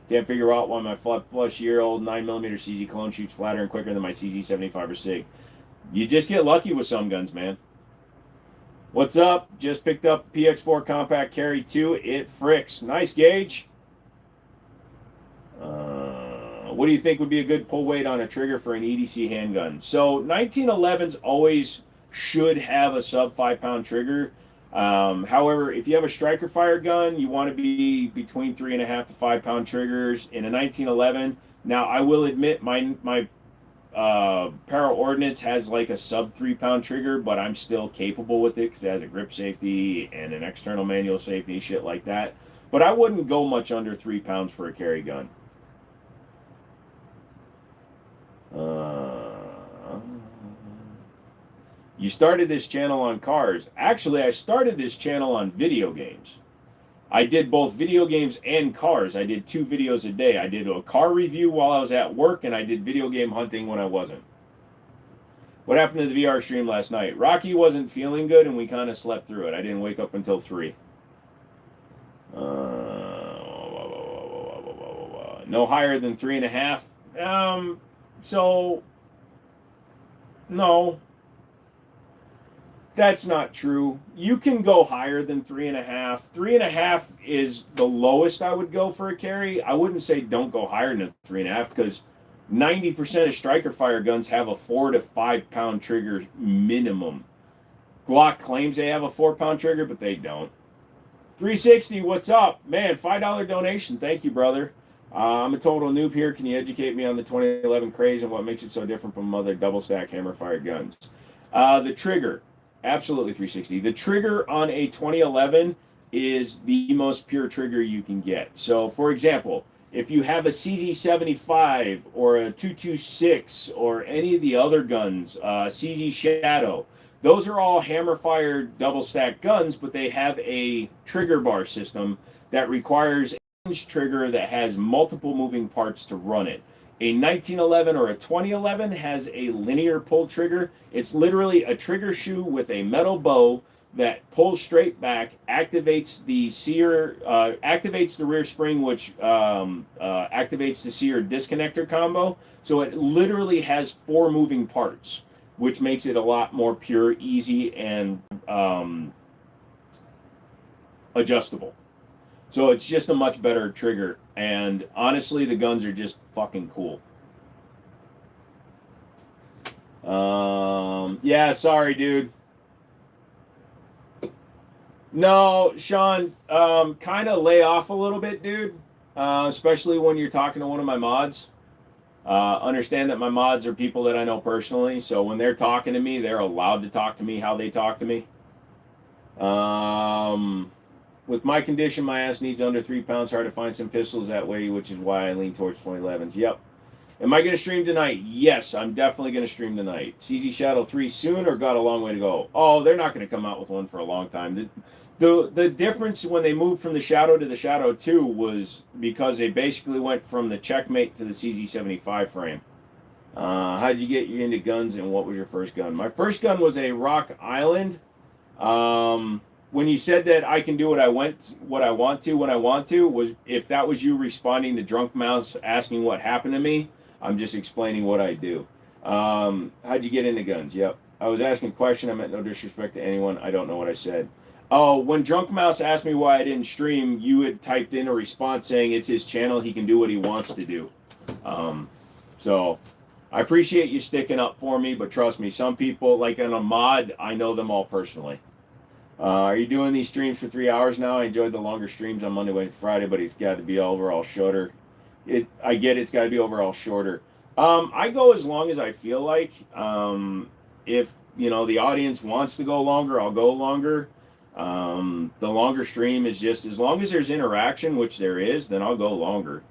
Can't figure out why my plus-year-old 9mm CZ clone shoots flatter and quicker than my CZ75 or SIG. You just get lucky with some guns, man. What's up? Just picked up PX4 Compact Carry 2. It fricks. Nice gauge. What do you think would be a good pull weight on a trigger for an EDC handgun? So 1911s always should have a sub 5 pound trigger. However, if you have a striker fire gun, you want to be between 3.5 to 5 pound triggers in a 1911. Now, I will admit my para ordnance has like a sub 3 pound trigger, but I'm still capable with it because it has a grip safety and an external manual safety, shit like that. But I wouldn't go much under 3 pounds for a carry gun. You started this channel on cars. Actually, I started this channel on video games. I did both video games and cars. I did 2 videos a day. I did a car review while I was at work, and I did video game hunting when I wasn't. What happened to the VR stream last night? Rocky wasn't feeling good, and we kind of slept through it. I didn't wake up until 3. No higher than 3.5. So, no. That's not true. You can go higher than 3.5. 3.5 is the lowest I would go for a carry. I wouldn't say don't go higher than 3.5 because 90% of striker fire guns have a 4 to 5 pound trigger minimum. Glock claims they have a 4 pound trigger, but they don't. 360, what's up? Man, $5 donation. Thank you, brother. I'm a total noob here. Can you educate me on the 2011 craze and what makes it so different from other double stack hammer fire guns? The trigger. Absolutely 360. The trigger on a 2011 is the most pure trigger you can get. So, for example, if you have a CZ75 or a 226 or any of the other guns, CZ Shadow, those are all hammer-fired double-stack guns, but they have a trigger bar system that requires a trigger that has multiple moving parts to run it. A 1911 or a 2011 has a linear pull trigger. It's literally a trigger shoe with a metal bow that pulls straight back, activates the sear, activates the rear spring, which activates the sear disconnector combo. So it literally has 4 moving parts, which makes it a lot more pure, easy, and adjustable. So it's just a much better trigger. And honestly, the guns are just fucking cool. Yeah, sorry, dude. No, Sean, kind of lay off a little bit, dude. Especially when you're talking to one of my mods. Understand that my mods are people that I know personally, so when they're talking to me, they're allowed to talk to me how they talk to me. With my condition, my ass needs under 3 pounds. Hard to find some pistols that way, which is why I lean towards 2011s. Yep. Am I going to stream tonight? Yes, I'm definitely going to stream tonight. CZ Shadow 3 soon or got a long way to go? Oh, they're not going to come out with one for a long time. The difference when they moved from the Shadow to the Shadow 2 was because they basically went from the Checkmate to the CZ75 frame. How did you get into guns, and what was your first gun? My first gun was a Rock Island. When you said that I can do what I want to when I want to, was if that was you responding to Drunk Mouse asking what happened to me, I'm just explaining what I do. How'd you get into guns? Yep. I was asking a question. I meant no disrespect to anyone. I don't know what I said. Oh, when Drunk Mouse asked me why I didn't stream, you had typed in a response saying it's his channel. He can do what he wants to do. So I appreciate you sticking up for me, but trust me, some people, like in a mod, I know them all personally. Are you doing these streams for 3 hours now? I enjoyed the longer streams on Monday, Wednesday, Friday, but it's got to be overall shorter. I get it's got to be overall shorter. I go as long as I feel like. If the audience wants to go longer, I'll go longer. The longer stream is just as long as there's interaction, which there is, then I'll go longer.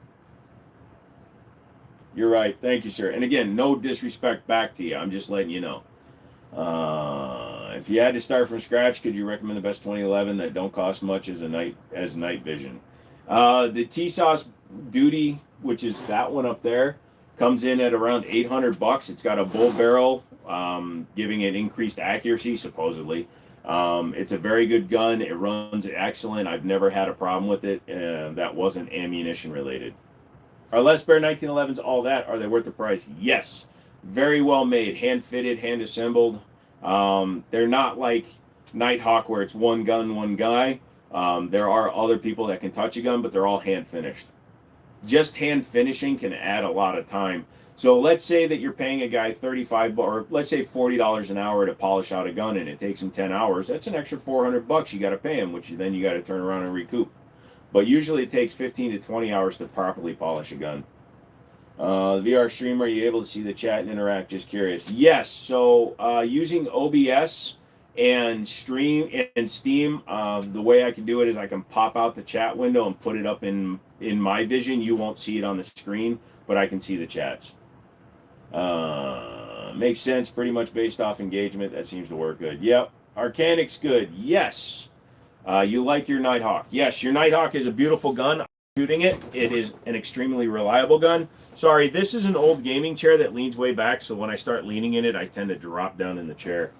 You're right. Thank you, sir. And again, no disrespect back to you. I'm just letting you know. If you had to start from scratch, could you recommend the best 2011 that don't cost much as night vision? The TSOS Duty, which is that one up there, comes in at around $800. It's got a bull barrel, giving it increased accuracy supposedly. It's a very good gun. It runs excellent. I've never had a problem with it. That wasn't ammunition related. Are Les Bear 1911s all that? Are they worth the price? Yes. Very well made, hand fitted, hand assembled. They're not like Nighthawk where it's one gun, one guy. There are other people that can touch a gun, but they're all hand finished. Just hand finishing can add a lot of time. So let's say that you're paying a guy $35 or let's say $40 an hour to polish out a gun, and it takes him 10 hours. That's an extra $400 you got to pay him, which then you got to turn around and recoup. But usually it takes 15 to 20 hours to properly polish a gun. VR stream, are you able to see the chat and interact? Just curious. Yes. So using OBS and Stream and Steam, the way I can do it is I can pop out the chat window and put it up in my vision. You won't see it on the screen, but I can see the chats. Makes sense. Pretty much based off engagement. That seems to work good. Yep. Arcanic's good. Yes. You like your Nighthawk? Yes. Your Nighthawk is a beautiful gun. Shooting it is an extremely reliable gun. Sorry, this is an old gaming chair that leans way back, so when I start leaning in it, I tend to drop down in the chair.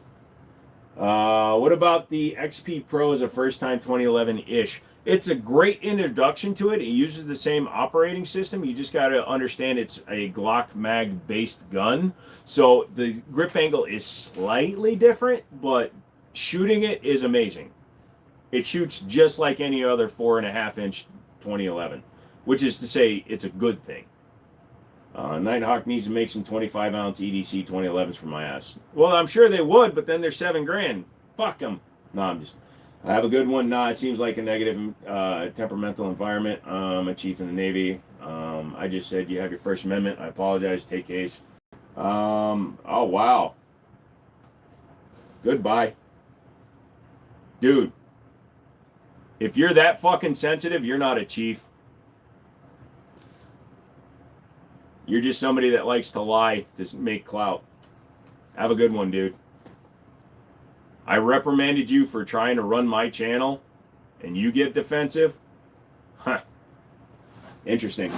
What about the XP Pro as a first-time 2011-ish? It's a great introduction to it. It uses the same operating system. You just got to understand it's a Glock mag-based gun, so the grip angle is slightly different, but shooting it is amazing. It shoots just like any other 4.5-inch 2011, which is to say it's a good thing. Nighthawk needs to make some 25-ounce EDC 2011s for my ass. Well, I'm sure they would, but then they're $7,000. Fuck them. No, I'm just. I have a good one. Nah, it seems like a negative temperamental environment. I'm a chief in the Navy. I just said you have your First Amendment. I apologize. Take case. Oh wow. Goodbye, dude. If you're that fucking sensitive, you're not a chief. You're just somebody that likes to lie to make clout. Have a good one, dude. I reprimanded you for trying to run my channel, and you get defensive? Huh. Interesting.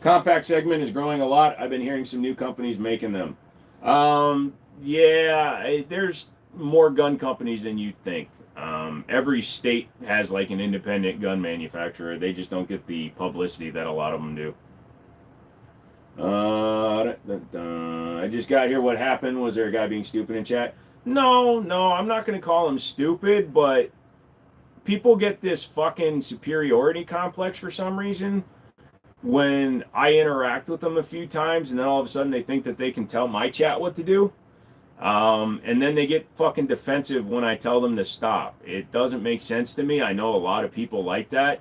Compact segment is growing a lot. I've been hearing some new companies making them. Yeah, there's more gun companies than you'd think. Every state has like an independent gun manufacturer. They just don't get the publicity that a lot of them do. I just got here. What happened? Was there a guy being stupid in chat? No, I'm not going to call him stupid, but people get this fucking superiority complex for some reason when I interact with them a few times, and then all of a sudden they think that they can tell my chat what to do. And then they get fucking defensive when I tell them to stop. It doesn't make sense to me. I know a lot of people like that.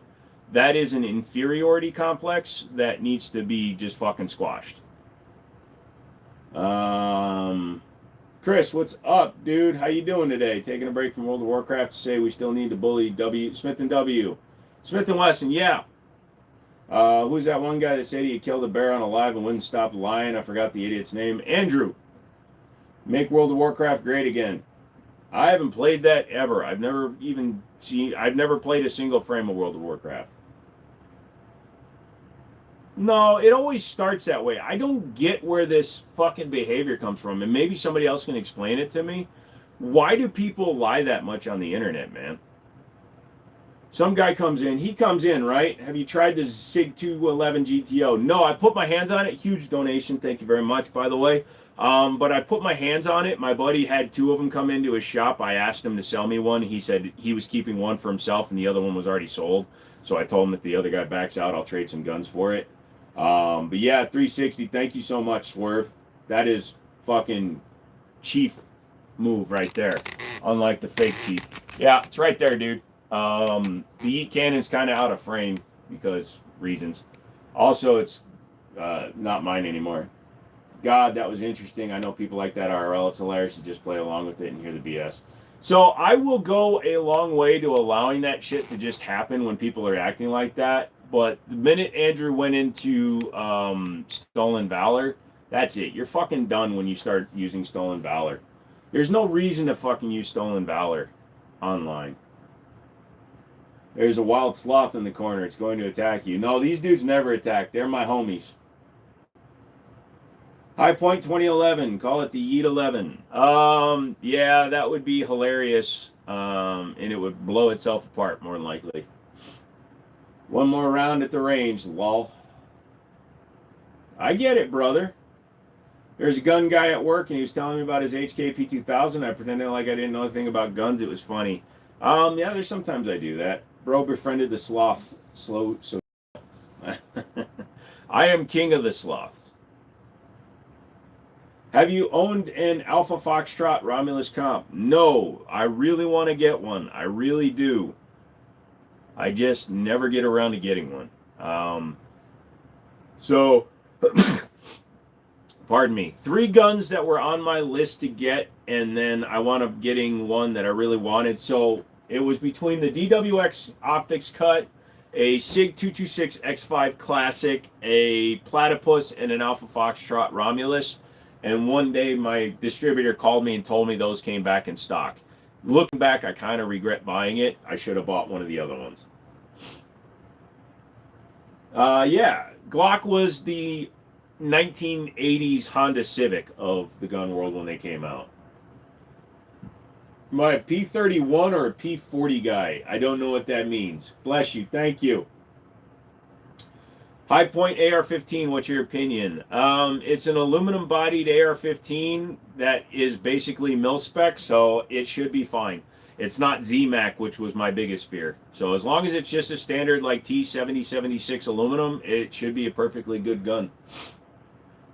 That is an inferiority complex that needs to be just fucking squashed. Chris, what's up, dude? How you doing today? Taking a break from World of Warcraft to say we still need to bully Smith and W. Smith and Wesson, yeah. Who's that one guy that said he killed a bear on a live and wouldn't stop lying? I forgot the idiot's name. Andrew. Make World of Warcraft great again. I haven't played that ever. I've never played a single frame of World of Warcraft. No, it always starts that way. I don't get where this fucking behavior comes from, and maybe somebody else can explain it to me. Why do people lie that much on the internet, man? Some guy comes in, right? Have you tried the SIG 211 GTO? No, I put my hands on it. Huge donation. Thank you very much, by the way. But I put my hands on it. My buddy had two of them come into his shop. I asked him to sell me one. He said he was keeping one for himself and the other one was already sold. So I told him if the other guy backs out, I'll trade some guns for it. But yeah, 360, thank you so much, Swerve. That is fucking chief move right there. Unlike the fake chief. Yeah, it's right there, dude. The heat cannon's kind of out of frame because reasons. Also, it's not mine anymore. God, that was interesting. I know people like that IRL. It's hilarious to just play along with it and hear the BS. So I will go a long way to allowing that shit to just happen when people are acting like that. But the minute Andrew went into Stolen Valor, that's it. You're fucking done when you start using Stolen Valor. There's no reason to fucking use Stolen Valor online. There's a wild sloth in the corner. It's going to attack you. No, these dudes never attack. They're my homies. High Point 2011. Call it the Yeet 11. Yeah, that would be hilarious. And it would blow itself apart, more than likely. One more round at the range, lol. I get it, brother. There's a gun guy at work, and he was telling me about his HKP 2000. I pretended like I didn't know anything about guns. It was funny. Yeah, there's sometimes I do that. Bro befriended the sloth. So I am king of the sloths. Have you owned an Alpha Foxtrot Romulus comp? No, I really want to get one. I really do. I just never get around to getting one. Pardon me. 3 guns that were on my list to get, and then I wound up getting one that I really wanted. So it was between the DWX Optics Cut, a SIG 226 X5 Classic, a Platypus, and an Alpha Foxtrot Romulus. And one day my distributor called me and told me those came back in stock. Looking back, I kind of regret buying it. I should have bought one of the other ones. Yeah, Glock was the 1980s Honda Civic of the gun world when they came out. Am I a P31 or a P40 guy? I don't know what that means. Bless you. Thank you. High Point AR-15, what's your opinion? It's an aluminum-bodied AR-15 that is basically mil-spec, so it should be fine. It's not ZMAC, which was my biggest fear. So as long as it's just a standard like T7076 aluminum, it should be a perfectly good gun.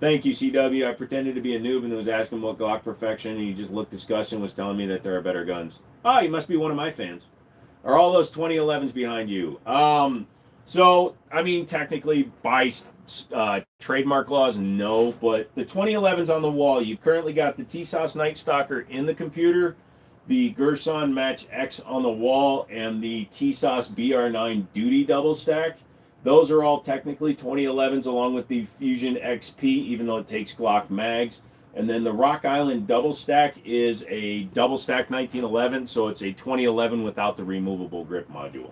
Thank you, CW. I pretended to be a noob and was asking what Glock Perfection, and he just looked disgusted and was telling me that there are better guns. Ah, you must be one of my fans. Are all those 2011s behind you? So, I mean, technically, by trademark laws, no, but the 2011s on the wall, you've currently got the TSOS Night Stalker in the computer, the Gerson Match X on the wall, and the TSOS BR9 Duty double stack. Those are all technically 2011s along with the Fusion XP, even though it takes Glock mags. And then the Rock Island double stack is a double stack 1911, so it's a 2011 without the removable grip module.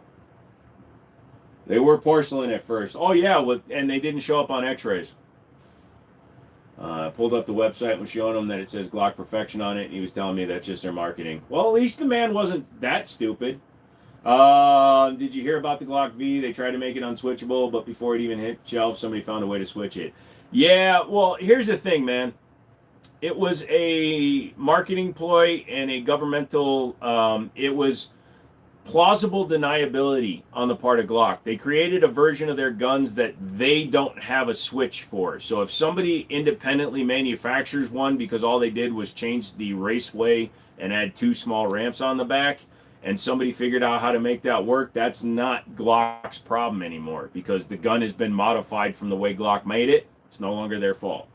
They were porcelain at first. Oh yeah, and they didn't show up on X-rays. I pulled up the website and was showing him that it says Glock Perfection on it, and he was telling me that's just their marketing. Well, at least the man wasn't that stupid. Did you hear about the Glock V? They tried to make it unswitchable, but before it even hit shelves, somebody found a way to switch it. Yeah, well, here's the thing, man. It was a marketing ploy and a governmental. It was plausible deniability on the part of Glock. They created a version of their guns that they don't have a switch for. So if somebody independently manufactures one because all they did was change the raceway and add 2 small ramps on the back, and somebody figured out how to make that work, that's not Glock's problem anymore because the gun has been modified from the way Glock made it. It's no longer their fault.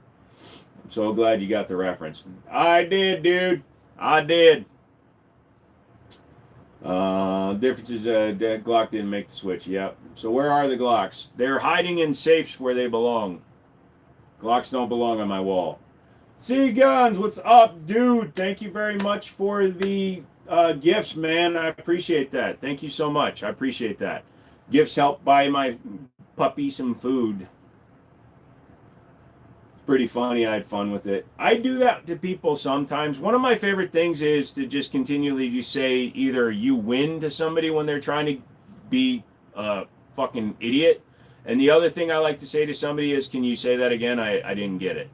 I'm so glad you got the reference. I did, dude. I did. Difference is Glock didn't make the switch. Yep. So where are the Glocks? They're hiding in safes where they belong. Glocks don't belong on my wall. C Guns, what's up, dude? Thank you very much for the gifts, man. I appreciate that. Thank you so much. I appreciate that. Gifts help buy my puppy some food. Pretty funny. I had fun with it. I do that to people sometimes. One of my favorite things is to just continually just say either you win to somebody when they're trying to be a fucking idiot. And the other thing I like to say to somebody is, can you say that again? I didn't get it.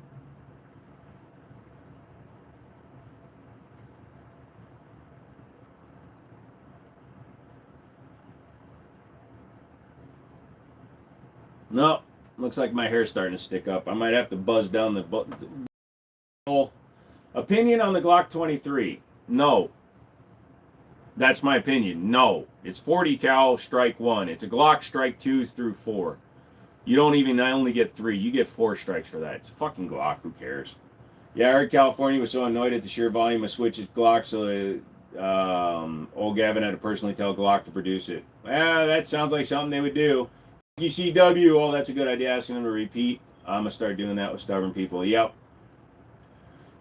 No, looks like my hair's starting to stick up. I might have to buzz down the opinion on the Glock 23. No. That's my opinion. No. It's 40 cal strike 1. It's a Glock strike 2 through 4. You don't even I only get 3. You get 4 strikes for that. It's a fucking Glock. Who cares? Yeah, I heard California was so annoyed at the sheer volume of switches Glock, so old Gavin had to personally tell Glock to produce it. Yeah, that sounds like something they would do. QCW, oh, that's a good idea. Asking them to repeat. I'm going to start doing that with stubborn people. Yep.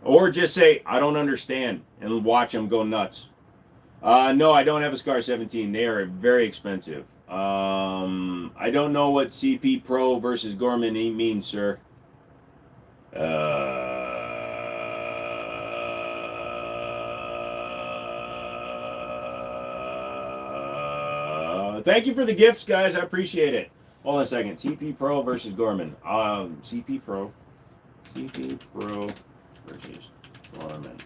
Or just say, I don't understand, and watch them go nuts. No, I don't have a Scar 17. They are very expensive. I don't know what CP Pro versus Gorman means, sir. Thank you for the gifts, guys. I appreciate it. Hold on a second. CP Pro versus Gorman. CP Pro versus Gorman.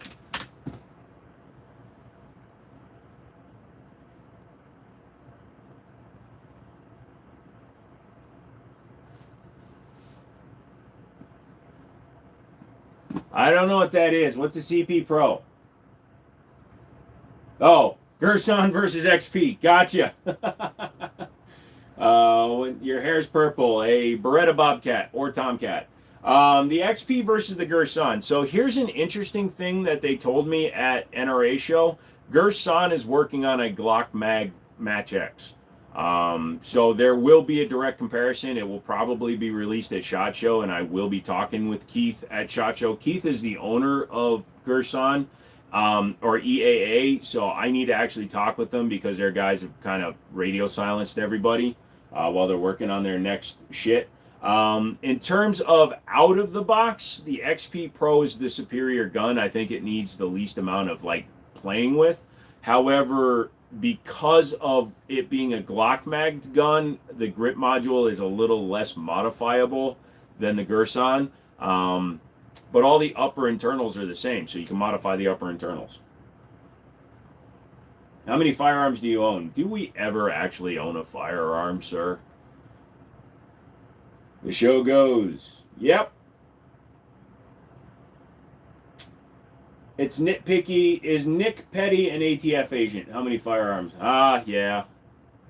I don't know what that is. What's a CP Pro? Oh, Gerson versus XP. Gotcha. When your hair's purple, a Beretta Bobcat or Tomcat. The XP versus the Gerson. So here's an interesting thing that they told me at NRA show. Gerson is working on a Glock Mag Match X. So there will be a direct comparison. It will probably be released at SHOT Show, and I will be talking with Keith at SHOT Show. Keith is the owner of Gerson, or EAA, so I need to actually talk with them because their guys have kind of radio silenced everybody while they're working on their next shit. In terms of out of the box, the XP Pro is the superior gun. I think it needs the least amount of like playing with. However, because of it being a Glock magged gun, the grip module is a little less modifiable than the Gerson. But all the upper internals are the same, so you can modify the upper internals. How many firearms do you own? Do we ever actually own a firearm, sir? The show goes. Yep. It's nitpicky. Is Nick Petty an ATF agent? How many firearms? Yeah.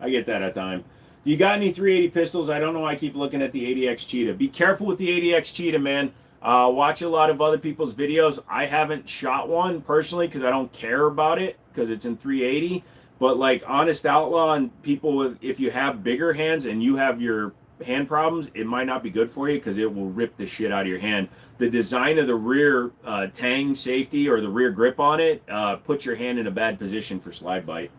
I get that at time. You got any 380 pistols? I don't know why I keep looking at the ADX Cheetah. Be careful with the ADX Cheetah, man. Watch a lot of other people's videos. I haven't shot one personally because I don't care about it because it's in 380. But like Honest Outlaw and people with, if you have bigger hands and you have your hand problems, it might not be good for you because it will rip the shit out of your hand. The design of the rear tang safety or the rear grip on it puts your hand in a bad position for slide bite.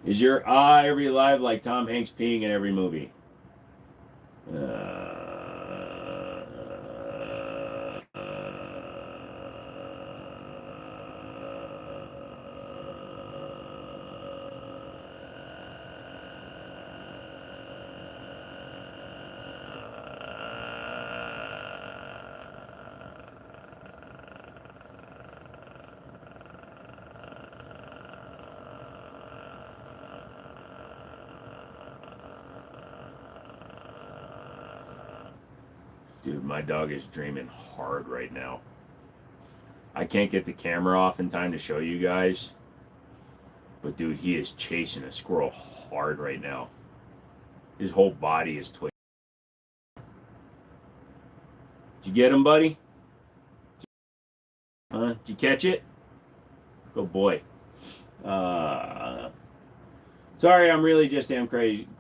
Is your every live like Tom Hanks peeing in every movie? Uh, Dude, my dog is dreaming hard right now. I can't get the camera off in time to show you guys. But dude, he is chasing a squirrel hard right now. His whole body is twitching. Did you get him, buddy? Huh? Did you catch it? Good boy. Sorry, I'm really just damn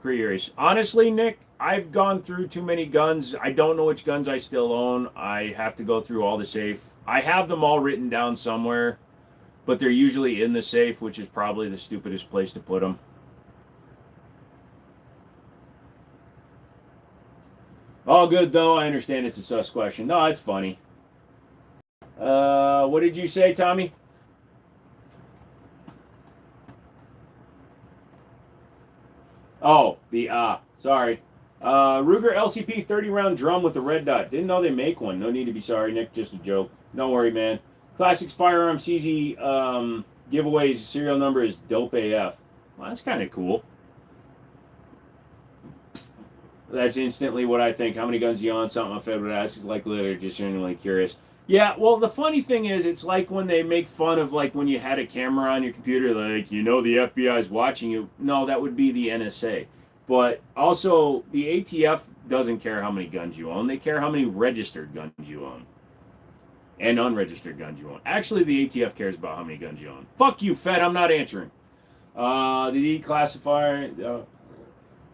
curious. Honestly, Nick, I've gone through too many guns. I don't know which guns I still own. I have to go through all the safe. I have them all written down somewhere, but they're usually in the safe, which is probably the stupidest place to put them. All good, though. I understand it's a sus question. No, it's funny. What did you say, Tommy? Oh, sorry. Ruger LCP 30 round drum with a red dot. Didn't know they make one. No need to be sorry, Nick. Just a joke. Don't worry, man. Classics Firearm CZ giveaways. Serial number is Dope AF. Well, that's kind of cool. That's instantly what I think. How many guns do you own? Something my Fed would ask is likely they're just genuinely curious. Yeah, well, the funny thing is, it's like when they make fun of, like, when you had a camera on your computer, like, you know the FBI's watching you. No, that would be the NSA. But also, the ATF doesn't care how many guns you own. They care how many registered guns you own. And unregistered guns you own. Actually, the ATF cares about how many guns you own. Fuck you, Fed. I'm not answering. The declassifier...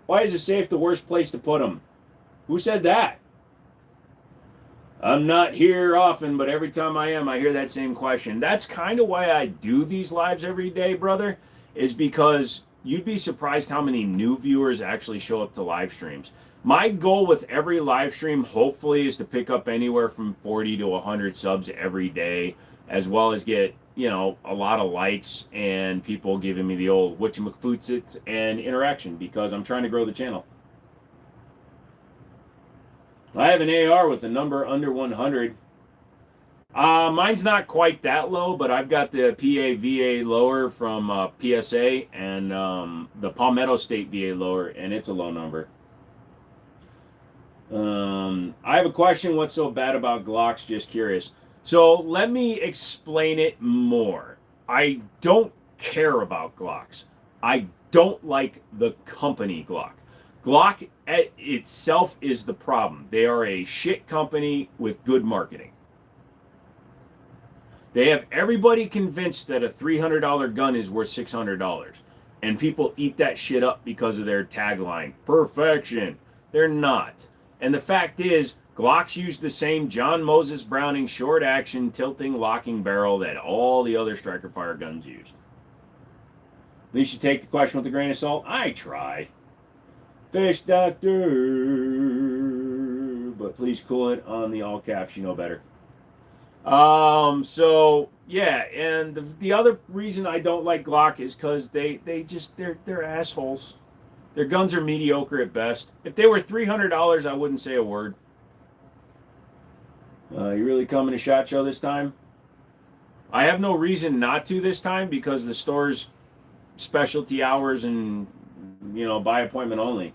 why is a safe the worst place to put them? Who said that? I'm not here often, but every time I am, I hear that same question. That's kind of why I do these lives every day, brother, is because you'd be surprised how many new viewers actually show up to live streams. My goal with every live stream, hopefully, is to pick up anywhere from 40 to 100 subs every day, as well as get, you know, a lot of likes and people giving me the old whatchamacfootsit and interaction, because I'm trying to grow the channel. I have an AR with a number under 100. Mine's not quite that low, but I've got the PA VA lower from PSA and the Palmetto State VA lower, and it's a low number. I have a question. What's so bad about Glocks? Just curious. So let me explain it more. I don't care about Glocks. I don't like the company Glock. Glock itself is the problem. They are a shit company with good marketing. They have everybody convinced that a $300 gun is worth $600. And people eat that shit up because of their tagline, perfection. They're not. And the fact is, Glocks use the same John Moses Browning short action tilting locking barrel that all the other striker fire guns use. At least you take the question with a grain of salt. I try. Fish doctor, but please cool it on the all caps. You know better. So yeah, and the other reason I don't like Glock is because they're assholes. Their guns are mediocre at best. If they were $300, I wouldn't say a word. You really coming to SHOT Show this time? I have no reason not to this time because the store's specialty hours and, you know, by appointment only.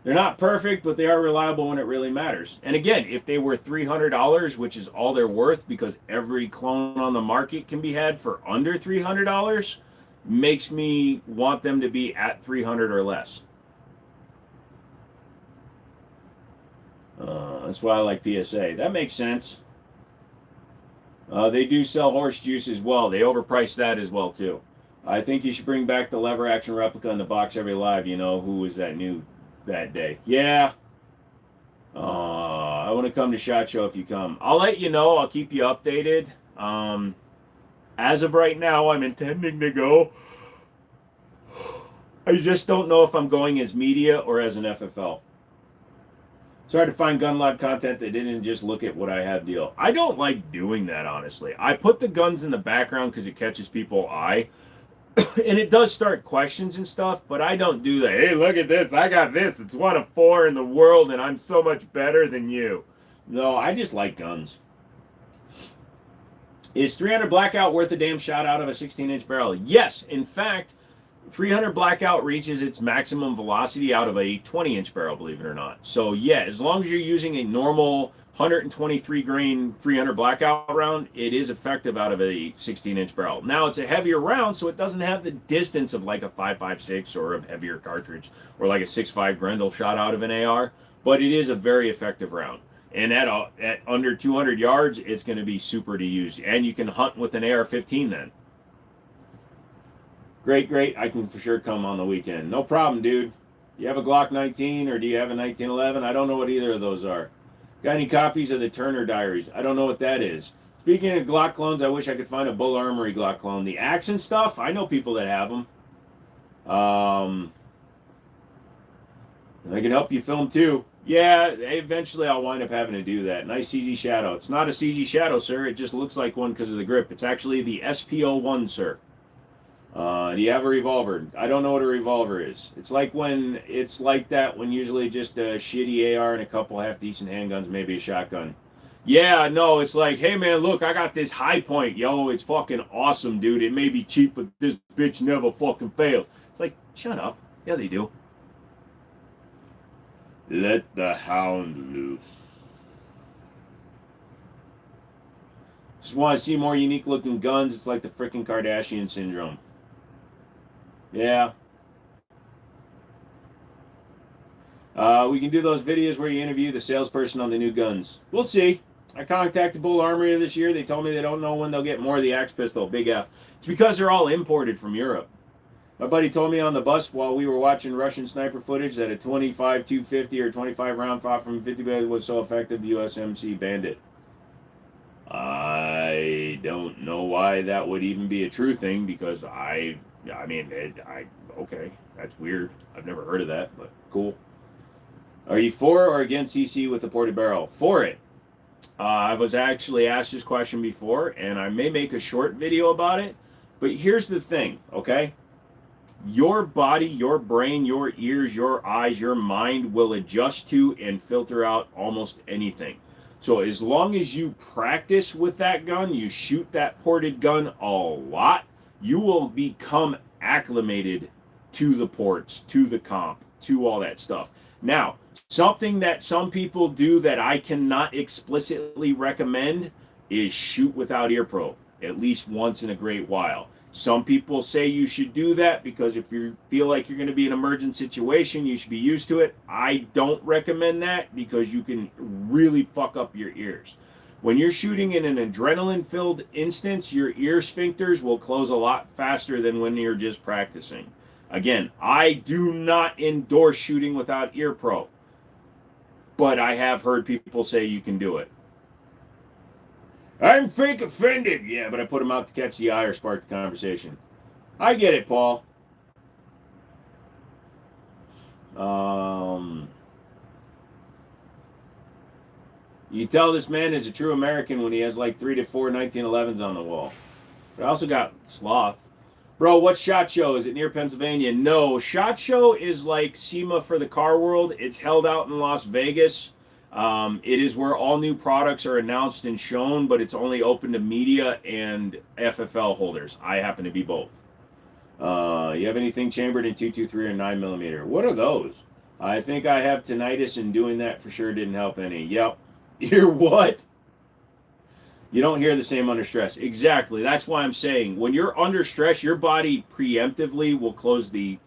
They're not perfect, but they are reliable when it really matters. And again, if they were $300, which is all they're worth because every clone on the market can be had for under $300, makes me want them to be at 300 or less. That's why I like PSA. That makes sense. They do sell horse juice as well. They overprice that as well, too. I think you should bring back the lever action replica in the box every live. You know, who was that new that day? Yeah. I want to come to SHOT Show if you come. I'll let you know. I'll keep you updated. As of right now, I'm intending to go. I just don't know if I'm going as media or as an FFL. It's hard to find gun live content that didn't just look at what I have deal. I don't like doing that, honestly. I put the guns in the background because it catches people's eye. And it does start questions and stuff, but I don't do that. Hey, look at this. I got this. It's one of 4 in the world, and I'm so much better than you. No, I just like guns. Is 300 Blackout worth a damn shot out of a 16-inch barrel? Yes. In fact, 300 Blackout reaches its maximum velocity out of a 20-inch barrel, believe it or not. So, yeah, as long as you're using a normal 123 grain 300 Blackout round, it is effective out of a 16-inch barrel. Now, it's a heavier round, so it doesn't have the distance of like a 5.56 or a heavier cartridge or like a 6.5 Grendel shot out of an AR, but it is a very effective round. And at under 200 yards, it's going to be super to use. And you can hunt with an AR-15 then. Great. I can for sure come on the weekend. No problem, dude. Do you have a Glock 19 or do you have a 1911? I don't know what either of those are. Got any copies of the Turner Diaries? I don't know what that is. Speaking of Glock clones, I wish I could find a Bull Armory Glock clone. The accent stuff, I know people that have them. I can help you film too. Yeah, eventually I'll wind up having to do that. Nice CZ Shadow. It's not a CZ Shadow, sir. It just looks like one because of the grip. It's actually the SP01, sir. Do you have a revolver? I don't know what a revolver is. It's like that when usually just a shitty AR and a couple half-decent handguns, maybe a shotgun. Yeah, no, it's like, hey man, look, I got this high point. Yo, it's fucking awesome, dude. It may be cheap, but this bitch never fucking fails. It's like, shut up. Yeah, they do. Let the hound loose. Just want to see more unique looking guns. It's like the freaking Kardashian syndrome. Yeah. We can do those videos where you interview the salesperson on the new guns. We'll see. I contacted Bull Armory this year. They told me they don't know when they'll get more of the Axe pistol, Big F. It's because they're all imported from Europe. My buddy told me on the bus while we were watching Russian sniper footage that a 25 250 or 25 round fought from 50 was so effective the USMC banned it. I don't know why that would even be a true thing because okay, that's weird. I've never heard of that, but cool. Are you for or against CC with the ported barrel? For it. I was actually asked this question before, and I may make a short video about it, but here's the thing, okay? Your body, your brain, your ears, your eyes, your mind will adjust to and filter out almost anything. So as long as you practice with that gun, you shoot that ported gun a lot, you will become acclimated to the ports, to the comp, to all that stuff. Now, something that some people do that I cannot explicitly recommend is shoot without ear probe, at least once in a great while. Some people say you should do that because if you feel like you're going to be in an emergent situation, you should be used to it. I don't recommend that because you can really fuck up your ears. When you're shooting in an adrenaline-filled instance, your ear sphincters will close a lot faster than when you're just practicing. Again, I do not endorse shooting without ear probe, but I have heard people say you can do it. I'm fake offended. Yeah, but I put them out to catch the eye or spark the conversation. I get it, Paul. You tell this man is a true American when he has like 3 to 4 1911s on the wall. But I also got Sloth. Bro, what SHOT Show? Is it near Pennsylvania? No, SHOT Show is like SEMA for the car world. It's held out in Las Vegas. It is where all new products are announced and shown, but it's only open to media and FFL holders. I happen to be both. You have anything chambered in 223 or 9mm? What are those? I think I have tinnitus, and doing that for sure didn't help any. Yep. You're what? You don't hear the same under stress. Exactly. That's why I'm saying when you're under stress, your body preemptively will close the...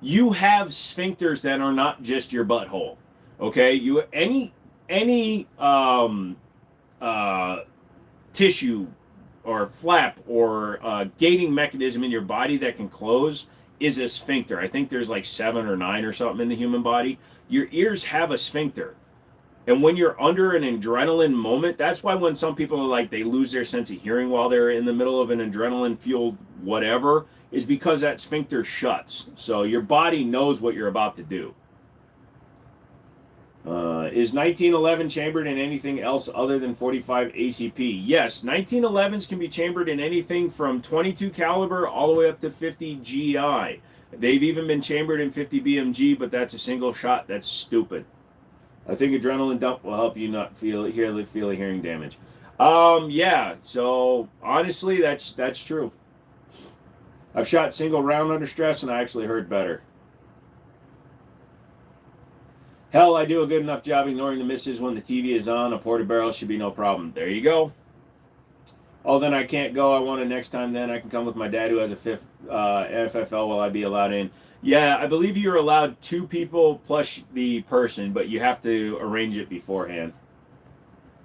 You have sphincters that are not just your butthole. Okay? You any tissue or flap or gating mechanism in your body that can close is a sphincter. I think there's like 7 or 9 or something in the human body. Your ears have a sphincter. And when you're under an adrenaline moment, that's why when some people are like, they lose their sense of hearing while they're in the middle of an adrenaline-fueled whatever, is because that sphincter shuts. So your body knows what you're about to do. Is 1911 chambered in anything else other than 45 ACP? Yes, 1911s can be chambered in anything from 22 caliber all the way up to 50 GI. They've even been chambered in 50 BMG, but that's a single shot. That's stupid. I think adrenaline dump will help you not feel hearing damage. Yeah. So honestly, that's true. I've shot single round under stress, and I actually heard better. Hell, I do a good enough job ignoring the misses when the TV is on. A porta barrel should be no problem. There you go. Oh, then I can't go. I want it next time. Then I can come with my dad who has a fifth FFL. Will I be allowed in? Yeah, I believe you're allowed 2 people plus the person, but you have to arrange it beforehand.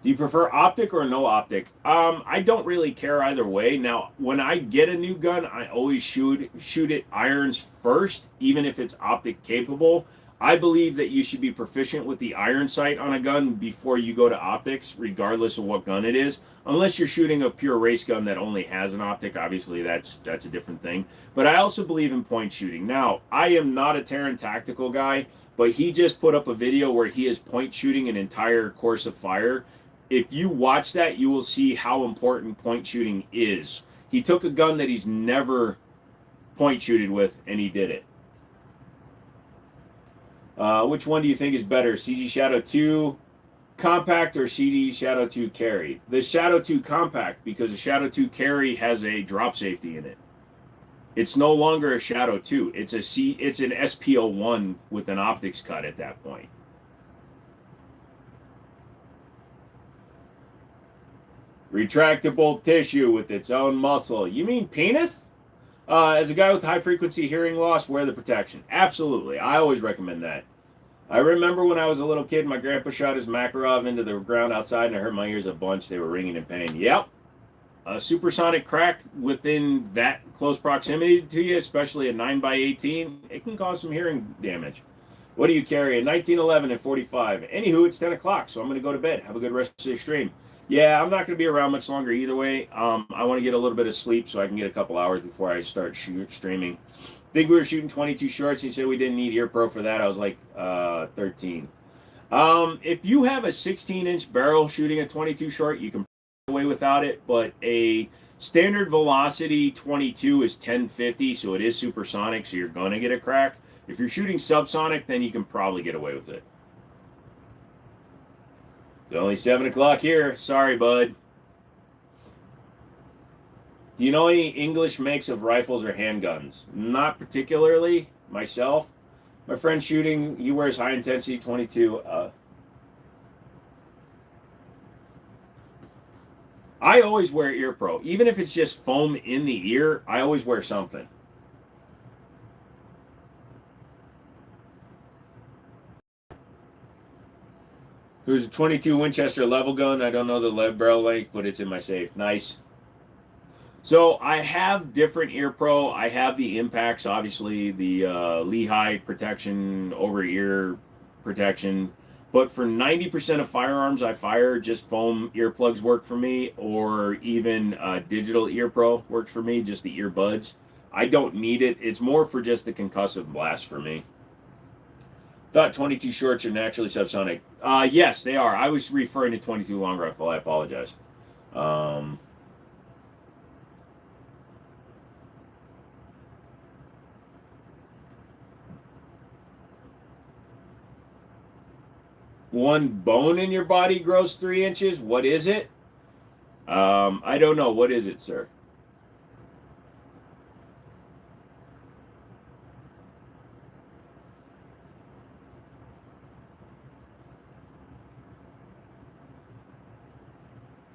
Do you prefer optic or no optic? I don't really care either way. Now, when I get a new gun, I always shoot it irons first, even if it's optic capable. I believe that you should be proficient with the iron sight on a gun before you go to optics, regardless of what gun it is. Unless you're shooting a pure race gun that only has an optic, obviously that's a different thing. But I also believe in point shooting. Now, I am not a Terran Tactical guy, but he just put up a video where he is point shooting an entire course of fire. If you watch that, you will see how important point shooting is. He took a gun that he's never point shooted with, and he did it. Which one do you think is better, CG Shadow 2 Compact or CG Shadow 2 Carry? The Shadow 2 Compact, because the Shadow 2 Carry has a drop safety in it. It's no longer a Shadow 2. It's an SPO1 with an optics cut at that point. Retractable tissue with its own muscle. You mean penis? As a guy with high frequency hearing loss, wear the protection. Absolutely. I always recommend that. I remember when I was a little kid, my grandpa shot his Makarov into the ground outside and I hurt my ears a bunch. They were ringing in pain. Yep. A supersonic crack within that close proximity to you, especially a 9x18, it can cause some hearing damage. What do you carry? A 1911 and 45. Anywho, it's 10 o'clock, so I'm going to go to bed. Have a good rest of the stream. Yeah, I'm not going to be around much longer either way. I want to get a little bit of sleep so I can get a couple hours before I start streaming. I think we were shooting 22 shorts. You said we didn't need ear pro for that. I was like 13. If you have a 16-inch barrel shooting a 22 short, you can get away without it. But a standard velocity 22 is 1050, so it is supersonic, so you're going to get a crack. If you're shooting subsonic, then you can probably get away with it. It's only 7 o'clock here. Sorry, bud. Do you know any English makes of rifles or handguns? Not particularly, myself. My friend shooting, he wears high intensity 22. I always wear ear pro. Even if it's just foam in the ear, I always wear something. Who's a 22 Winchester level gun? I don't know the lead barrel length, but it's in my safe. Nice. So I have different ear pro. I have the impacts, obviously, the Lehigh protection, over ear protection. But for 90% of firearms I fire, just foam earplugs work for me, or even digital ear pro works for me, just the earbuds. I don't need it. It's more for just the concussive blast for me. Thought 22 shorts are naturally subsonic. Yes, they are. I was referring to 22 long rifle. I apologize. One bone in your body grows 3 inches. What is it? I don't know. What is it, sir?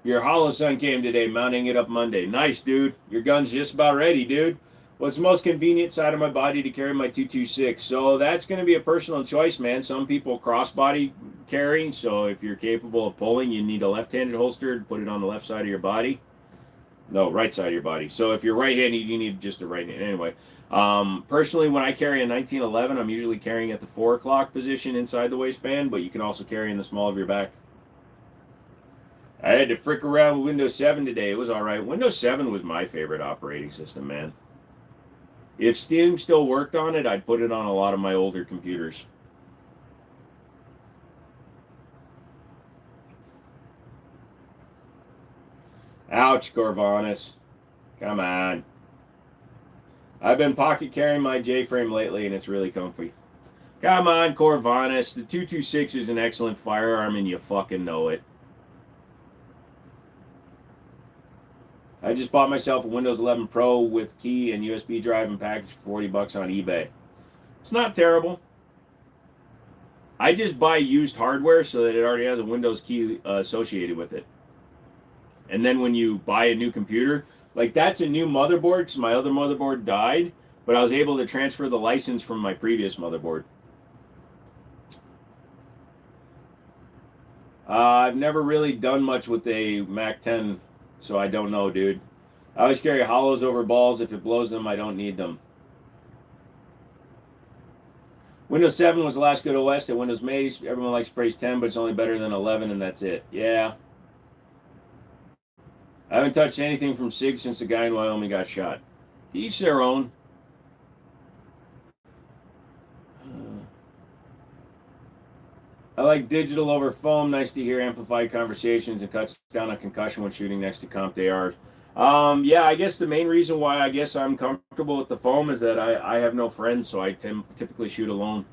Your Holosun came today, mounting it up Monday. Nice, dude. Your gun's just about ready, dude. What's the most convenient side of my body to carry my 226? So that's going to be a personal choice, man. Some people crossbody carry, so if you're capable of pulling, you need a left-handed holster to put it on the left side of your body. No, right side of your body. So if you're right-handed, you need just a right hand. Anyway, personally, when I carry a 1911, I'm usually carrying at the 4 o'clock position inside the waistband, but you can also carry in the small of your back. I had to frick around with Windows 7 today. It was all right. Windows 7 was my favorite operating system, man. If Steam still worked on it, I'd put it on a lot of my older computers. Ouch, Corvanis. Come on. I've been pocket carrying my J-frame lately, and it's really comfy. Come on, Corvanis. The 226 is an excellent firearm, and you fucking know it. I just bought myself a Windows 11 Pro with key and USB drive and package for $40 on eBay. It's not terrible. I just buy used hardware so that it already has a Windows key associated with it. And then when you buy a new computer, like that's a new motherboard because my other motherboard died, but I was able to transfer the license from my previous motherboard. I've never really done much with a Mac 10, so I don't know, dude. I always carry hollows over balls. If it blows them, I don't need them. Windows 7 was the last good OS that Windows made. Everyone likes to praise 10, but it's only better than 11, and that's it. Yeah. I haven't touched anything from SIG since the guy in Wyoming got shot. To each their own. I like digital over foam. Nice to hear amplified conversations and cuts down on concussion when shooting next to comped ARs. Yeah, I guess the main reason why I guess I'm comfortable with the foam is that I have no friends, so I typically shoot alone.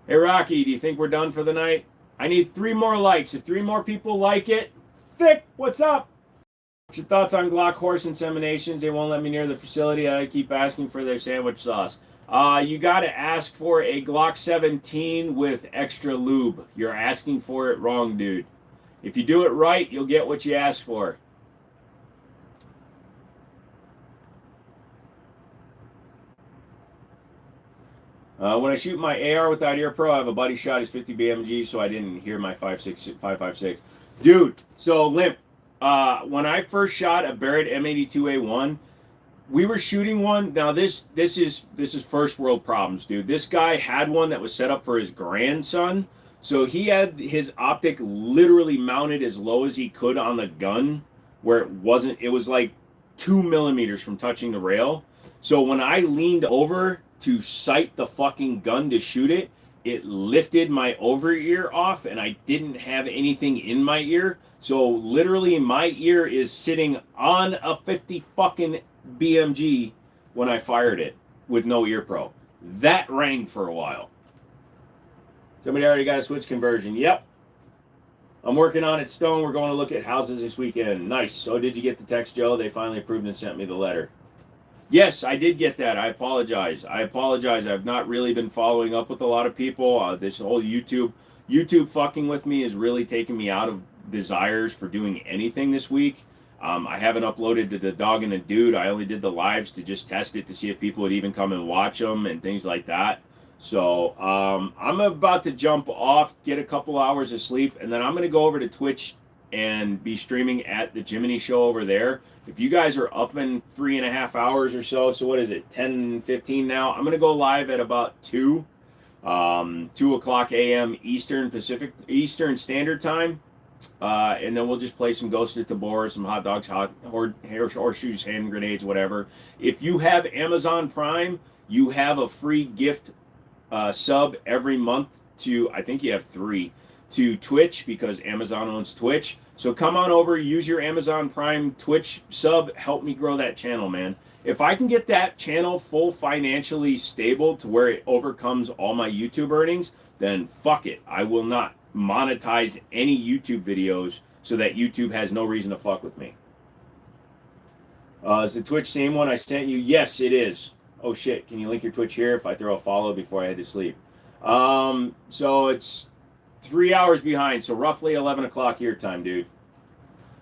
Hey, Rocky, do you think we're done for the night? I need 3 more likes. If 3 more people like it, Thick, what's up? What's your thoughts on Glock horse inseminations? They won't let me near the facility. I keep asking for their sandwich sauce. You got to ask for a Glock 17 with extra lube. You're asking for it wrong, dude. If you do it right, you'll get what you ask for. When I shoot my AR without ear pro, I have a buddy shot his 50 BMG, so I didn't hear my 5.56. Dude, so Limp, when I first shot a Barrett M82A1, we were shooting one. Now this is first world problems, dude. This guy had one that was set up for his grandson, so he had his optic literally mounted as low as he could on the gun, where it was like 2 millimeters from touching the rail. So when I leaned over to sight the fucking gun to shoot it, it lifted my over ear off, and I didn't have anything in my ear. So literally my ear is sitting on a 50 fucking BMG when I fired it with no ear pro. That rang for a while. Somebody already got a switch conversion. Yep. I'm working on it, Stone. We're going to look at houses this weekend. Nice. So did you get the text, Joe? They finally approved and sent me the letter. Yes, I did get that. I apologize. I've not really been following up with a lot of people. This whole YouTube fucking with me is really taking me out of desires for doing anything this week. I haven't uploaded to the Dog and a Dude. I only did the lives to just test it to see if people would even come and watch them and things like that. So I'm about to jump off, get a couple hours of sleep, and then I'm going to go over to Twitch and be streaming at the Jiminy Show over there. If you guys are up in 3.5 hours or so what is it, 10:15 now? I'm going to go live at about 2 o'clock a.m. Eastern Standard Time. And then we'll just play some Ghost at the Boar, some hot dogs, horseshoes, hand grenades, whatever. If you have Amazon Prime, you have a free gift sub every month to, I think you have 3, to Twitch, because Amazon owns Twitch. So come on over, use your Amazon Prime Twitch sub, help me grow that channel, man. If I can get that channel full financially stable to where it overcomes all my YouTube earnings, then fuck it. I will not monetize any YouTube videos so that YouTube has no reason to fuck with me. Is the Twitch same one I sent you? Yes, it is. Oh shit, can you link your Twitch here if I throw a follow before I head to sleep? So it's 3 hours behind, so roughly 11 o'clock your time, dude.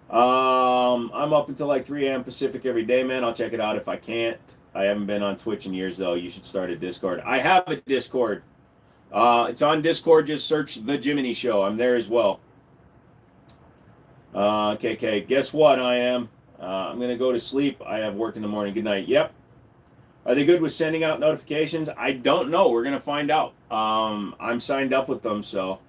I'm up until like 3 a.m. Pacific every day, man. I'll check it out if I can't. I haven't been on Twitch in years, though. You should start a Discord. I have a Discord. It's on Discord. Just search The Jiminy Show. I'm there as well. KK, guess what I am? I'm going to go to sleep. I have work in the morning. Good night. Yep. Are they good with sending out notifications? I don't know. We're going to find out. I'm signed up with them, so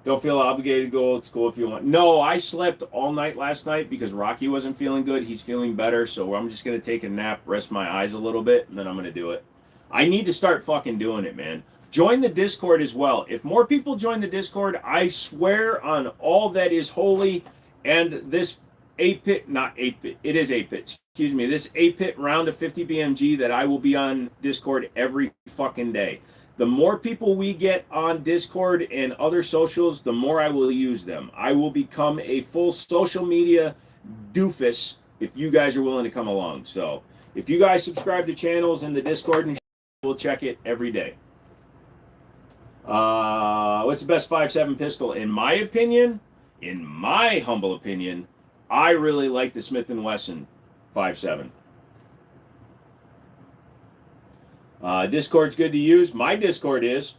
Don't feel obligated to go old school if you want. No, I slept all night last night because Rocky wasn't feeling good. He's feeling better, so I'm just gonna take a nap, rest my eyes a little bit, and then I'm gonna do it. I need to start fucking doing it, man. Join the Discord as well. If more people join the Discord, I swear on all that is holy and this 8-pit, not 8-pit, it is 8-pit, excuse me, this 8-pit round of 50 BMG that I will be on Discord every fucking day. The more people we get on Discord and other socials, the more I will use them. I will become a full social media doofus if you guys are willing to come along. So if you guys subscribe to channels in the Discord, and we'll check it every day. What's the best 5.7 pistol? In my opinion, in my humble opinion, I really like the Smith & Wesson 5.7. Discord's good to use. My Discord is.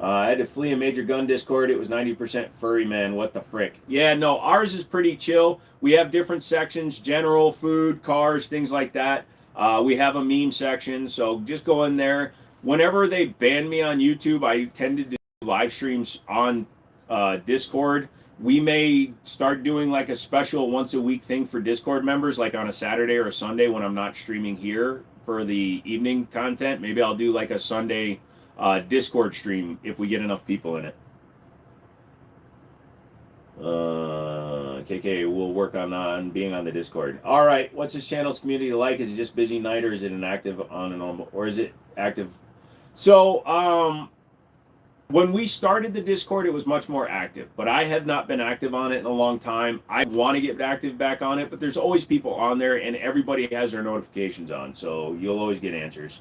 I had to flee a major gun Discord. It was 90% furry, man. What the frick? Yeah, no, ours is pretty chill. We have different sections, general, food, cars, things like that. We have a meme section, so just go in there. Whenever they ban me on YouTube, I tend to do live streams on Discord. We may start doing like a special once a week thing for Discord members, like on a Saturday or a Sunday when I'm not streaming here for the evening content. Maybe I'll do like a Sunday Discord stream if we get enough people in it. KK, we'll work on being on the Discord. All right, what's this channel's community like? Is it just busy night, or is it an active on a normal, or is it active? So, when we started the Discord, it was much more active, but I have not been active on it in a long time. I want to get active back on it, but there's always people on there, and everybody has their notifications on, so you'll always get answers.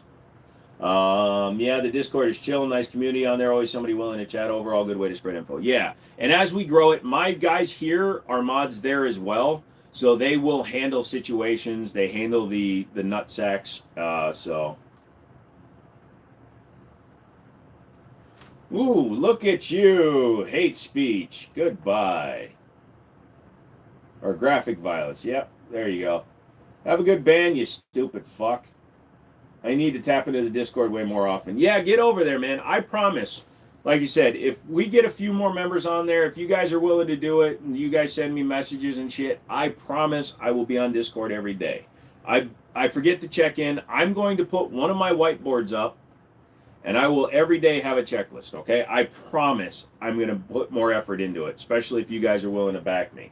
Yeah, the Discord is chill, nice community on there, always somebody willing to chat, overall good way to spread info. Yeah, and as we grow it, my guys here are mods there as well, so they will handle situations, they handle the nut sacks, so... Ooh, look at you. Hate speech. Goodbye. Or graphic violence. Yep, there you go. Have a good ban, you stupid fuck. I need to tap into the Discord way more often. Yeah, get over there, man. I promise. Like you said, if we get a few more members on there, if you guys are willing to do it, and you guys send me messages and shit, I promise I will be on Discord every day. I forget to check in. I'm going to put one of my whiteboards up, and I will every day have a checklist, okay? I promise I'm going to put more effort into it, especially if you guys are willing to back me.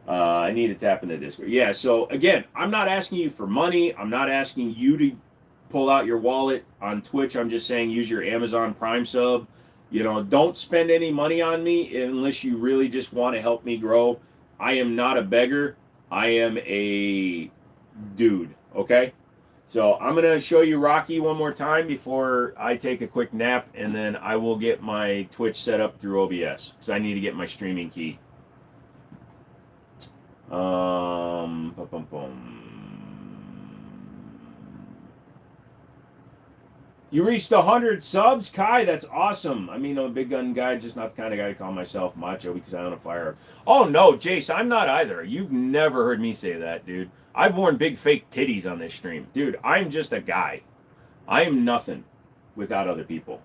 I need to tap into Discord. Yeah, so again, I'm not asking you for money. I'm not asking you to pull out your wallet on Twitch. I'm just saying use your Amazon Prime sub. You know, don't spend any money on me unless you really just want to help me grow. I am not a beggar. I am a dude, okay? So I'm going to show you Rocky one more time before I take a quick nap, and then I will get my Twitch set up through OBS because I need to get my streaming key. You reached 100 subs, Kai. That's awesome. I mean, I'm a big gun guy, just not the kind of guy to call myself macho because I own a firearm. Oh no, Jace, I'm not either. You've never heard me say that, dude. I've worn big fake titties on this stream. Dude, I'm just a guy. I am nothing without other people.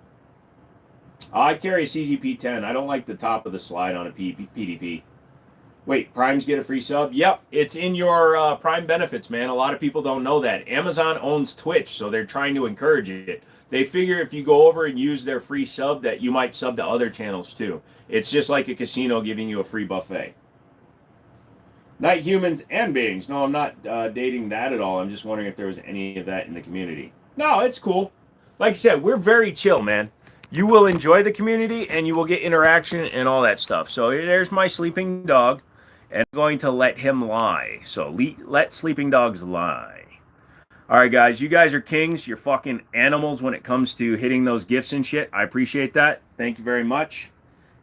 I carry a CZP-10. I don't like the top of the slide on a PDP. Wait, Primes get a free sub? Yep, it's in your Prime benefits, man. A lot of people don't know that. Amazon owns Twitch, so they're trying to encourage it. They figure if you go over and use their free sub that you might sub to other channels too. It's just like a casino giving you a free buffet. Night humans and beings. No, I'm not dating that at all. I'm just wondering if there was any of that in the community. No, it's cool. Like I said, we're very chill, man. You will enjoy the community and you will get interaction and all that stuff. So there's my sleeping dog, and I'm going to let him lie. So let sleeping dogs lie. All right, guys, you guys are kings. You're fucking animals when it comes to hitting those gifts and shit. I appreciate that. Thank you very much.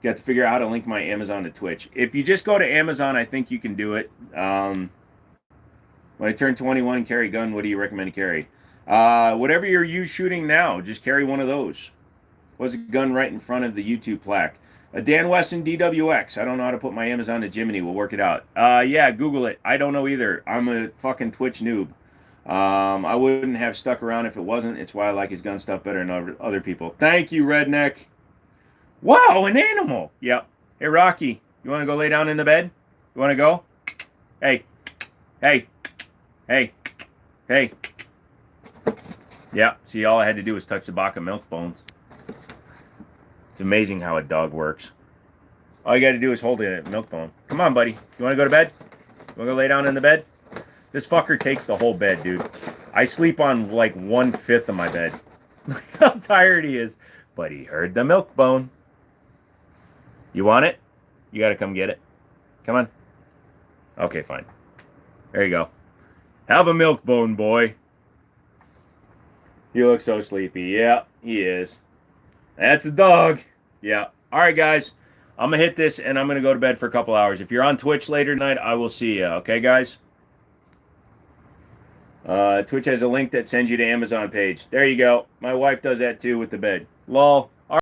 Got to figure out how to link my Amazon to Twitch. If you just go to Amazon, I think you can do it. When I turn 21 and carry a gun, what do you recommend to carry? Whatever you're shooting now, just carry one of those. Was a gun right in front of the YouTube plaque. A Dan Wesson DWX. I don't know how to put my Amazon to Jiminy. We'll work it out. Yeah, Google it. I don't know either. I'm a fucking Twitch noob. I wouldn't have stuck around if it wasn't. It's why I like his gun stuff better than other people. Thank you, Redneck. Wow, an animal. Yep. Hey, Rocky, you want to go lay down in the bed? You want to go? Hey, hey, hey, hey. Yeah, see, all I had to do was touch the back of milk bones. It's amazing how a dog works. All you got to do is hold a milk bone. Come on, buddy. You want to go to bed? You want to go lay down in the bed? This fucker takes the whole bed, dude. I sleep on like 1/5 of my bed. Look how tired he is. But he heard the milk bone. You want it? You got to come get it. Come on. Okay, fine. There you go. Have a milk bone, boy. He looks so sleepy. Yeah, he is. That's a dog. Yeah. All right, guys. I'm going to hit this, and I'm going to go to bed for a couple hours. If you're on Twitch later tonight, I will see you. Okay, guys? Twitch has a link that sends you to Amazon page. There you go. My wife does that, too, with the bed. Lol.